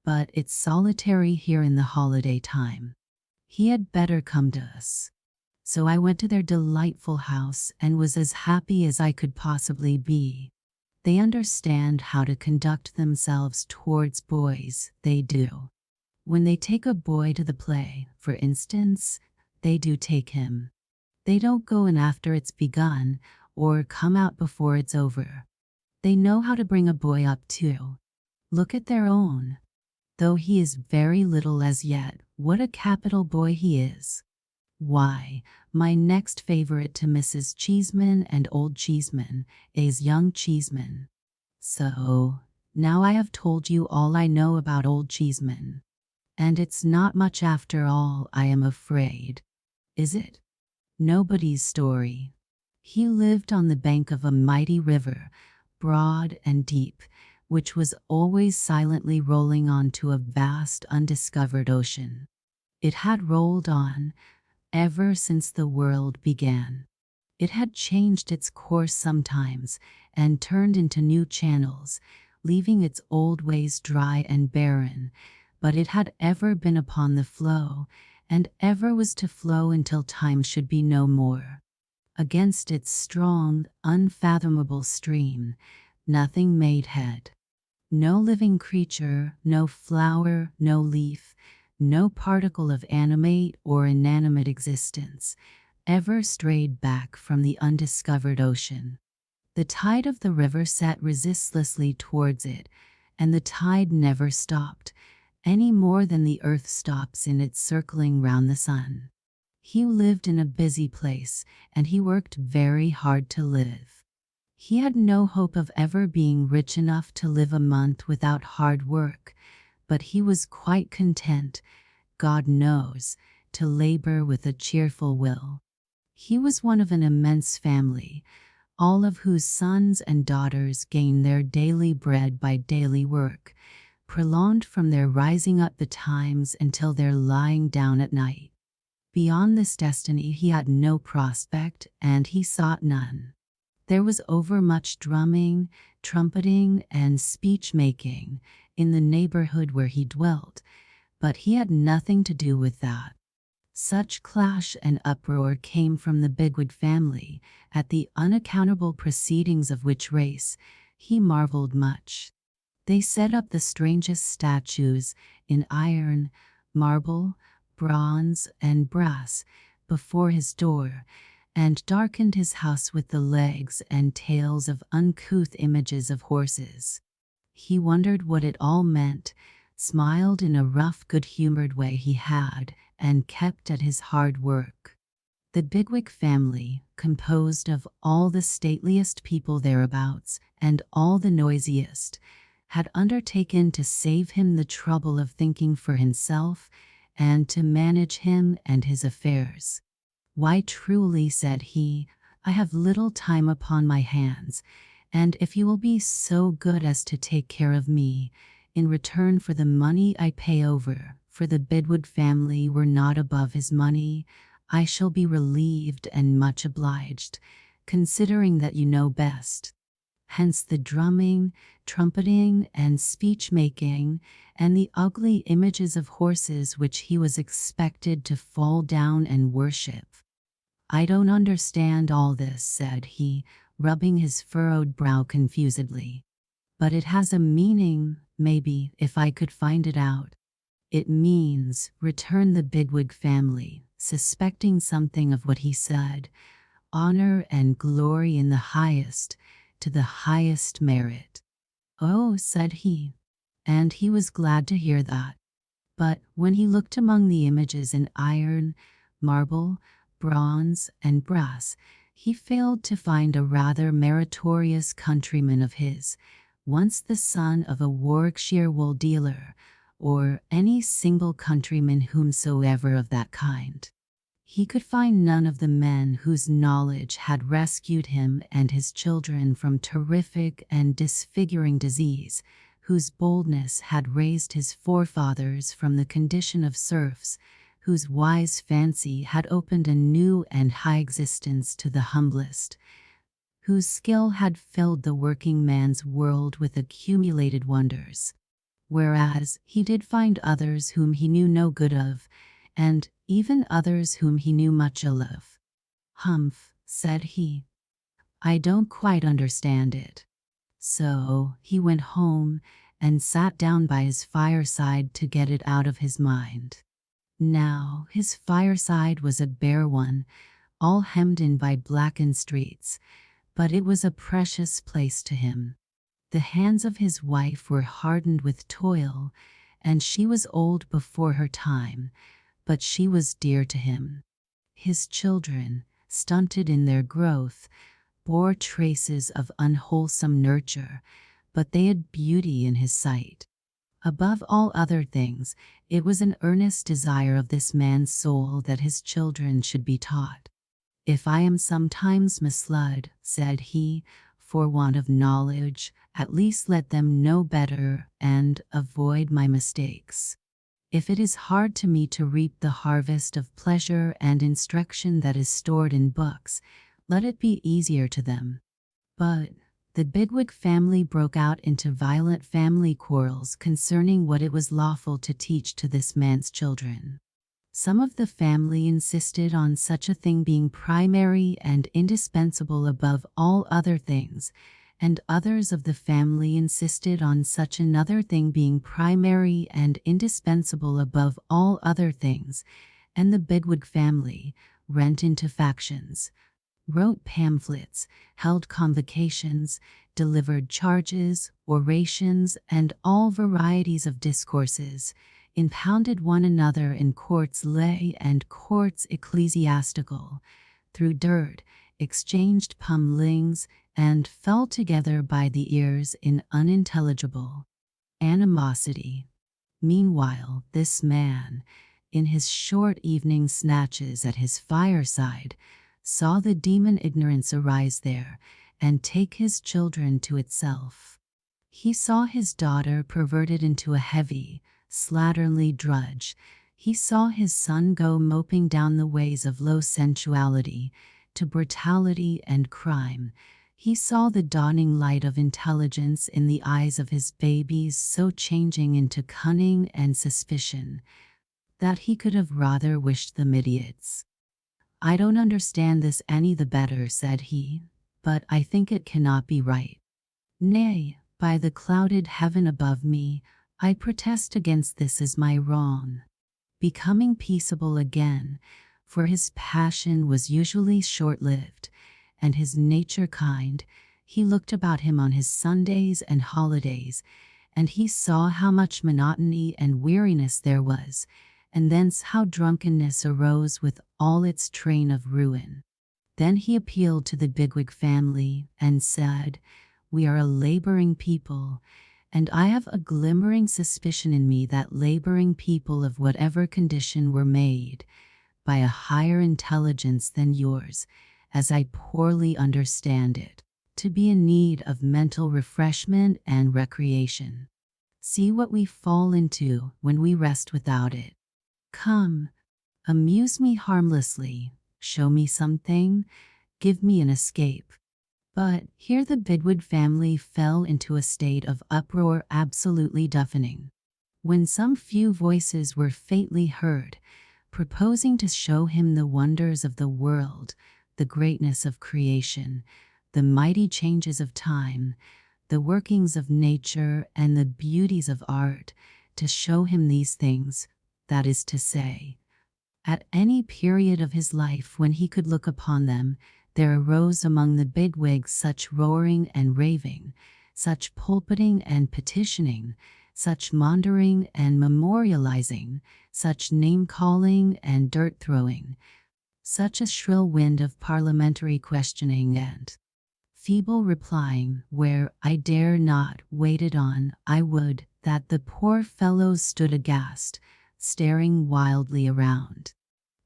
"but it's solitary here in the holiday time. He had better come to us." So I went to their delightful house and was as happy as I could possibly be. They understand how to conduct themselves towards boys, they do. When they take a boy to the play, for instance, they do take him. They don't go in after it's begun, or come out before it's over. They know how to bring a boy up too. Look at their own. Though he is very little as yet, what a capital boy he is. Why, my next favorite to Mrs. Cheeseman and Old Cheeseman is young Cheeseman. So, now I have told you all I know about Old Cheeseman. And it's not much after all, I am afraid. Is it? Nobody's story. He lived on the bank of a mighty river, broad and deep, which was always silently rolling on to a vast undiscovered ocean. It had rolled on, ever since the world began. It had changed its course sometimes, and turned into new channels, leaving its old ways dry and barren, but it had ever been upon the flow, and ever was to flow until time should be no more. Against its strong, unfathomable stream, nothing made head. No living creature, no flower, no leaf, no particle of animate or inanimate existence ever strayed back from the undiscovered ocean. The tide of the river set resistlessly towards it, and the tide never stopped, any more than the earth stops in its circling round the sun. He lived in a busy place, and he worked very hard to live. He had no hope of ever being rich enough to live a month without hard work, but he was quite content, God knows, to labor with a cheerful will. He was one of an immense family, all of whose sons and daughters gained their daily bread by daily work, prolonged from their rising up betimes until their lying down at night. Beyond this destiny he had no prospect, and he sought none. There was overmuch drumming, trumpeting, and speech-making in the neighborhood where he dwelt, but he had nothing to do with that. Such clash and uproar came from the Bigwig family, at the unaccountable proceedings of which race he marveled much. They set up the strangest statues in iron, marble, bronze, and brass before his door, and darkened his house with the legs and tails of uncouth images of horses. He wondered what it all meant, smiled in a rough, good-humored way he had, and kept at his hard work. The Bigwig family, composed of all the stateliest people thereabouts and all the noisiest, had undertaken to save him the trouble of thinking for himself and to manage him and his affairs. "Why, truly," said he, "I have little time upon my hands, and if you will be so good as to take care of me, in return for the money I pay over, for the Bigwig family were not above his money, I shall be relieved and much obliged, considering that you know best." Hence the drumming, trumpeting, and speech-making, and the ugly images of horses which he was expected to fall down and worship. "I don't understand all this," said he, rubbing his furrowed brow confusedly. "But it has a meaning, maybe, if I could find it out." "It means," returned the Bigwig family, suspecting something of what he said, "honor and glory in the highest, to the highest merit." "Oh," said he, and he was glad to hear that. But when he looked among the images in iron, marble, bronze, and brass, he failed to find a rather meritorious countryman of his, once the son of a Warwickshire wool dealer, or any single countryman whomsoever of that kind. He could find none of the men whose knowledge had rescued him and his children from terrific and disfiguring disease, whose boldness had raised his forefathers from the condition of serfs, whose wise fancy had opened a new and high existence to the humblest, whose skill had filled the working man's world with accumulated wonders. Whereas he did find others whom he knew no good of, and even others whom he knew much ill of. "Humph," said he, "I don't quite understand it." So he went home and sat down by his fireside to get it out of his mind. Now his fireside was a bare one, all hemmed in by blackened streets, but it was a precious place to him. The hands of his wife were hardened with toil, and she was old before her time, but she was dear to him. His children, stunted in their growth, bore traces of unwholesome nurture, but they had beauty in his sight. Above all other things, it was an earnest desire of this man's soul that his children should be taught. "If I am sometimes misled," said he, "for want of knowledge, at least let them know better and avoid my mistakes. If it is hard to me to reap the harvest of pleasure and instruction that is stored in books, let it be easier to them." But the Bigwig family broke out into violent family quarrels concerning what it was lawful to teach to this man's children. Some of the family insisted on such a thing being primary and indispensable above all other things, and others of the family insisted on such another thing being primary and indispensable above all other things, and the Bigwig family, rent into factions, wrote pamphlets, held convocations, delivered charges, orations, and all varieties of discourses, impounded one another in courts lay and courts ecclesiastical, threw dirt, exchanged pummelings, and fell together by the ears in unintelligible animosity. Meanwhile, this man, in his short evening snatches at his fireside, saw the demon ignorance arise there and take his children to itself. He saw his daughter perverted into a heavy, slatternly drudge. He saw his son go moping down the ways of low sensuality to brutality and crime. He saw the dawning light of intelligence in the eyes of his babies so changing into cunning and suspicion that he could have rather wished them idiots. "I don't understand this any the better," said he, "but I think it cannot be right. Nay, by the clouded heaven above me, I protest against this as my wrong." Becoming peaceable again, for his passion was usually short-lived, and his nature kind, he looked about him on his Sundays and holidays, and he saw how much monotony and weariness there was, and thence how drunkenness arose with all its train of ruin. Then he appealed to the Bigwig family and said, "We are a laboring people, and I have a glimmering suspicion in me that laboring people of whatever condition were made by a higher intelligence than yours, as I poorly understand it, to be in need of mental refreshment and recreation. See what we fall into when we rest without it. Come, amuse me harmlessly, show me something, give me an escape." But here the Bigwig family fell into a state of uproar absolutely deafening, when some few voices were faintly heard, proposing to show him the wonders of the world, the greatness of creation, the mighty changes of time, the workings of nature, and the beauties of art, to show him these things, that is to say, at any period of his life when he could look upon them, there arose among the bigwigs such roaring and raving, such pulpiting and petitioning, such maundering and memorializing, such name-calling and dirt-throwing, such a shrill wind of parliamentary questioning and feeble replying, where I dare not waited on, I would that the poor fellows stood aghast, staring wildly around.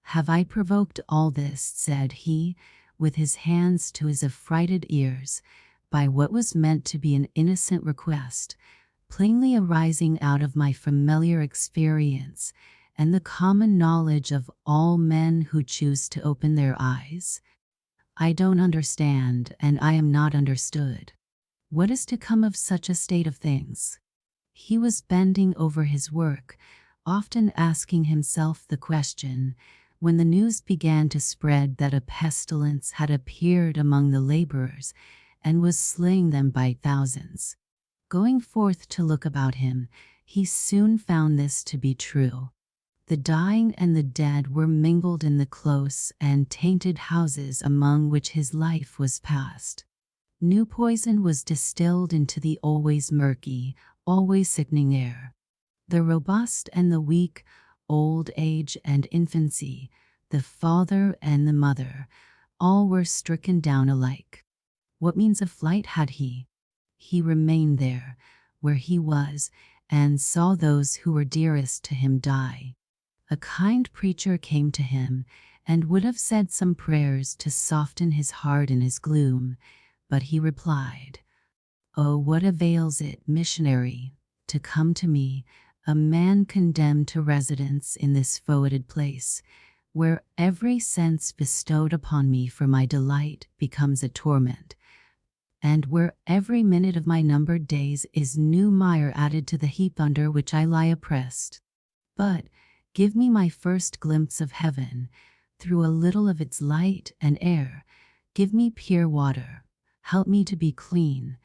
"Have I provoked all this?" said he, with his hands to his affrighted ears, by what was meant to be an innocent request, plainly arising out of my familiar experience and the common knowledge of all men who choose to open their eyes? I don't understand, and I am not understood. What is to come of such a state of things? He was bending over his work, often asking himself the question, when the news began to spread that a pestilence had appeared among the laborers and was slaying them by thousands. Going forth to look about him, he soon found this to be true. The dying and the dead were mingled in the close and tainted houses among which his life was passed. New poison was distilled into the always murky, always sickening air. The robust and the weak, old age and infancy, the father and the mother, all were stricken down alike. What means of flight had he? He remained there, where he was, and saw those who were dearest to him die. A kind preacher came to him and would have said some prayers to soften his heart in his gloom, but he replied, "Oh, what avails it, missionary, to come to me, a man condemned to residence in this foetid place, where every sense bestowed upon me for my delight becomes a torment, and where every minute of my numbered days is new mire added to the heap under which I lie oppressed? But give me my first glimpse of heaven, through a little of its light and air. Give me pure water. Help me to be clean.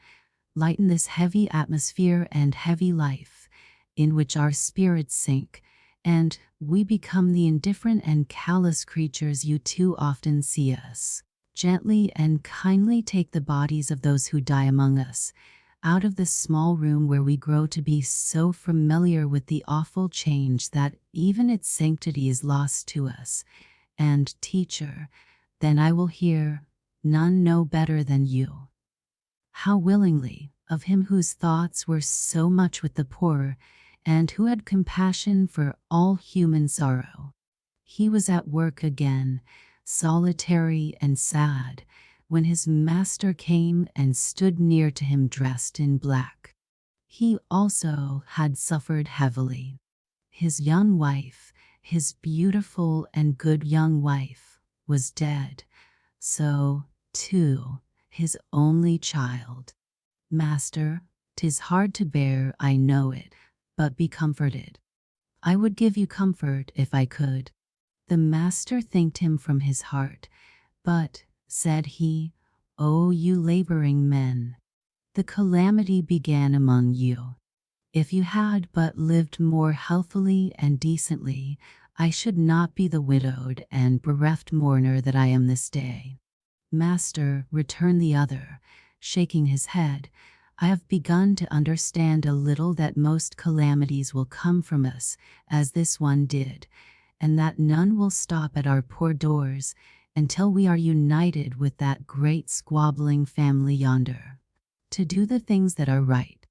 Lighten this heavy atmosphere and heavy life, in which our spirits sink, and we become the indifferent and callous creatures you too often see us. Gently and kindly take the bodies of those who die among us out of this small room where we grow to be so familiar with the awful change that even its sanctity is lost to us. And, teacher, then I will hear, none know better than you." How willingly, of him whose thoughts were so much with the poor, and who had compassion for all human sorrow. He was at work again, solitary and sad, when his master came and stood near to him dressed in black. He also had suffered heavily. His young wife, his beautiful and good young wife, was dead. So, too, his only child. "Master, 'tis hard to bear, I know it, but be comforted." "I would give you comfort if I could." The master thanked him from his heart, but, said he, "O you laboring men, the calamity began among you. If you had but lived more healthily and decently, I should not be the widowed and bereft mourner that I am this day." "Master," returned the other, shaking his head, "I have begun to understand a little that most calamities will come from us, as this one did, and that none will stop at our poor doors until we are united with that great squabbling family yonder, to do the things that are right.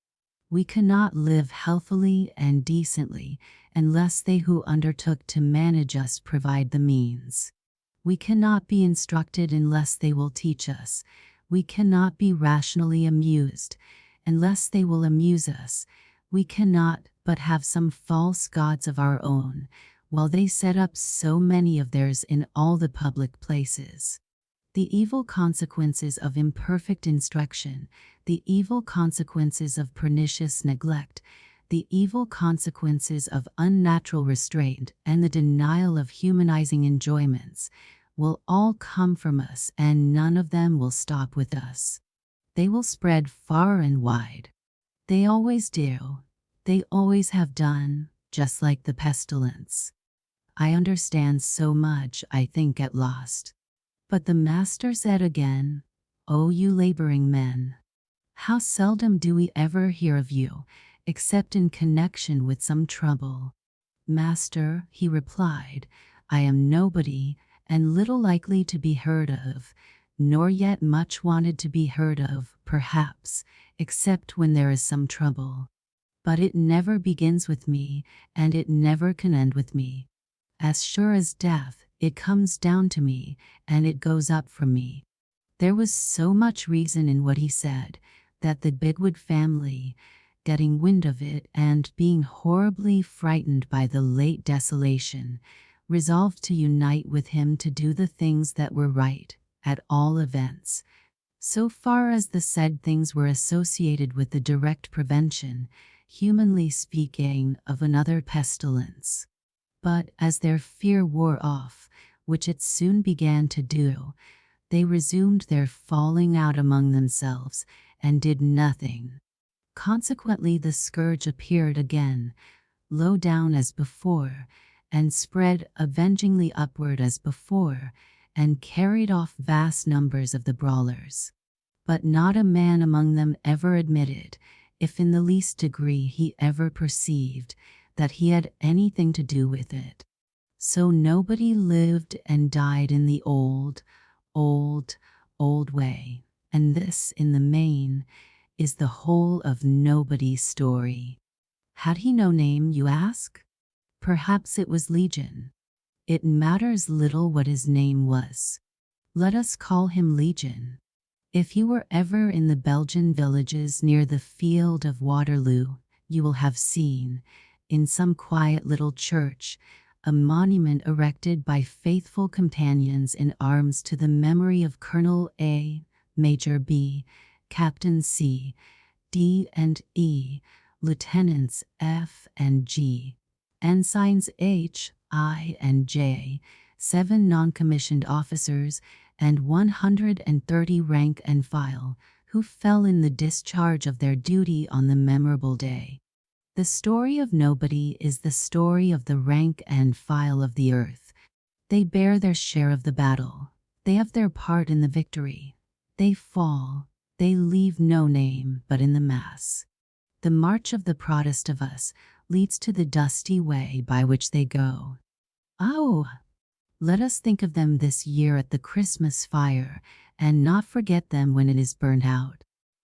We cannot live healthily and decently unless they who undertook to manage us provide the means. We cannot be instructed unless they will teach us. We cannot be rationally amused unless they will amuse us. We cannot but have some false gods of our own, while they set up so many of theirs in all the public places. The evil consequences of imperfect instruction, the evil consequences of pernicious neglect, the evil consequences of unnatural restraint, and the denial of humanizing enjoyments will all come from us, and none of them will stop with us. They will spread far and wide. They always do. They always have done, just like the pestilence. I understand so much, I think at last." But the master said again, "O you laboring men, how seldom do we ever hear of you, except in connection with some trouble." "Master," he replied, "I am nobody, and little likely to be heard of, nor yet much wanted to be heard of, perhaps, except when there is some trouble. But it never begins with me, and it never can end with me. As sure as death, it comes down to me, and it goes up from me." There was so much reason in what he said, that the Bigwood family, getting wind of it and being horribly frightened by the late desolation, resolved to unite with him to do the things that were right, at all events, so far as the said things were associated with the direct prevention, humanly speaking, of another pestilence. But as their fear wore off, which it soon began to do, they resumed their falling out among themselves, and did nothing. Consequently the scourge appeared again, low down as before, and spread avengingly upward as before, and carried off vast numbers of the brawlers. But not a man among them ever admitted, if in the least degree he ever perceived, that he had anything to do with it. So nobody lived and died in the old way, and this, in the main, is the whole of Nobody's story. Had he no name, you ask? Perhaps it was Legion. It matters little what his name was. Let us call him Legion. If you were ever in the Belgian villages near the field of Waterloo, you will have seen, in some quiet little church, a monument erected by faithful companions in arms to the memory of Colonel A, Major B, Captain C, D and E, Lieutenants F and G, Ensigns H, I and J, 7 non-commissioned officers, and 130 rank and file, who fell in the discharge of their duty on the memorable day. The story of nobody is the story of the rank and file of the earth. They bear their share of the battle. They have their part in the victory. They fall. They leave no name but in the mass. The march of the proudest of us leads to the dusty way by which they go. Oh, let us think of them this year at the Christmas fire, and not forget them when it is burnt out.